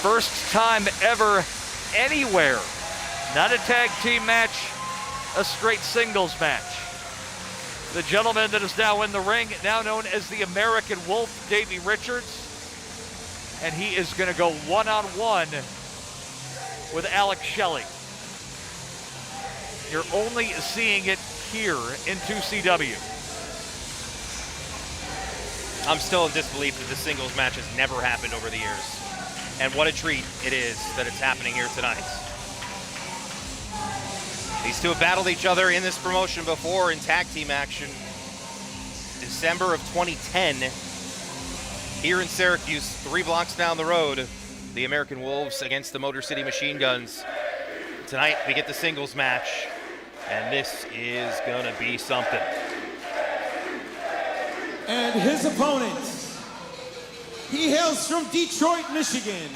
First time ever anywhere. Not a tag team match, a straight singles match. The gentleman that is now in the ring, now known as the American Wolf, Davey Richards. And he is going to go one-on-one with Alex Shelly. You're only seeing it here in 2CW. I'm still in disbelief that the singles match has never happened over the years. And what a treat it is that it's happening here tonight. These two have battled each other in this promotion before in tag team action. December of 2010, here in Syracuse, 3 blocks down the road, the American Wolves against the Motor City Machine Guns. Tonight, we get the singles match, and this is gonna be something. And his opponent, he hails from Detroit, Michigan,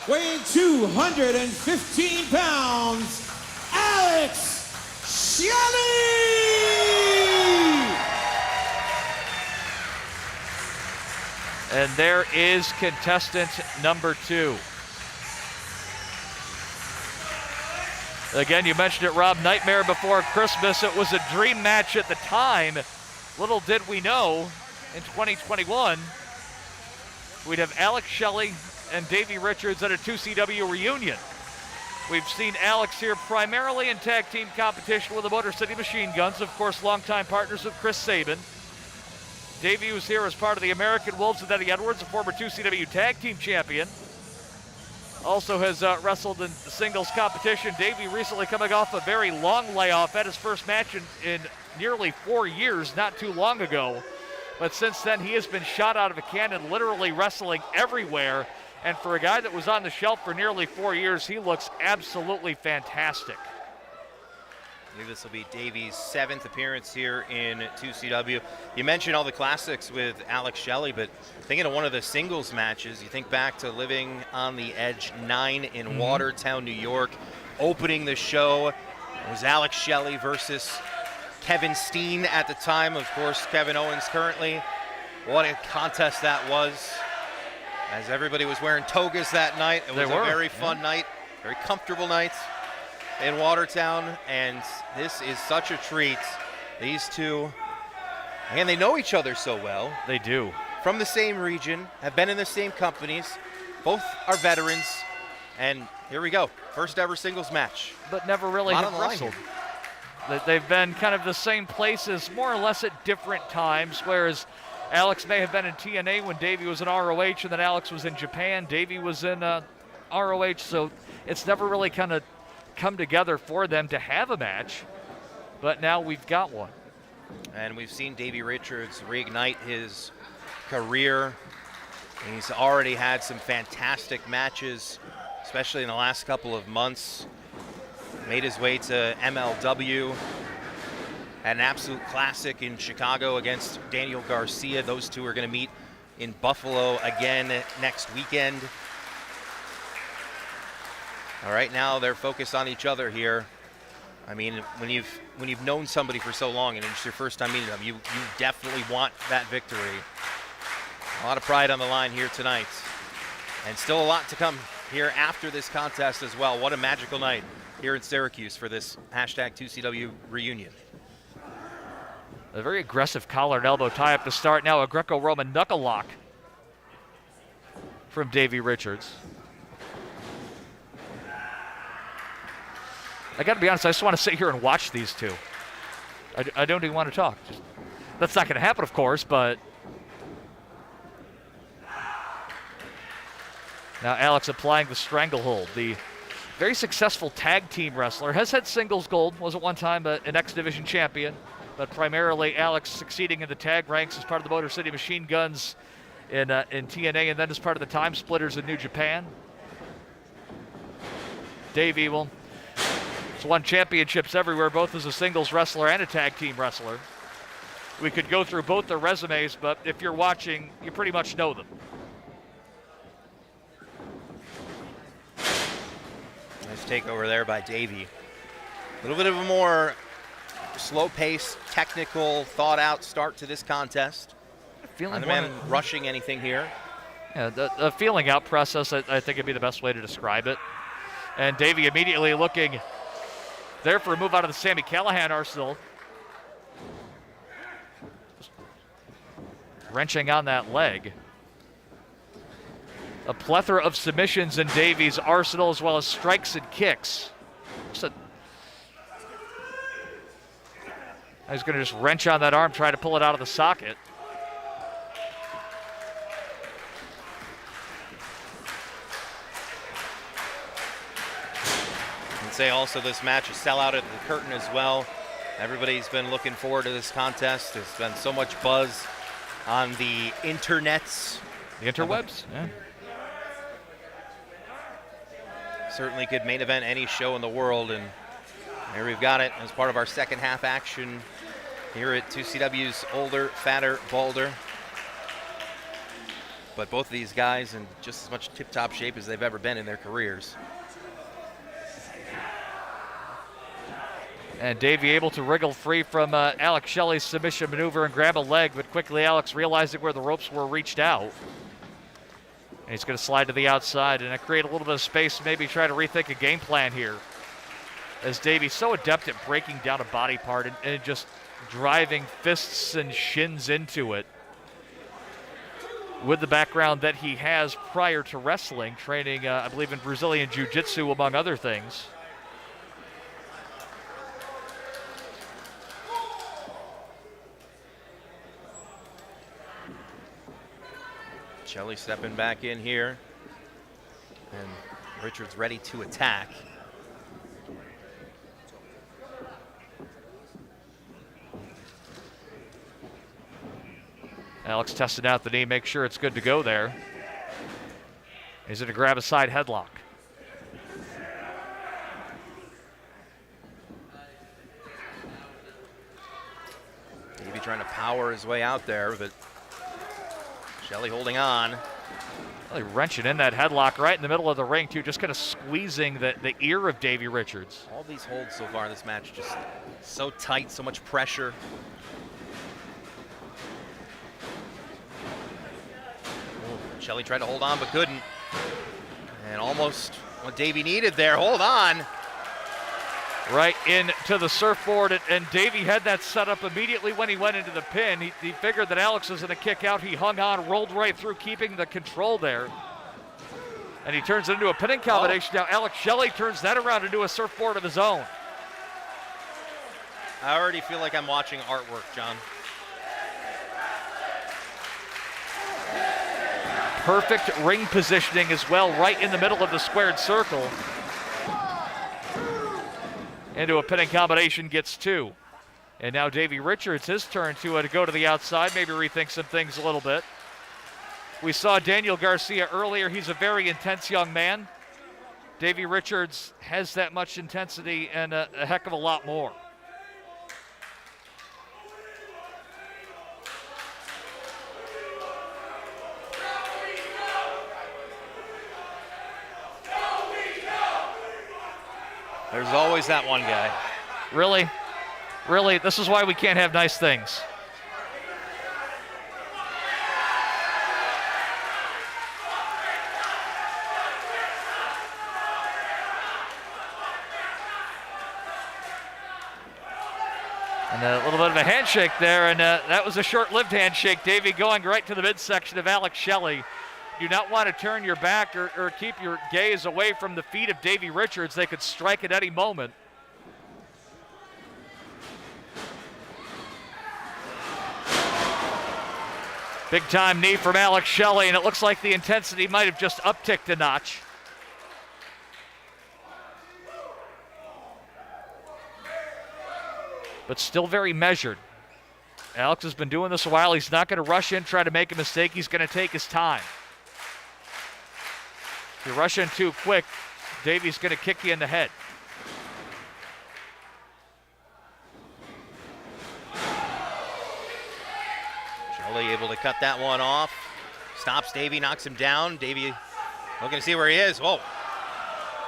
weighing 215 pounds, Alex Shelly! And there is contestant number 2. Again, you mentioned it, Rob, Nightmare Before Christmas. It was a dream match at the time. Little did we know, in 2021, we'd have Alex Shelly and Davey Richards at a 2CW reunion. We've seen Alex here primarily in tag team competition with the Motor City Machine Guns, of course, longtime partners of Chris Sabin. Davey was here as part of the American Wolves with Eddie Edwards, a former 2CW tag team champion. Also has wrestled in singles competition. Davey recently coming off a very long layoff, had his first match in nearly 4 years, not too long ago. But since then, he has been shot out of a cannon, literally wrestling everywhere. And for a guy that was on the shelf for nearly 4 years, he looks absolutely fantastic. I believe this will be Davey's 7th appearance here in 2CW. You mentioned all the classics with Alex Shelly, but thinking of one of the singles matches, you think back to Living on the Edge 9 in Watertown, New York. Opening the show, it was Alex Shelly versus Kevin Steen at the time. Of course, Kevin Owens currently. What a contest that was. As everybody was wearing togas that night. It was a very fun night, very comfortable night in Watertown, and this is such a treat. These two, and they know each other so well. They do. From the same region, have been in the same companies. Both are veterans, and here we go. First ever singles match. But never really have wrestled. They've been kind of the same places, more or less at different times, whereas Alex may have been in TNA when Davey was in ROH, and then Alex was in Japan. Davey was in ROH, so it's never really kind of come together for them to have a match, but now we've got one. And we've seen Davey Richards reignite his career He's already had some fantastic matches, especially in the last couple of months. Made his way to MLW. Had an absolute classic in Chicago against Daniel Garcia. Those two are going to meet in Buffalo again next weekend. All right, now they're focused on each other here. I mean, when you've known somebody for so long and it's your first time meeting them, you definitely want that victory. A lot of pride on the line here tonight. And still a lot to come here after this contest as well. What a magical night here in Syracuse for this hashtag 2CW reunion. A very aggressive collar and elbow tie-up to start. Now a Greco-Roman knuckle lock from Davey Richards. I got to be honest, I just want to sit here and watch these two. I don't even want to talk. That's not going to happen, of course, but... Now Alex applying the stranglehold. The very successful tag team wrestler. Has had singles gold. Was at one time an X Division champion. But primarily Alex succeeding in the tag ranks as part of the Motor City Machine Guns in TNA, and then as part of the Time Splitters in New Japan. Davey has won championships everywhere, both as a singles wrestler and a tag team wrestler. We could go through both their resumes, but if you're watching, you pretty much know them. Nice takeover there by Davey. A little bit of a more slow-paced, technical, thought-out start to this contest. Not the man rushing anything here. Yeah, the feeling out process, I think would be the best way to describe it. And Davey immediately looking there for a move out of the Sami Callahan arsenal. Just wrenching on that leg. A plethora of submissions in Davey's arsenal, as well as strikes and kicks. He's going to just wrench on that arm, try to pull it out of the socket. And say also this match is sellout at the curtain as well. Everybody's been looking forward to this contest. There's been so much buzz on the internets. The interwebs, yeah. Certainly could main event any show in the world, and here we've got it as part of our second half action here at 2CW's Older, Fatter, Balder. But both of these guys in just as much tip-top shape as they've ever been in their careers. And Davey able to wriggle free from Alex Shelly's submission maneuver and grab a leg, but quickly Alex realizing where the ropes were reached out. And he's going to slide to the outside and create a little bit of space, maybe try to rethink a game plan here. As Davey's so adept at breaking down a body part and just driving fists and shins into it. With the background that he has prior to wrestling, training, I believe, in Brazilian Jiu-Jitsu, among other things. Shelly stepping back in here. And Richards ready to attack. Alex testing out the knee, make sure it's good to go there. He's going to grab a side headlock. Maybe trying to power his way out there, but Shelly holding on. Really wrenching in that headlock right in the middle of the ring, too, just kind of squeezing the ear of Davey Richards. All these holds so far in this match, just so tight, so much pressure. Shelly tried to hold on, but couldn't. And almost what Davey needed there. Hold on. Right into the surfboard, and Davey had that set up immediately when he went into the pin. He figured that Alex was going to kick out. He hung on, rolled right through, keeping the control there. And he turns it into a pinning combination. Now Alex Shelly turns that around into a surfboard of his own. I already feel like I'm watching artwork, John. Perfect ring positioning as well, right in the middle of the squared circle. Into a pinning combination, gets two. And now Davey Richards, his turn to go to the outside, maybe rethink some things a little bit. We saw Daniel Garcia earlier. He's a very intense young man. Davey Richards has that much intensity and a heck of a lot more. There's always that one guy. Really? Really? This is why we can't have nice things. And a little bit of a handshake there, and that was a short-lived handshake. Davey going right to the midsection of Alex Shelly. You do not want to turn your back or keep your gaze away from the feet of Davey Richards. They could strike at any moment. Big-time knee from Alex Shelly, and it looks like the intensity might have just upticked a notch. But still very measured. Alex has been doing this a while. He's not going to rush in, try to make a mistake. He's going to take his time. If you rush in too quick, Davey's going to kick you in the head. Shelly able to cut that one off. Stops Davey, knocks him down. Davey looking to see where he is. Whoa.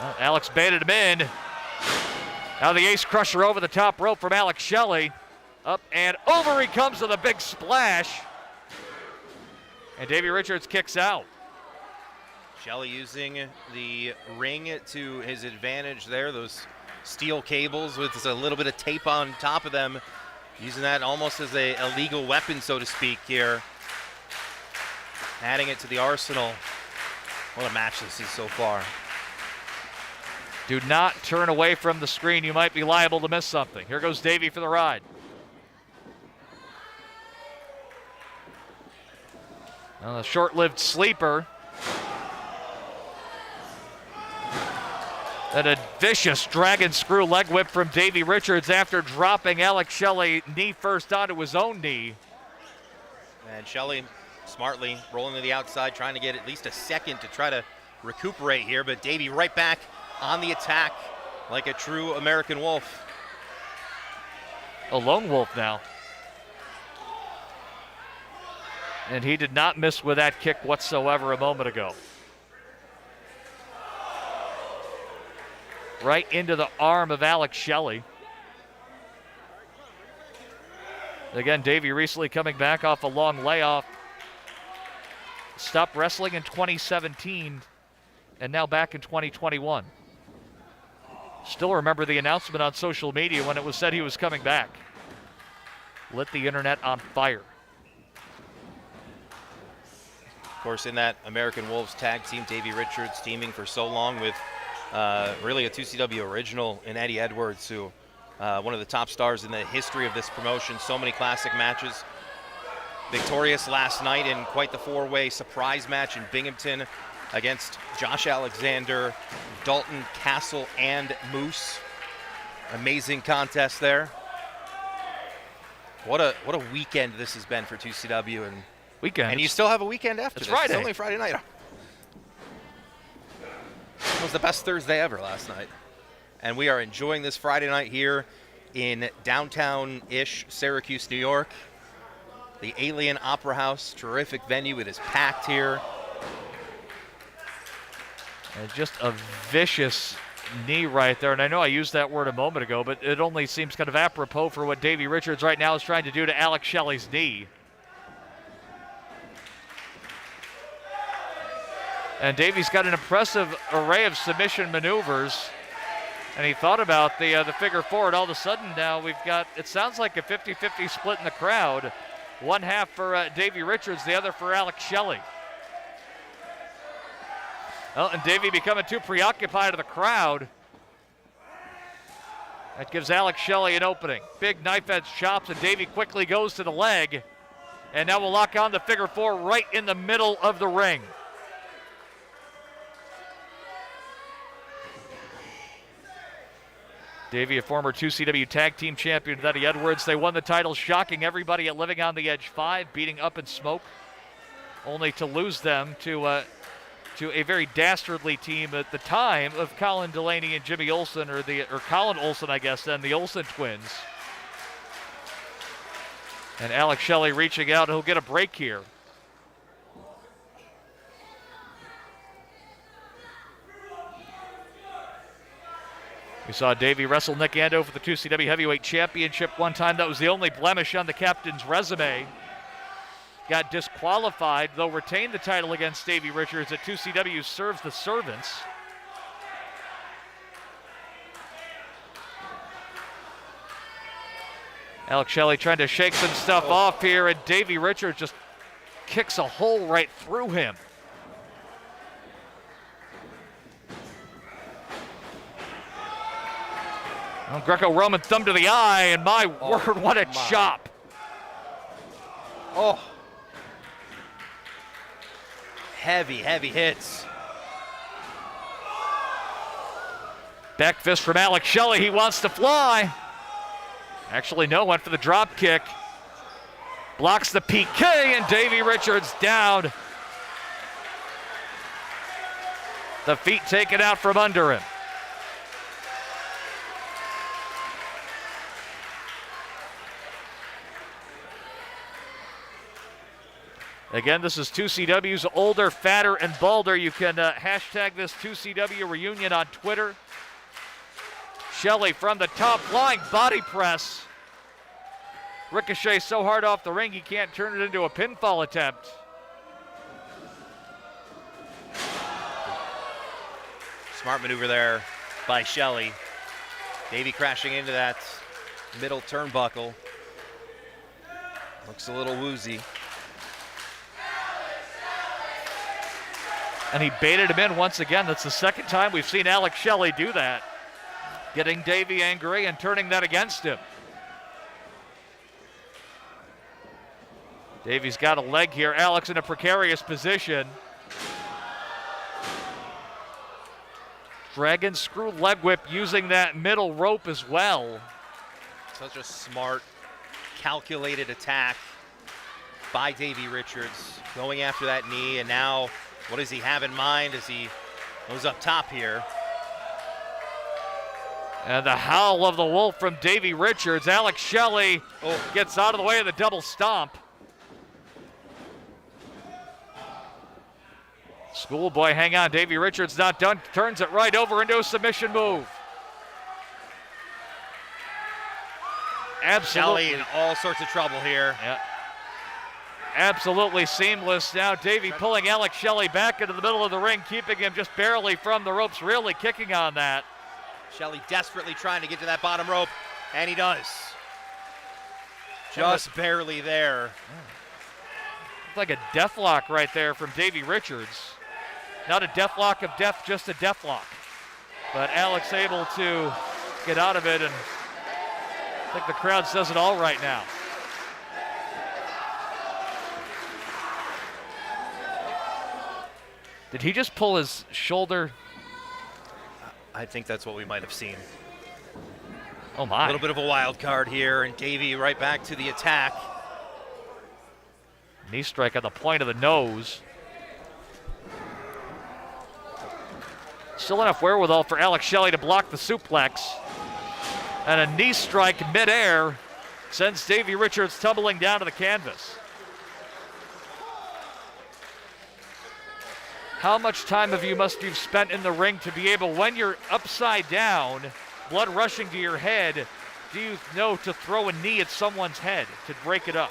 Well, Alex baited him in. Now the ace crusher over the top rope from Alex Shelly. Up and over he comes with a big splash. And Davey Richards kicks out. Shelly using the ring to his advantage there. Those steel cables with a little bit of tape on top of them. Using that almost as a legal weapon, so to speak, here. Adding it to the arsenal. What a match this is so far. Do not turn away from the screen. You might be liable to miss something. Here goes Davey for the ride. Now a short-lived sleeper. And a vicious dragon screw leg whip from Davey Richards after dropping Alex Shelly knee first onto his own knee. And Shelly smartly rolling to the outside, trying to get at least a second to try to recuperate here, but Davey right back on the attack like a true American wolf. A lone wolf now. And he did not miss with that kick whatsoever a moment ago. Right into the arm of Alex Shelly. Again, Davey recently coming back off a long layoff. Stopped wrestling in 2017 and now back in 2021. Still remember the announcement on social media when it was said he was coming back. Lit the internet on fire. Of course, in that American Wolves tag team, Davey Richards teaming for so long with really a 2CW original in Eddie Edwards, who one of the top stars in the history of this promotion. So many classic matches. Victorious last night in quite the four-way surprise match in Binghamton against Josh Alexander, Dalton Castle, and Moose. Amazing contest there. What a weekend this has been for 2CW, and you still have a weekend after this. Friday. It's only Friday night. It was the best Thursday ever last night. And we are enjoying this Friday night here in downtown-ish Syracuse, New York. The Alien Opera House, terrific venue. It is packed here. And just a vicious knee right there. And I know I used that word a moment ago, but it only seems kind of apropos for what Davey Richards right now is trying to do to Alex Shelly's knee. And Davey's got an impressive array of submission maneuvers. And he thought about the figure four, and all of a sudden now we've got, it sounds like a 50-50 split in the crowd. One half for Davey Richards, the other for Alex Shelly. Well, and Davey becoming too preoccupied with the crowd. That gives Alex Shelly an opening. Big knife edge chops, and Davey quickly goes to the leg. And now we'll lock on the figure four right in the middle of the ring. Davey, a former 2CW Tag Team Champion with Eddie Edwards. They won the title, shocking everybody at Living on the Edge 5, beating Up in Smoke. only to lose them to a very dastardly team at the time of Colin Delaney and Jimmy Olsen, or Colin Olsen, I guess, then the Olsen twins. And Alex Shelly reaching out. He'll get a break here. We saw Davey wrestle Nick Ando for the 2CW Heavyweight Championship one time. That was the only blemish on the captain's resume. Got disqualified, though retained the title against Davey Richards at 2CW Serves the Servants. Alex Shelley trying to shake some stuff off here, and Davey Richards just kicks a hole right through him. Well, Greco-Roman thumb to the eye, and my word, what a chop. Oh. Heavy, heavy hits. Back fist from Alex Shelley. He wants to fly. Actually, no, went for the drop kick. Blocks the PK, and Davey Richards down. The feet taken out from under him. Again, this is 2CW's Older, Fatter, and Balder. You can hashtag this 2CW reunion on Twitter. Shelly from the top, flying body press. Ricochet so hard off the ring he can't turn it into a pinfall attempt. Smart maneuver there by Shelly. Davey crashing into that middle turnbuckle. Looks a little woozy. And he baited him in once again. That's the second time we've seen Alex Shelley do that. Getting Davey angry and turning that against him. Davey's got a leg here. Alex in a precarious position. Dragon screw leg whip using that middle rope as well. Such a smart, calculated attack by Davey Richards. Going after that knee, and now what does he have in mind as he goes up top here? And the howl of the wolf from Davey Richards. Alex Shelley gets out of the way of the double stomp. Schoolboy, hang on. Davey Richards not done. Turns it right over into a submission move. Absolutely. Shelly in all sorts of trouble here. Yeah. Absolutely seamless. Now Davey pulling Alex Shelley back into the middle of the ring, keeping him just barely from the ropes, really kicking on that. Shelly desperately trying to get to that bottom rope, and he does. Just barely there. It's like a death lock right there from Davey Richards. Not a death lock of death, just a death lock. But Alex able to get out of it, and I think the crowd says it all right now. Did he just pull his shoulder? I think that's what we might have seen. Oh my. A little bit of a wild card here, and Davey right back to the attack. Knee strike on the point of the nose. Still enough wherewithal for Alex Shelley to block the suplex. And a knee strike midair sends Davey Richards tumbling down to the canvas. How much time must you spent in the ring to be able, when you're upside down, blood rushing to your head, do you know to throw a knee at someone's head to break it up?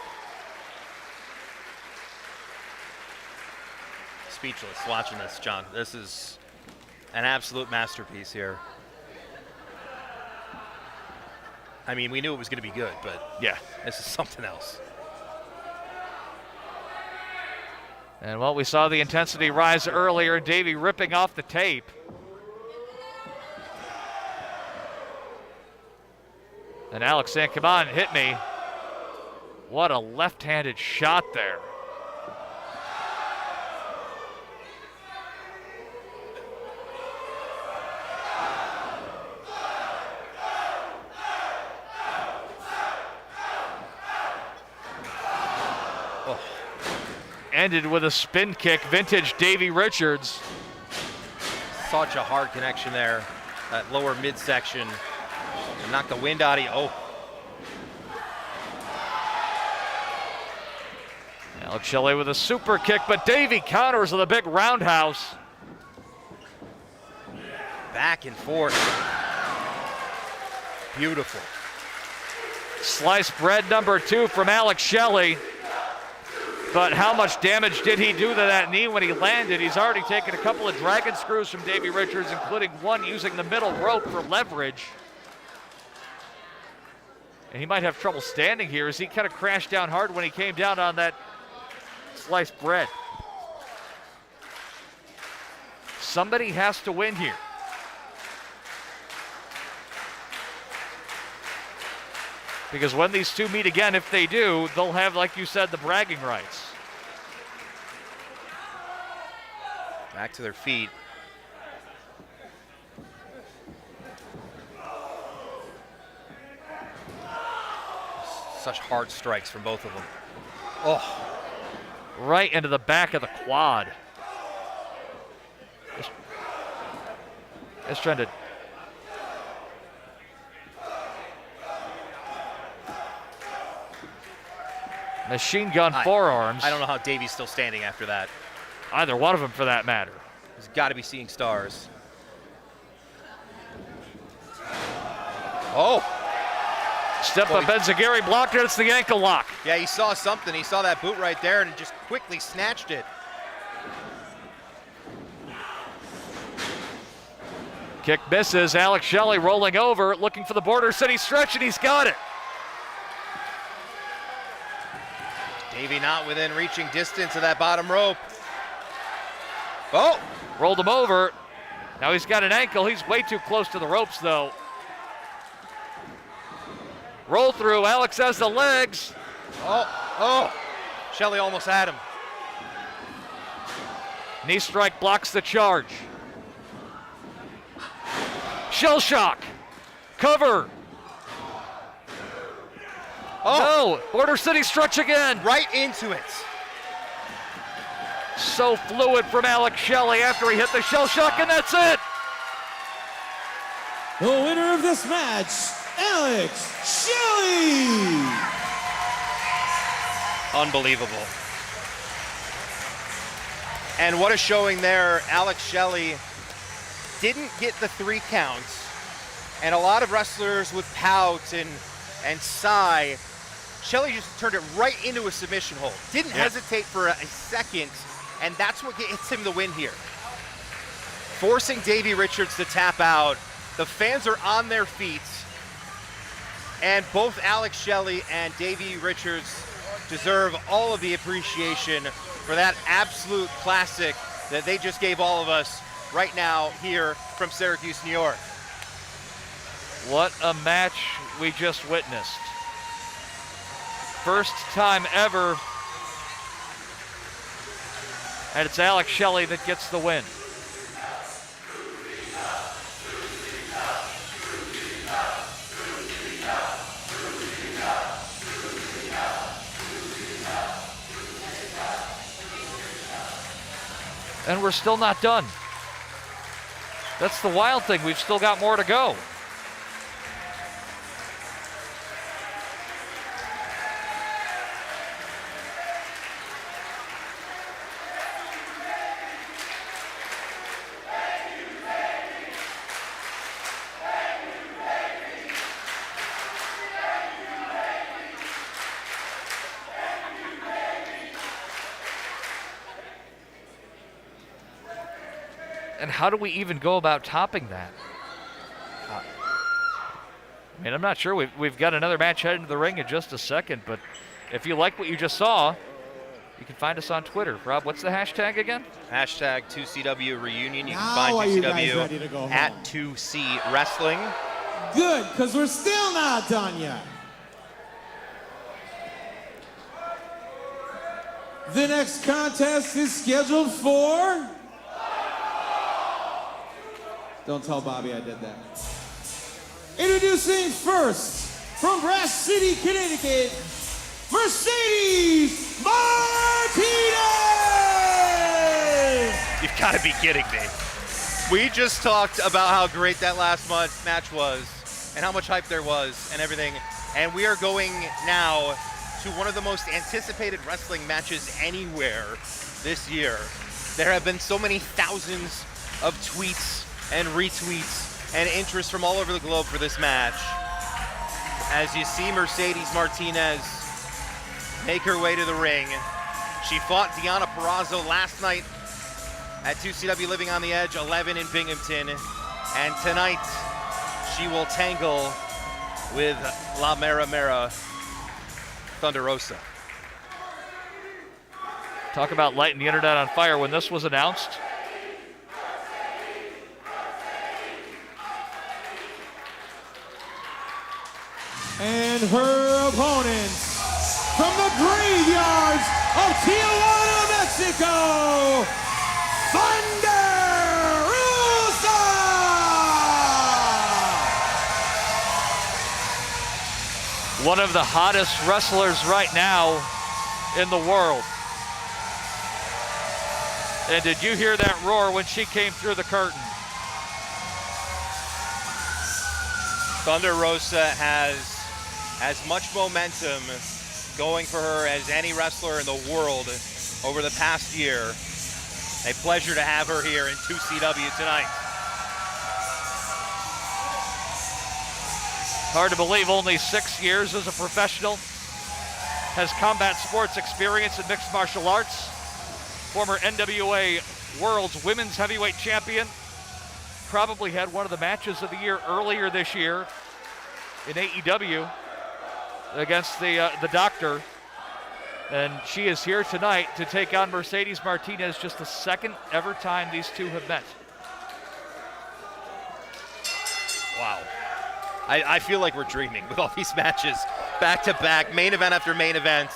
Speechless watching this, John. This is an absolute masterpiece here. I mean, we knew it was going to be good, but yeah, this is something else. And well, we saw the intensity rise earlier. Davey ripping off the tape. And Alex saying, come on, hit me. What a left-handed shot there. ended with a spin kick, vintage Davey Richards. Such a hard connection there, that lower midsection. Knocked the wind out of you. Oh. Alex Shelley with a super kick, but Davey counters with a big roundhouse. Back and forth. Beautiful. Sliced bread number 2 from Alex Shelley. But how much damage did he do to that knee when he landed? He's already taken a couple of dragon screws from Davey Richards, including one using the middle rope for leverage. And he might have trouble standing here as he kind of crashed down hard when he came down on that sliced bread. Somebody has to win here. Because when these two meet again, if they do, they'll have, like you said, the bragging rights. Back to their feet. Such hard strikes from both of them. Oh. Right into the back of the quad. Just trying to... Machine gun forearms. I don't know how Davey's still standing after that. Either one of them, for that matter. He's got to be seeing stars. Oh. Step up, Enziguri blocked it. It's the ankle lock. Yeah, he saw something. He saw that boot right there and just quickly snatched it. Kick misses. Alex Shelley rolling over, looking for the Border City stretch, and he's got it. Davey not within reaching distance of that bottom rope. Oh! Rolled him over. Now he's got an ankle. He's way too close to the ropes, though. Roll through. Alex has the legs. Oh! Shelly almost had him. Knee strike blocks the charge. Shell shock. Cover. Oh! No! Border City stretch again. Right into it. So fluid from Alex Shelley after he hit the shell shock, and that's it. The winner of this match, Alex Shelley. Unbelievable. And what a showing there. Alex Shelley didn't get the 3 counts. And a lot of wrestlers would pout and sigh. Shelly just turned it right into a submission hold. Didn't hesitate for a second, and that's what gets him the win here. Forcing Davey Richards to tap out. The fans are on their feet, and both Alex Shelley and Davey Richards deserve all of the appreciation for that absolute classic that they just gave all of us right now here from Syracuse, New York. What a match we just witnessed. First time ever, and it's Alex Shelley that gets the win. And we're still not done. That's the wild thing. We've still got more to go. And how do we even go about topping that? I mean, I'm not sure. We've got another match heading to the ring in just a second, but if you like what you just saw, you can find us on Twitter. Rob, what's the hashtag again? Hashtag 2CW Reunion. You Now can are find you guys 2CW ready to go home? at 2C Wrestling. Good, because we're still not done yet. The next contest is scheduled for... Don't tell Bobby I did that. Introducing first, from Brass City, Connecticut, Mercedes Martinez! gotta be kidding me. We just talked about how great that last match was and how much hype there was and everything. And we are going now to one of the most anticipated wrestling matches anywhere this year. There have been so many thousands of tweets and retweets and interest from all over the globe for this match. As you see Mercedes Martinez make her way to the ring. She fought Deonna Purrazzo last night at 2CW Living on the Edge 11 in Binghamton. And tonight, she will tangle with La Mera Mera, Thunder Rosa. Talk about lighting the internet on fire when this was announced. And her opponents from the graveyards of Tijuana, Mexico, Thunder Rosa! One of the hottest wrestlers right now in the world. And did you hear that roar when she came through the curtain? Thunder Rosa has as much momentum going for her as any wrestler in the world over the past year. A pleasure to have her here in 2CW tonight. Hard to believe, only 6 years as a professional. Has combat sports experience in mixed martial arts. Former NWA World's Women's Heavyweight Champion. Probably had one of the matches of the year earlier this year in AEW against the Doctor. And she is here tonight to take on Mercedes Martinez, just the second ever time these two have met. Wow. I feel like we're dreaming with all these matches back to back, main event after main event.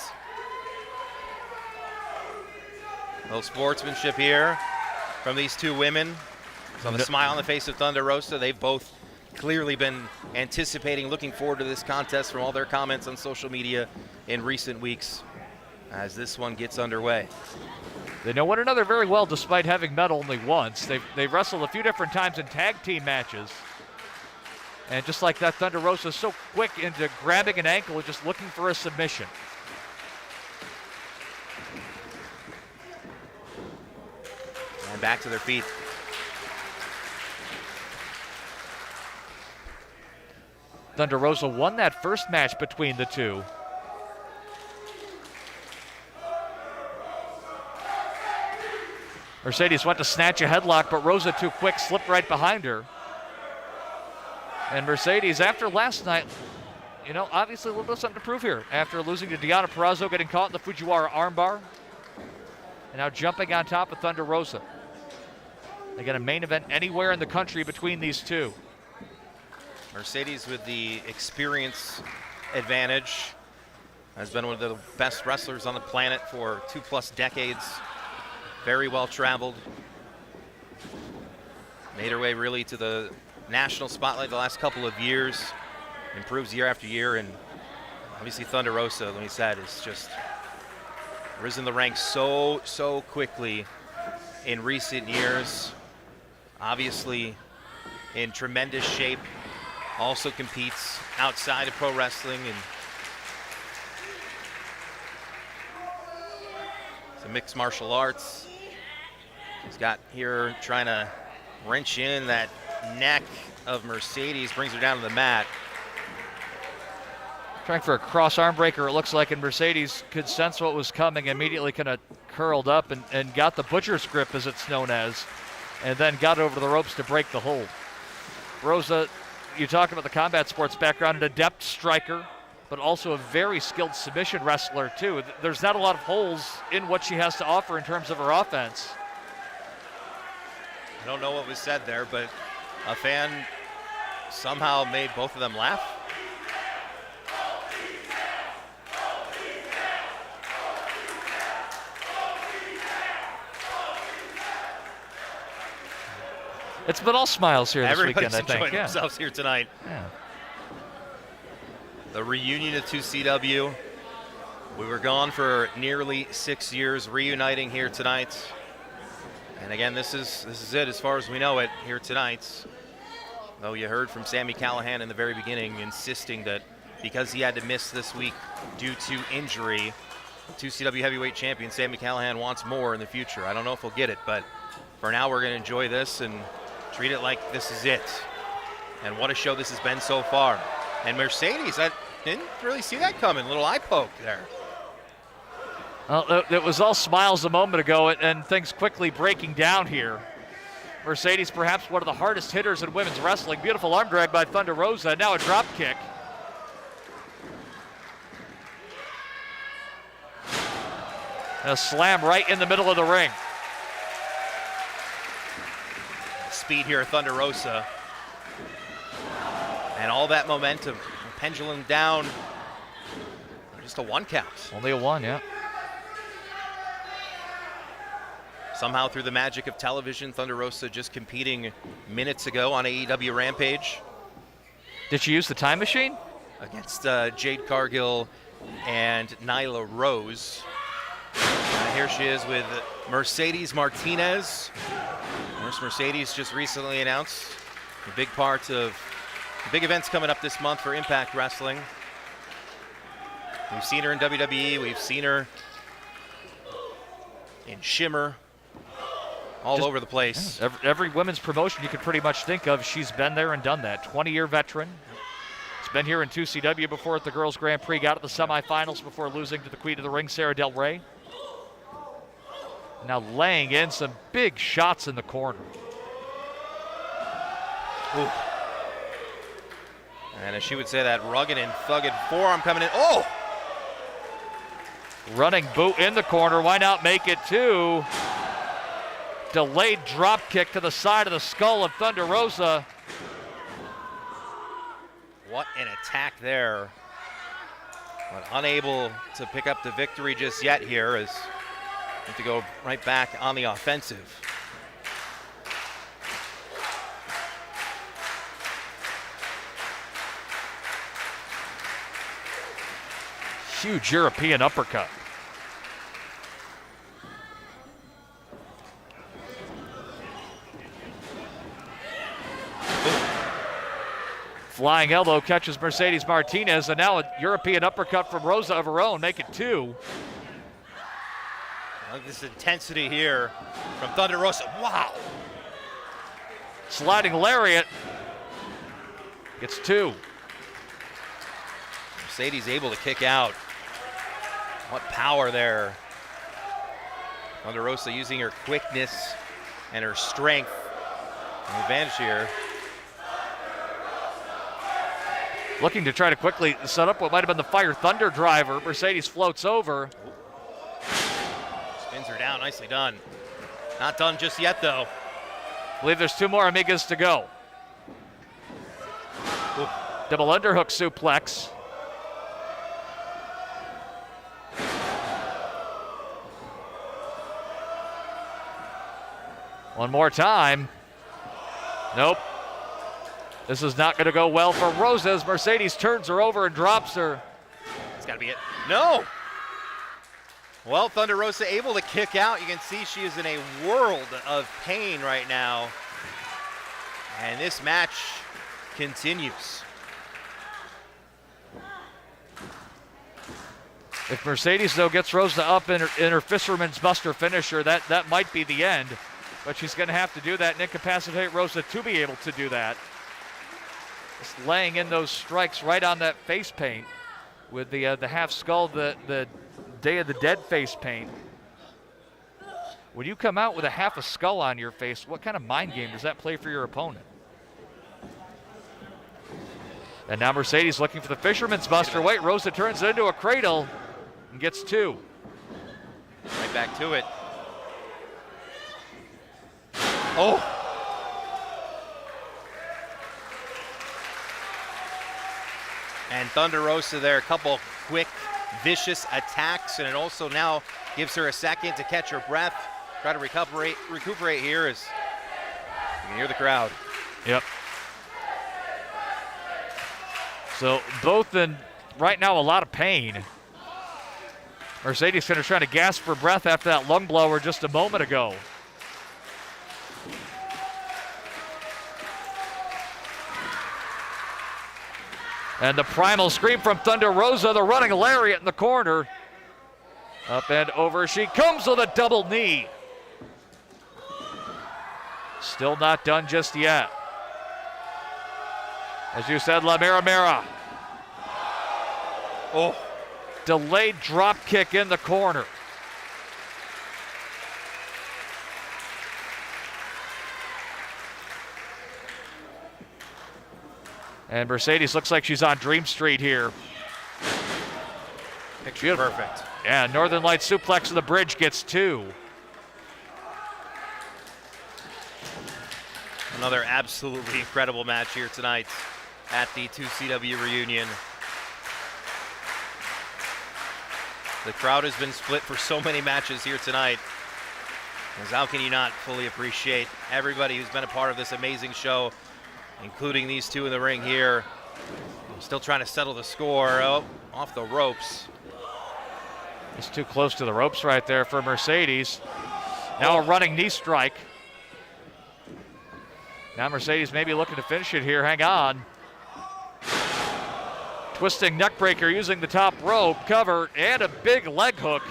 A little sportsmanship here from these two women. So the smile on the face of Thunder Rosa. They've both clearly been anticipating, looking forward to this contest from all their comments on social media in recent weeks as this one gets underway. They know one another very well despite having met only once. They've wrestled a few different times in tag team matches. And just like that, Thunder Rosa is so quick into grabbing an ankle and just looking for a submission. And back to their feet. Thunder Rosa won that first match between the two. Mercedes went to snatch a headlock, but Rosa, too quick, slipped right behind her. And Mercedes, after last night, obviously a little bit of something to prove here. After losing to Deonna Purrazzo, getting caught in the Fujiwara armbar, and now jumping on top of Thunder Rosa. They get a main event anywhere in the country between these two. Mercedes with the experience advantage, has been one of the best wrestlers on the planet for 2+ decades. Very well traveled. Made her way really to the national spotlight the last couple of years. Improves year after year, and obviously Thunder Rosa, like we said, is just risen the ranks so quickly in recent years. Obviously in tremendous shape. Also competes outside of pro wrestling, and some mixed martial arts. He's got here trying to wrench in that neck of Mercedes, brings her down to the mat. Trying for a cross arm breaker, it looks like, and Mercedes could sense what was coming, immediately kind of curled up and got the butcher's grip, as it's known as, and then got over the ropes to break the hold. Rosa, you talk about the combat sports background, an adept striker, but also a very skilled submission wrestler too. There's not a lot of holes in what she has to offer in terms of her offense. I don't know what was said there, but a fan somehow made both of them laugh. It's been all smiles here this weekend, I think. Everybody's enjoying themselves here tonight. Yeah. The reunion of 2CW. We were gone for nearly 6 years, reuniting here tonight. And again, this is it as far as we know it here tonight. Though you heard from Sami Callahan in the very beginning insisting that because he had to miss this week due to injury, 2CW heavyweight champion Sami Callahan wants more in the future. I don't know if he'll get it, but for now we're going to enjoy this and treat it like this is it. And what a show this has been so far. And Mercedes, I didn't really see that coming. Little eye poke there. Well, it was all smiles a moment ago, and things quickly breaking down here. Mercedes, perhaps one of the hardest hitters in women's wrestling. Beautiful arm drag by Thunder Rosa. Now a drop kick. And a slam right in the middle of the ring. Speed here, Thunder Rosa. And all that momentum, pendulum down. Just a 1 count. Only a 1, yeah. Somehow through the magic of television, Thunder Rosa just competing minutes ago on AEW Rampage. Did she use the time machine? Against Jade Cargill and Nyla Rose. Here she is with Mercedes Martinez. Of course, Mercedes just recently announced a big part of the big events coming up this month for Impact Wrestling. We've seen her in WWE. We've seen her in Shimmer. All over the place. Yeah, every women's promotion you could pretty much think of, she's been there and done that. 20-year veteran. She's been here in 2CW before at the Girls Grand Prix, got to the semifinals before losing to the Queen of the Ring, Sarah Del Rey. Now laying in some big shots in the corner. Ooh. And as she would say, that rugged and thugged forearm coming in. Oh! Running boot in the corner. Why not make it 2? Delayed drop kick to the side of the skull of Thunder Rosa. What an attack there. But unable to pick up the victory just yet here as we have to go right back on the offensive. Huge European uppercut. Flying elbow catches Mercedes Martinez, and now a European uppercut from Rosa of her own, make it 2. This intensity here from Thunder Rosa. Wow. Sliding lariat gets 2. Mercedes able to kick out. What power there. Thunder Rosa using her quickness and her strength. An advantage here. Looking to try to quickly set up what might have been the Fire Thunder driver. Mercedes floats over. Spins her down, nicely done. Not done just yet though. I believe there's 2 more Amigas to go. Ooh. Double underhook suplex. One more time. Nope. This is not going to go well for Rosa as Mercedes turns her over and drops her. That's got to be it. No! Well, Thunder Rosa able to kick out. You can see she is in a world of pain right now. And this match continues. If Mercedes, though, gets Rosa up in her Fisherman's Buster finisher, that might be the end. But she's going to have to do that and incapacitate Rosa to be able to do that. Just laying in those strikes right on that face paint with the half skull, the Day of the Dead face paint. When you come out with a half a skull on your face, what kind of mind game does that play for your opponent? And now Mercedes looking for the Fisherman's Buster. Wait, Rosa turns it into a cradle and gets 2. Right back to it. Oh! And Thunder Rosa there, a couple quick, vicious attacks, and it also now gives her a second to catch her breath, try to recuperate here as you can hear the crowd. Yep. So both in, right now, a lot of pain. Mercedes kind of trying to gasp for breath after that lung blower just a moment ago. And the primal scream from Thunder Rosa, the running lariat in the corner. Up and over she comes with a double knee. Still not done just yet. As you said, La Mera. Oh, delayed drop kick in the corner. And Mercedes looks like she's on Dream Street here. Picture perfect. Yeah, Northern Lights suplex of the bridge gets 2. Another absolutely incredible match here tonight at the 2CW reunion. The crowd has been split for so many matches here tonight. Because how can you not fully appreciate everybody who's been a part of this amazing show, including these two in the ring here. Still trying to settle the score. Oh, off the ropes. It's too close to the ropes right there for Mercedes. Now a running knee strike. Now Mercedes may be looking to finish it here. Hang on. Twisting neckbreaker using the top rope cover and a big leg hook.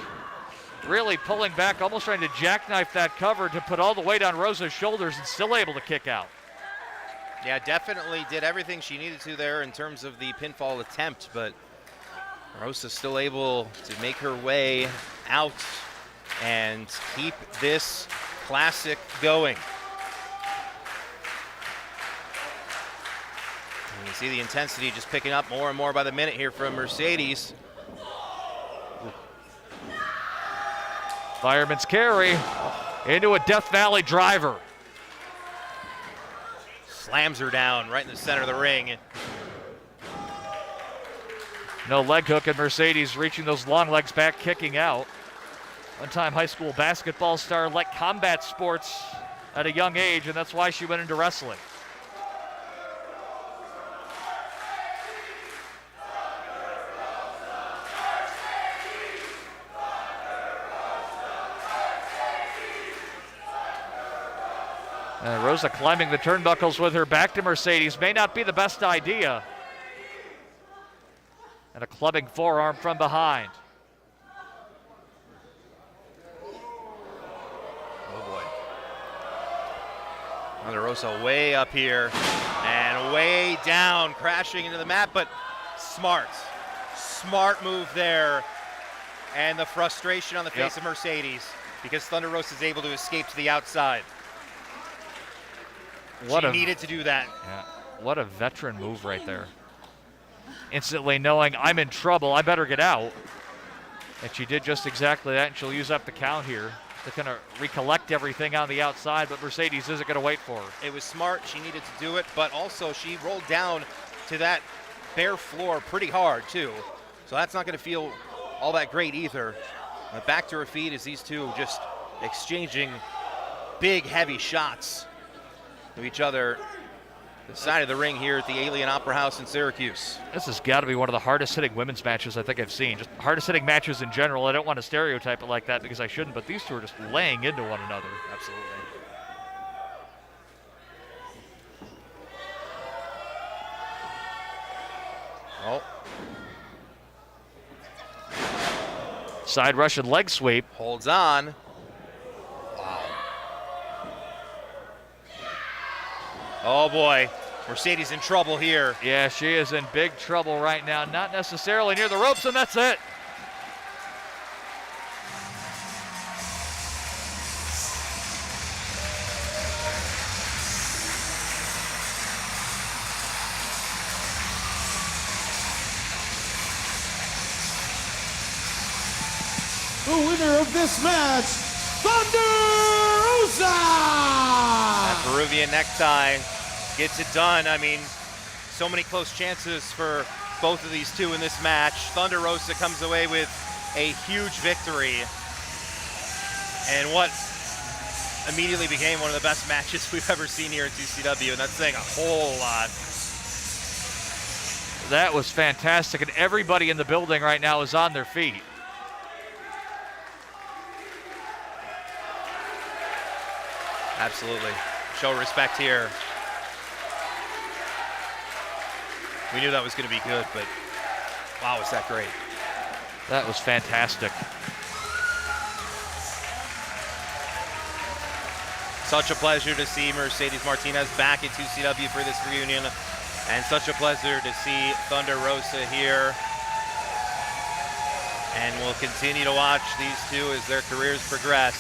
Really pulling back, almost trying to jackknife that cover to put all the weight on Rosa's shoulders and still able to kick out. Yeah, definitely did everything she needed to there in terms of the pinfall attempt, but Rosa's still able to make her way out and keep this classic going. And you see the intensity just picking up more and more by the minute here from Mercedes. Fireman's carry into a Death Valley driver. Slams her down right in the center of the ring. No leg hook, and Mercedes reaching those long legs back, kicking out. One-time high school basketball star, liked combat sports at a young age, and that's why she went into wrestling. Rosa climbing the turnbuckles with her back to Mercedes may not be the best idea. And a clubbing forearm from behind. Oh boy. Thunder Rosa way up here and way down, crashing into the mat, but smart move there. And the frustration on the face of Mercedes because Thunder Rosa is able to escape to the outside. She needed to do that. Yeah, what a veteran move right there. Instantly knowing I'm in trouble, I better get out. And she did just exactly that, and she'll use up the count here. They're going to recollect everything on the outside, but Mercedes isn't going to wait for her. It was smart. She needed to do it, but also she rolled down to that bare floor pretty hard, too. So that's not going to feel all that great either. But back to her feet as these two just exchanging big, heavy shots to each other. The side of the ring here at the Alien Opera House in Syracuse. This has got to be one of the hardest hitting women's matches I think I've seen. Just hardest hitting matches in general. I don't want to stereotype it like that because I shouldn't, but these two are just laying into one another. Absolutely. Oh. Side Russian leg sweep. Holds on. Oh boy, Mercedes in trouble here. Yeah, she is in big trouble right now. Not necessarily near the ropes, and that's it. The winner of this match, Thunder Rosa! That Peruvian necktie gets it done. I mean, so many close chances for both of these two in this match. Thunder Rosa comes away with a huge victory. And what immediately became one of the best matches we've ever seen here at 2CW, and that's saying a whole lot. That was fantastic, and everybody in the building right now is on their feet. Absolutely. Show respect here. We knew that was going to be good, but wow, was that great. That was fantastic. Such a pleasure to see Mercedes Martinez back at 2CW for this reunion, and such a pleasure to see Thunder Rosa here. And we'll continue to watch these two as their careers progress.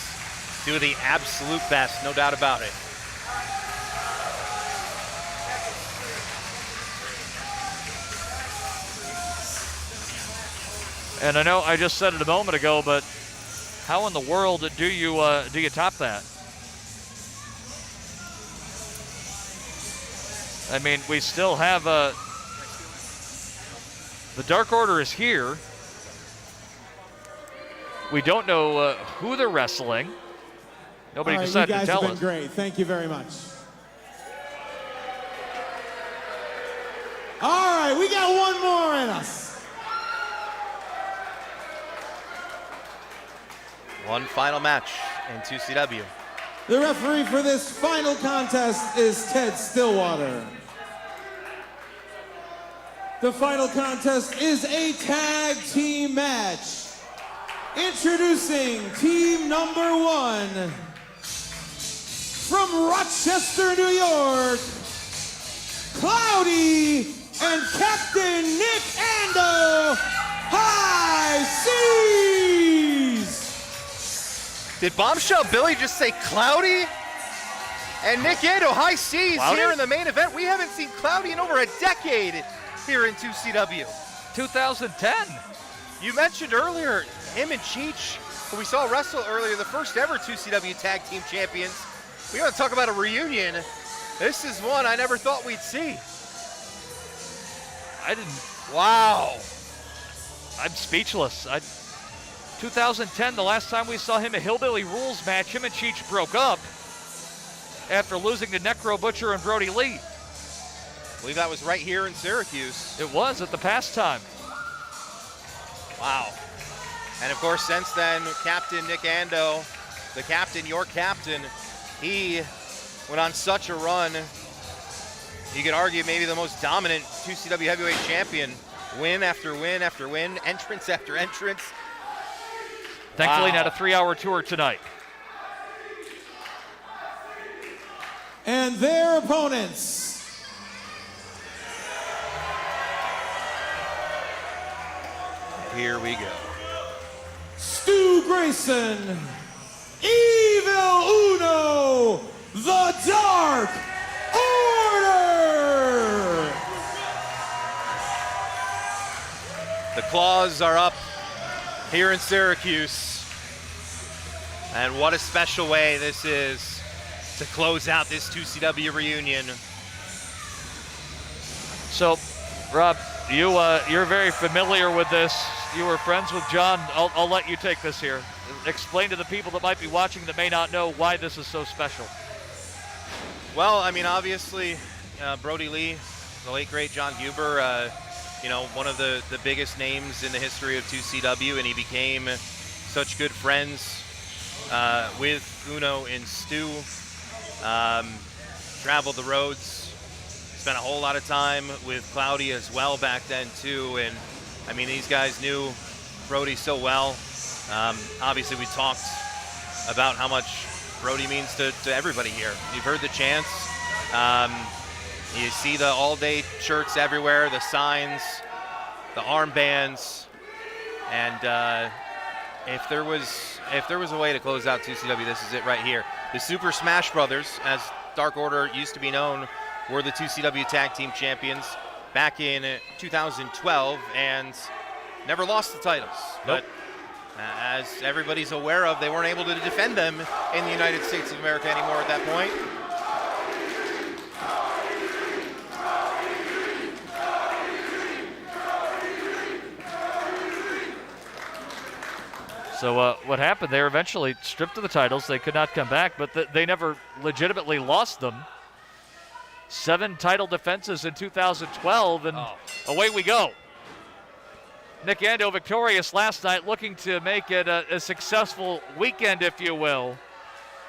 Two of the absolute best, no doubt about it. And I know I just said it a moment ago, but how in the world do you top that? I mean, we still have the Dark Order is here. We don't know who they're wrestling. Nobody decided to tell us. You guys have been great. Thank you very much. All right, we got one more in us. One final match in 2CW. The referee for this final contest is Ted Stillwater. The final contest is a tag team match. Introducing team number 1 from Rochester, New York, Cloudy and Captain Nick Ando, High Seas. Did Bombshell Billy just say Cloudy? And Nick Ando, High Seas here in the main event. We haven't seen Cloudy in over a decade here in 2CW. 2010. You mentioned earlier him and Cheech, who we saw wrestle earlier, the first ever 2CW Tag Team Champions. We want to talk about a reunion. This is one I never thought we'd see. I didn't. Wow. I'm speechless. 2010, the last time we saw him, a Hillbilly Rules match, him and Cheech broke up after losing to Necro Butcher and Brodie Lee. I believe that was right here in Syracuse. It was at the pastime. Wow. And of course, since then, Captain Nick Ando, the captain, your captain, he went on such a run. You could argue maybe the most dominant 2CW heavyweight champion. Win after win after win, entrance after entrance. Thankfully, not a 3-hour tour tonight. And their opponents. Here we go. Stu Grayson, Evil Uno, the Dark Order. The claws are up here in Syracuse. And what a special way this is to close out this 2CW reunion. So, Rob, you're very familiar with this. You were friends with John. I'll let you take this here. Explain to the people that might be watching that may not know why this is so special. Well, I mean, obviously, Brodie Lee, the late great John Huber, one of the biggest names in the history of 2CW, and he became such good friends with Uno and Stu. Traveled the roads, spent a whole lot of time with Cloudy as well back then too, and I mean, these guys knew Brodie so well. Obviously, we talked about how much Brodie means to everybody here. You've heard the chants. You see the all-day shirts everywhere, the signs, the armbands, and if there was a way to close out 2CW, this is it right here. The Super Smash Brothers, as Dark Order used to be known, were the 2CW Tag Team Champions back in 2012 and never lost the titles. Nope. But as everybody's aware of, they weren't able to defend them in the United States of America anymore at that point. So what happened? They were eventually stripped of the titles. They could not come back, but they never legitimately lost them. 7 title defenses in 2012, and away we go. Nick Ando victorious last night, looking to make it a successful weekend, if you will,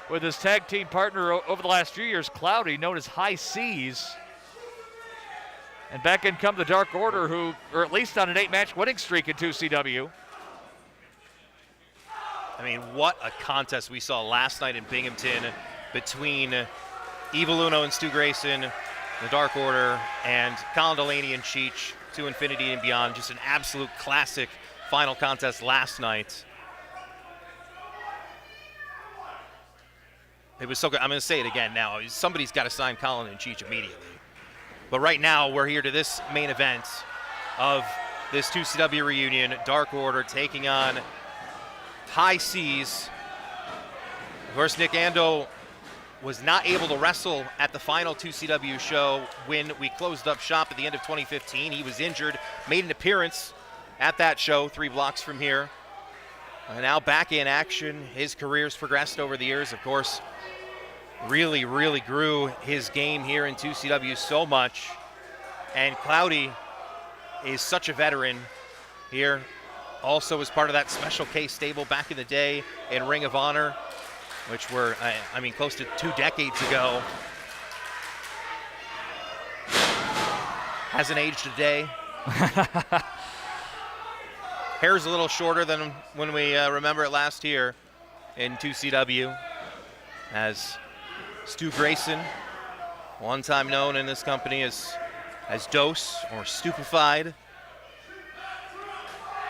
with his tag team partner over the last few years, Cloudy, known as High Seas. And back in come the Dark Order, who are at least on an 8-match winning streak in 2CW. I mean, what a contest we saw last night in Binghamton between Evil Uno and Stu Grayson, the Dark Order, and Colin Delaney and Cheech, to infinity and beyond. Just an absolute classic final contest last night. It was so good. I'm going to say it again now. Somebody's got to sign Colin and Cheech immediately. But right now, we're here to this main event of this 2CW reunion. Dark Order taking on High Seas. Of course, Nick Ando was not able to wrestle at the final 2CW show when we closed up shop at the end of 2015. He was injured, made an appearance at that show 3 blocks from here. And now back in action. His career's progressed over the years. Of course, really grew his game here in 2CW so much. And Cloudy is such a veteran here. Also was part of that Special K stable back in the day in Ring of Honor, which were, I mean, close to 2 decades ago. Hasn't aged a day. Hair's a little shorter than when we remember it last year in 2CW, as Stu Grayson, one time known in this company as Dose or Stupefied.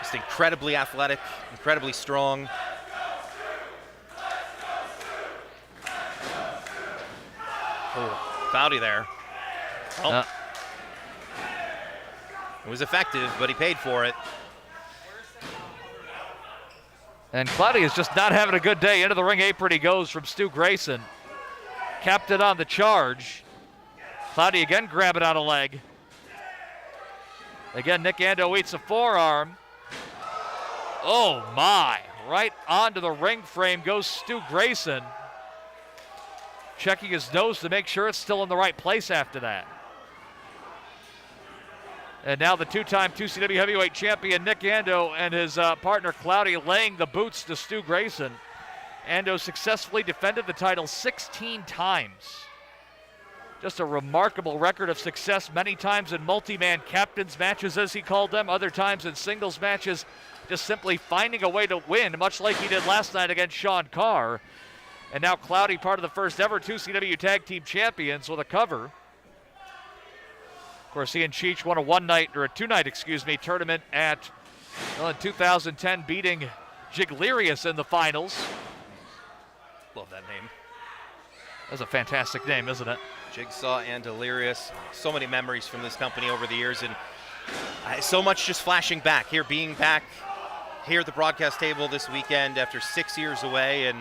Just incredibly athletic, incredibly strong. Oh, Cloudy there. Oh. It was effective, but he paid for it. And Cloudy is just not having a good day. Into the ring apron he goes from Stu Grayson. Capped it on the charge. Cloudy again grabbing on a leg. Again, Nick Ando eats a forearm. Oh my, right onto the ring frame goes Stu Grayson. Checking his nose to make sure it's still in the right place after that. And now the 2-time 2CW heavyweight champion Nick Ando and his partner Cloudy laying the boots to Stu Grayson. Ando successfully defended the title 16 times. Just a remarkable record of success, many times in multi-man captains matches, as he called them, other times in singles matches, just simply finding a way to win, much like he did last night against Sean Carr. And now Cloudy, part of the first ever 2CW Tag Team Champions, with a cover. Of course, he and Cheech won a two-night tournament at, well, in 2010, beating Jiglerius in the finals. Love that name. That's a fantastic name, isn't it? Jigsaw and Delirious. So many memories from this company over the years, and so much just flashing back here, being back here at the broadcast table this weekend after 6 years away, and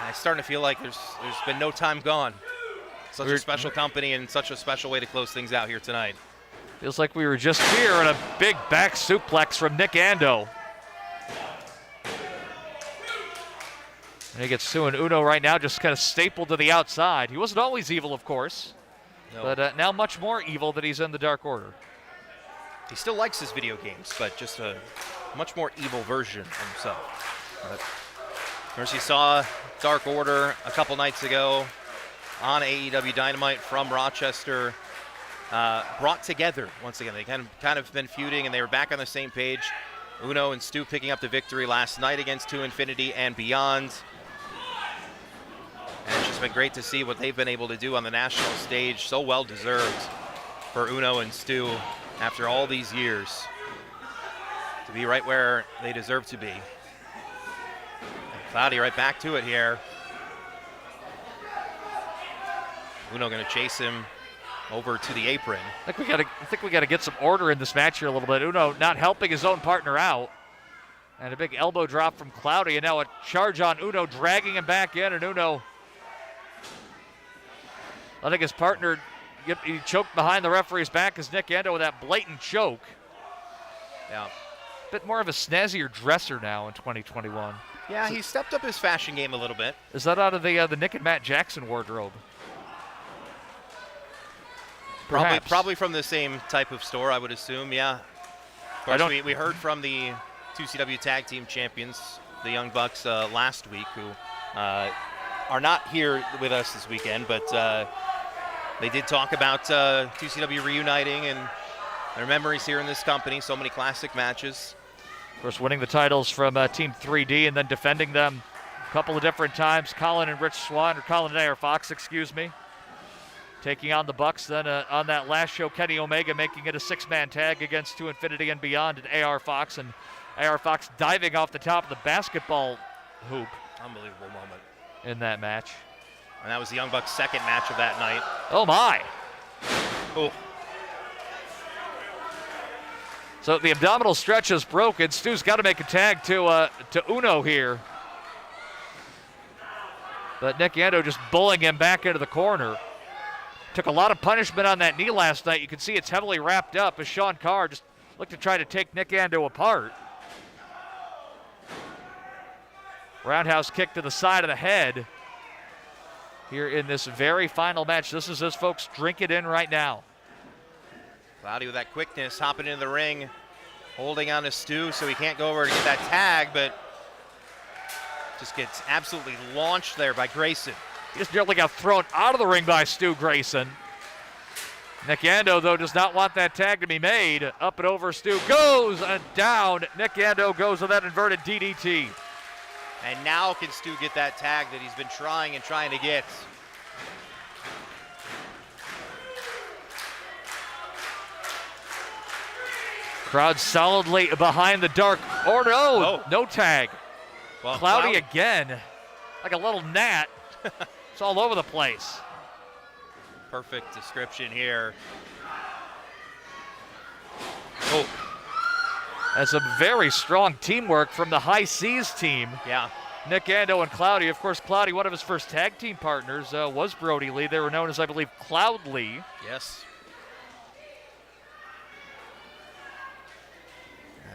I'm starting to feel like there's been no time gone. Such a special company and such a special way to close things out here tonight. Feels like we were just here, and a big back suplex from Nick Ando. And he gets Stu and Uno right now, just kind of stapled to the outside. He wasn't always evil, of course, but now much more evil that he's in the Dark Order. He still likes his video games, but just a much more evil version of himself. But of course, you saw Dark Order a couple nights ago on AEW Dynamite from Rochester, brought together once again. They kind of been feuding, and they were back on the same page. Uno and Stu picking up the victory last night against To Infinity and Beyond. And it's just been great to see what they've been able to do on the national stage. So well deserved for Uno and Stu after all these years to be right where they deserve to be. And Cloudy right back to it here. Uno going to chase him over to the apron. I think we got to get some order in this match here a little bit. Uno not helping his own partner out. And a big elbow drop from Cloudy, and now a charge on Uno, dragging him back in, and Uno, I think his partner, he choked behind the referee's back as Nick Ando with that blatant choke. Yeah. A bit more of a snazzier dresser now in 2021. Yeah, he stepped up his fashion game a little bit. Is that out of the Nick and Matt Jackson wardrobe? Probably from the same type of store, I would assume, yeah. Of course, we heard from the 2CW Tag Team Champions, the Young Bucks, last week, who are not here with us this weekend, but They did talk about 2CW reuniting and their memories here in this company. So many classic matches. Of course, winning the titles from Team 3D and then defending them a couple of different times. Colin and Rich Swan, or Colin and AR Fox, excuse me. Taking on the Bucks. Then on that last show, Kenny Omega making it a 6-man tag against To Infinity and Beyond and AR Fox. And AR Fox diving off the top of the basketball hoop. Unbelievable moment in that match. And that was the Young Bucks' second match of that night. Oh my. Oh. So the abdominal stretch is broken. Stu's got to make a tag to Uno here. But Nick Ando just bullying him back into the corner. Took a lot of punishment on that knee last night. You can see it's heavily wrapped up as Sean Carr just looked to try to take Nick Ando apart. Roundhouse kick to the side of the head here in this very final match. This is as folks drink it in right now. Cloudy with that quickness, hopping into the ring, holding on to Stu so he can't go over to get that tag, but just gets absolutely launched there by Grayson. He just nearly got thrown out of the ring by Stu Grayson. Nick Ando, though, does not want that tag to be made. Up and over, Stu goes and down. Nick Ando goes with that inverted DDT. And now can Stu get that tag that he's been trying to get. Crowd solidly behind the Dark Order. Oh, no tag. Well, Cloudy again, like a little gnat. It's all over the place. Perfect description here. Oh. That's some very strong teamwork from the High Seas team. Yeah. Nick Ando and Cloudy. Of course, Cloudy, one of his first tag team partners, was Brodie Lee. They were known as, I believe, Cloud Lee. Yes.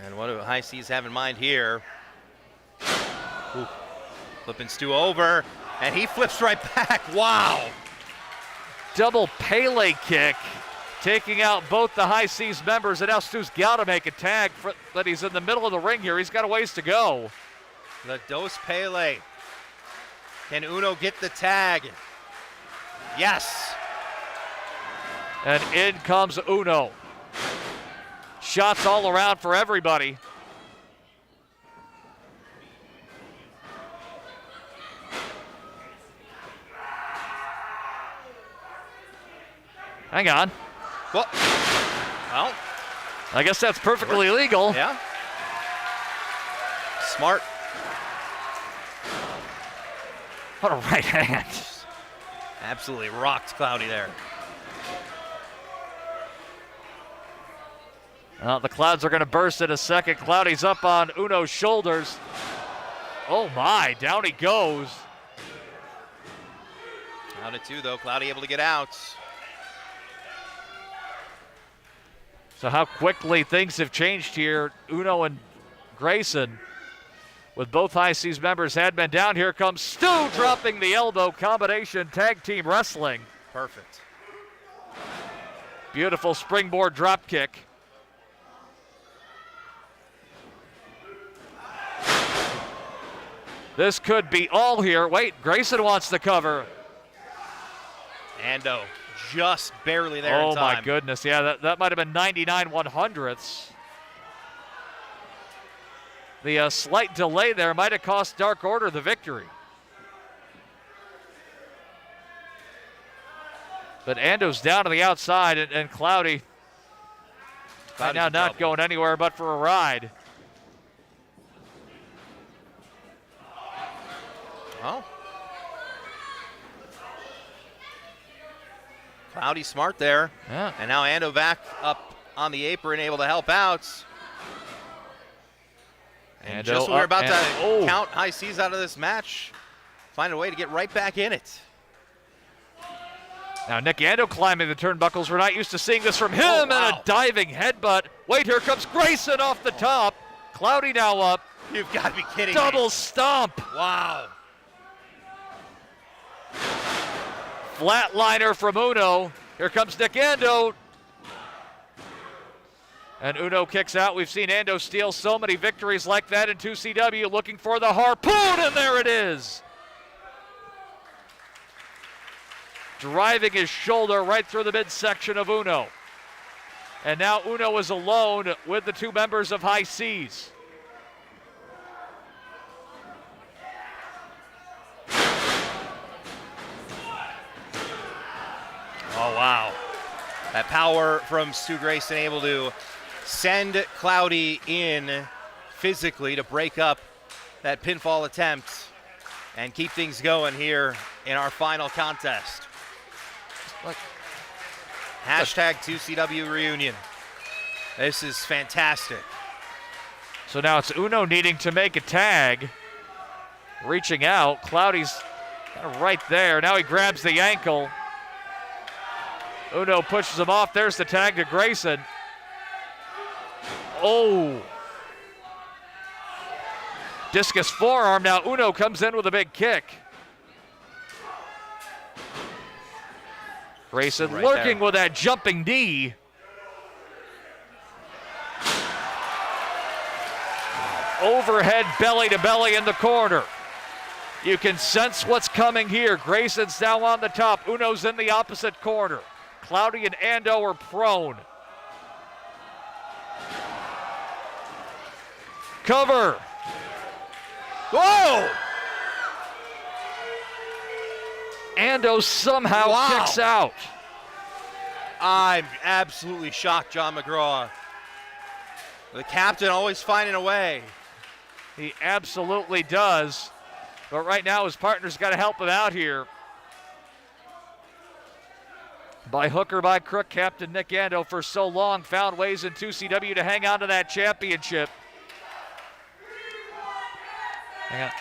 And what do High Seas have in mind here? Ooh. Flipping Stu over, and he flips right back. Wow. Double Pele kick, taking out both the High Seas members, and now Stu's got to make a tag, but he's in the middle of the ring here. He's got a ways to go. The Dos Pele. Can Uno get the tag? Yes. And in comes Uno. Shots all around for everybody. Hang on. Well, I guess that's perfectly legal. Yeah. Smart. What a right hand. Absolutely rocked Cloudy there. The Clouds are going to burst in a second. Cloudy's up on Uno's shoulders. Oh my, down he goes. Down to 2 though, Cloudy able to get out. So how quickly things have changed here. Uno and Grayson, with both High Seas members, had been down. Here comes Stu dropping the elbow. Combination tag team wrestling. Perfect. Beautiful springboard drop kick. This could be all here. Wait, Grayson wants the cover. Ando just barely there in Oh time. my goodness, yeah, that might have been 99/100ths. The slight delay there might have cost Dark Order the victory. But Ando's down to the outside, and Cloudy right now not going anywhere but for a ride. Oh. Cloudy smart there. Yeah. And now Ando back up on the apron, able to help out. And Ando just when we're about and, to count High Seas out of this match, find a way to get right back in it. Now Nick Ando climbing the turnbuckles. We're not used to seeing this from him, and a diving headbutt. Wait, here comes Grayson off the top. Cloudy now up. You've got to be kidding Double me. stomp. Wow. Flatliner from Uno. Here comes Nick Ando. And Uno kicks out. We've seen Ando steal so many victories like that in 2CW, looking for the harpoon, and there it is. driving his shoulder right through the midsection of Uno. And now Uno is alone with the two members of High Seas. Oh, wow. That power from Stu Grayson able to send Cloudy in physically to break up that pinfall attempt and keep things going here in our final contest. Hashtag 2CW reunion. This is fantastic. So now it's Uno needing to make a tag. Reaching out. Cloudy's kind of right there. Now he grabs the ankle. Uno pushes him off. There's the tag to Grayson. Oh. Discus forearm. Now Uno comes in with a big kick. Grayson Right lurking there. with that jumping knee. Overhead belly to belly in the corner. You can sense what's coming here. Grayson's now on the top. Uno's in the opposite corner. Cloudy and Ando are prone. Cover. Whoa! Ando somehow Wow. kicks out. I'm absolutely shocked, John McGraw. The captain always finding a way. He absolutely does. But right now his partner's got to help him out here. By hook or by crook, Captain Nick Ando for so long found ways in 2CW to hang on to that championship. Hang on.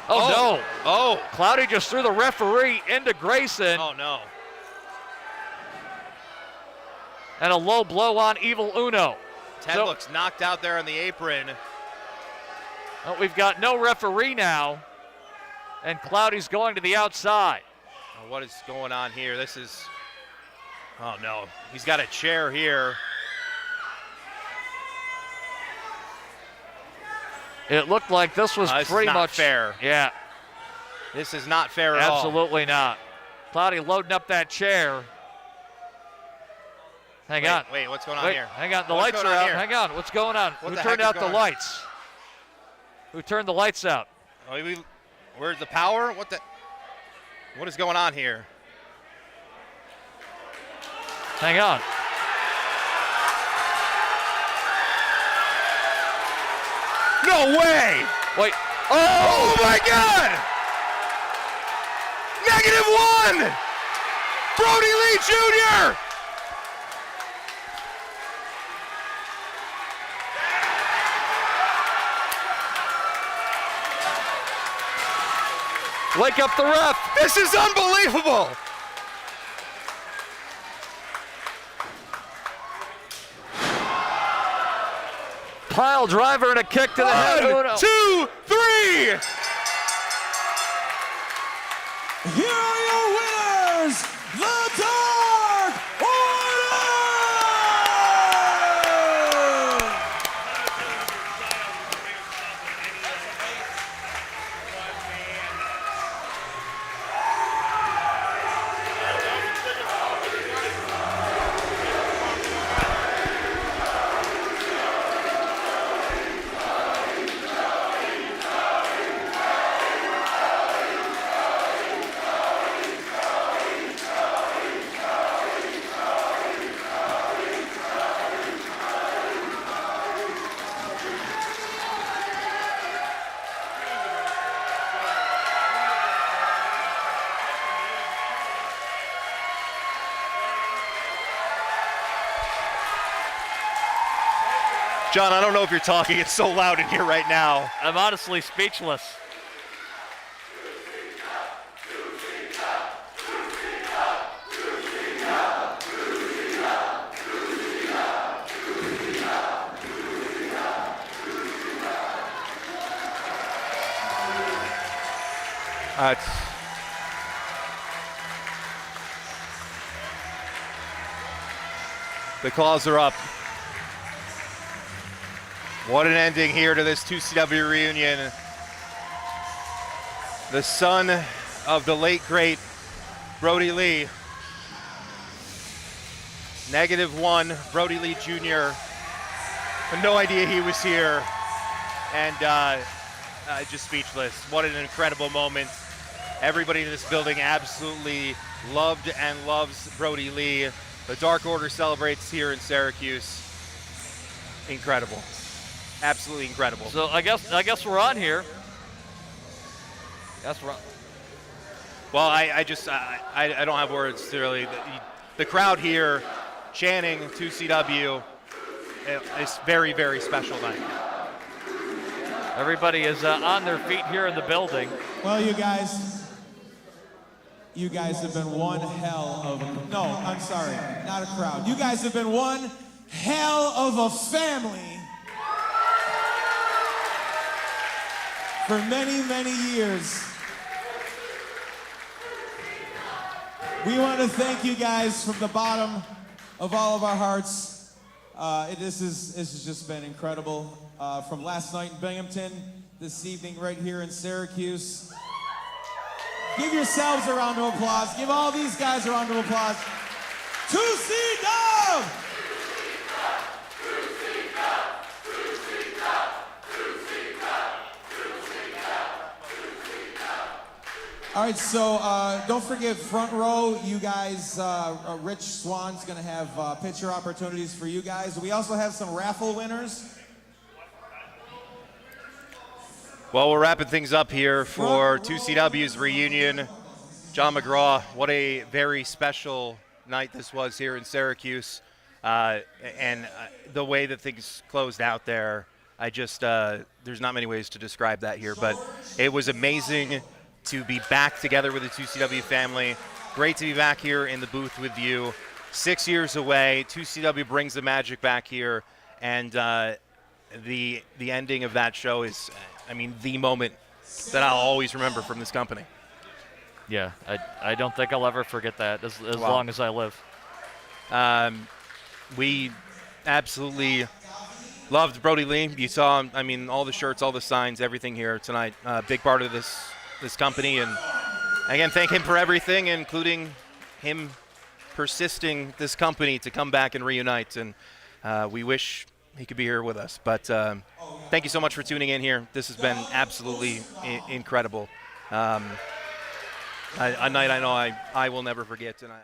Oh, no. Oh. Cloudy just threw the referee into Grayson. Oh, no. And a low blow on Evil Uno. Ted So- looks knocked out there on the apron. Well, we've got no referee now. And Cloudy's going to the outside. Oh, what is going on here? This is... Oh, no. He's got a chair here. It looked like this was This is pretty not much fair. Yeah, This is not fair at all. absolutely not. Cloudy loading up that chair. Hang on. Wait, what's going on Wait, here? hang on. The What's lights going are on out. here? Hang on. What's going on? What Who the turned heck is out the going on? lights? Who turned the lights out? Oh, where's the power? What is going on here? Hang on. No way! Wait. Oh my God! -1! Brodie Lee Jr. Wake up the ref. This is unbelievable! Pile driver and a kick to the head. 1, 2, 3! Here are your winners, the Dark Order! John, I don't know if you're talking. It's so loud in here right now. I'm honestly speechless. The claws are up. What an ending here to this 2CW reunion. The son of the late, great Brodie Lee. -1, Brodie Lee Jr. Had no idea he was here, and just speechless. What an incredible moment. Everybody in this building absolutely loved and loves Brodie Lee. The Dark Order celebrates here in Syracuse. Incredible. Absolutely incredible. So I guess we're on here. That's right. Well, I don't have words to really. The crowd here chanting 2CW. It's very, very special night. Everybody is on their feet here in the building. Well, you guys have been one hell of a, no, I'm sorry, not a crowd. You guys have been one hell of a family for many, many years. We want to thank you guys from the bottom of all of our hearts. This has just been incredible. From last night in Binghamton, this evening right here in Syracuse. Give yourselves a round of applause. Give all these guys a round of applause. 2CW! All right, so don't forget front row, you guys, Rich Swan's gonna have picture opportunities for you guys. We also have some raffle winners. Well, we're wrapping things up here for 2CW's reunion. John McGraw, what a very special night this was here in Syracuse. And the way that things closed out there, there's not many ways to describe that here, but it was amazing to be back together with the 2CW family. Great to be back here in the booth with you. 6 years away, 2CW brings the magic back here, and the ending of that show is, the moment that I'll always remember from this company. Yeah, I don't think I'll ever forget that as long as I live. We absolutely loved Brodie Lee. You saw, all the shirts, all the signs, everything here tonight. Big part of this company, and again, thank him for everything, including him persisting this company to come back and reunite. And we wish he could be here with us. But thank you so much for tuning in here. This has been absolutely incredible. A night I know I will never forget tonight.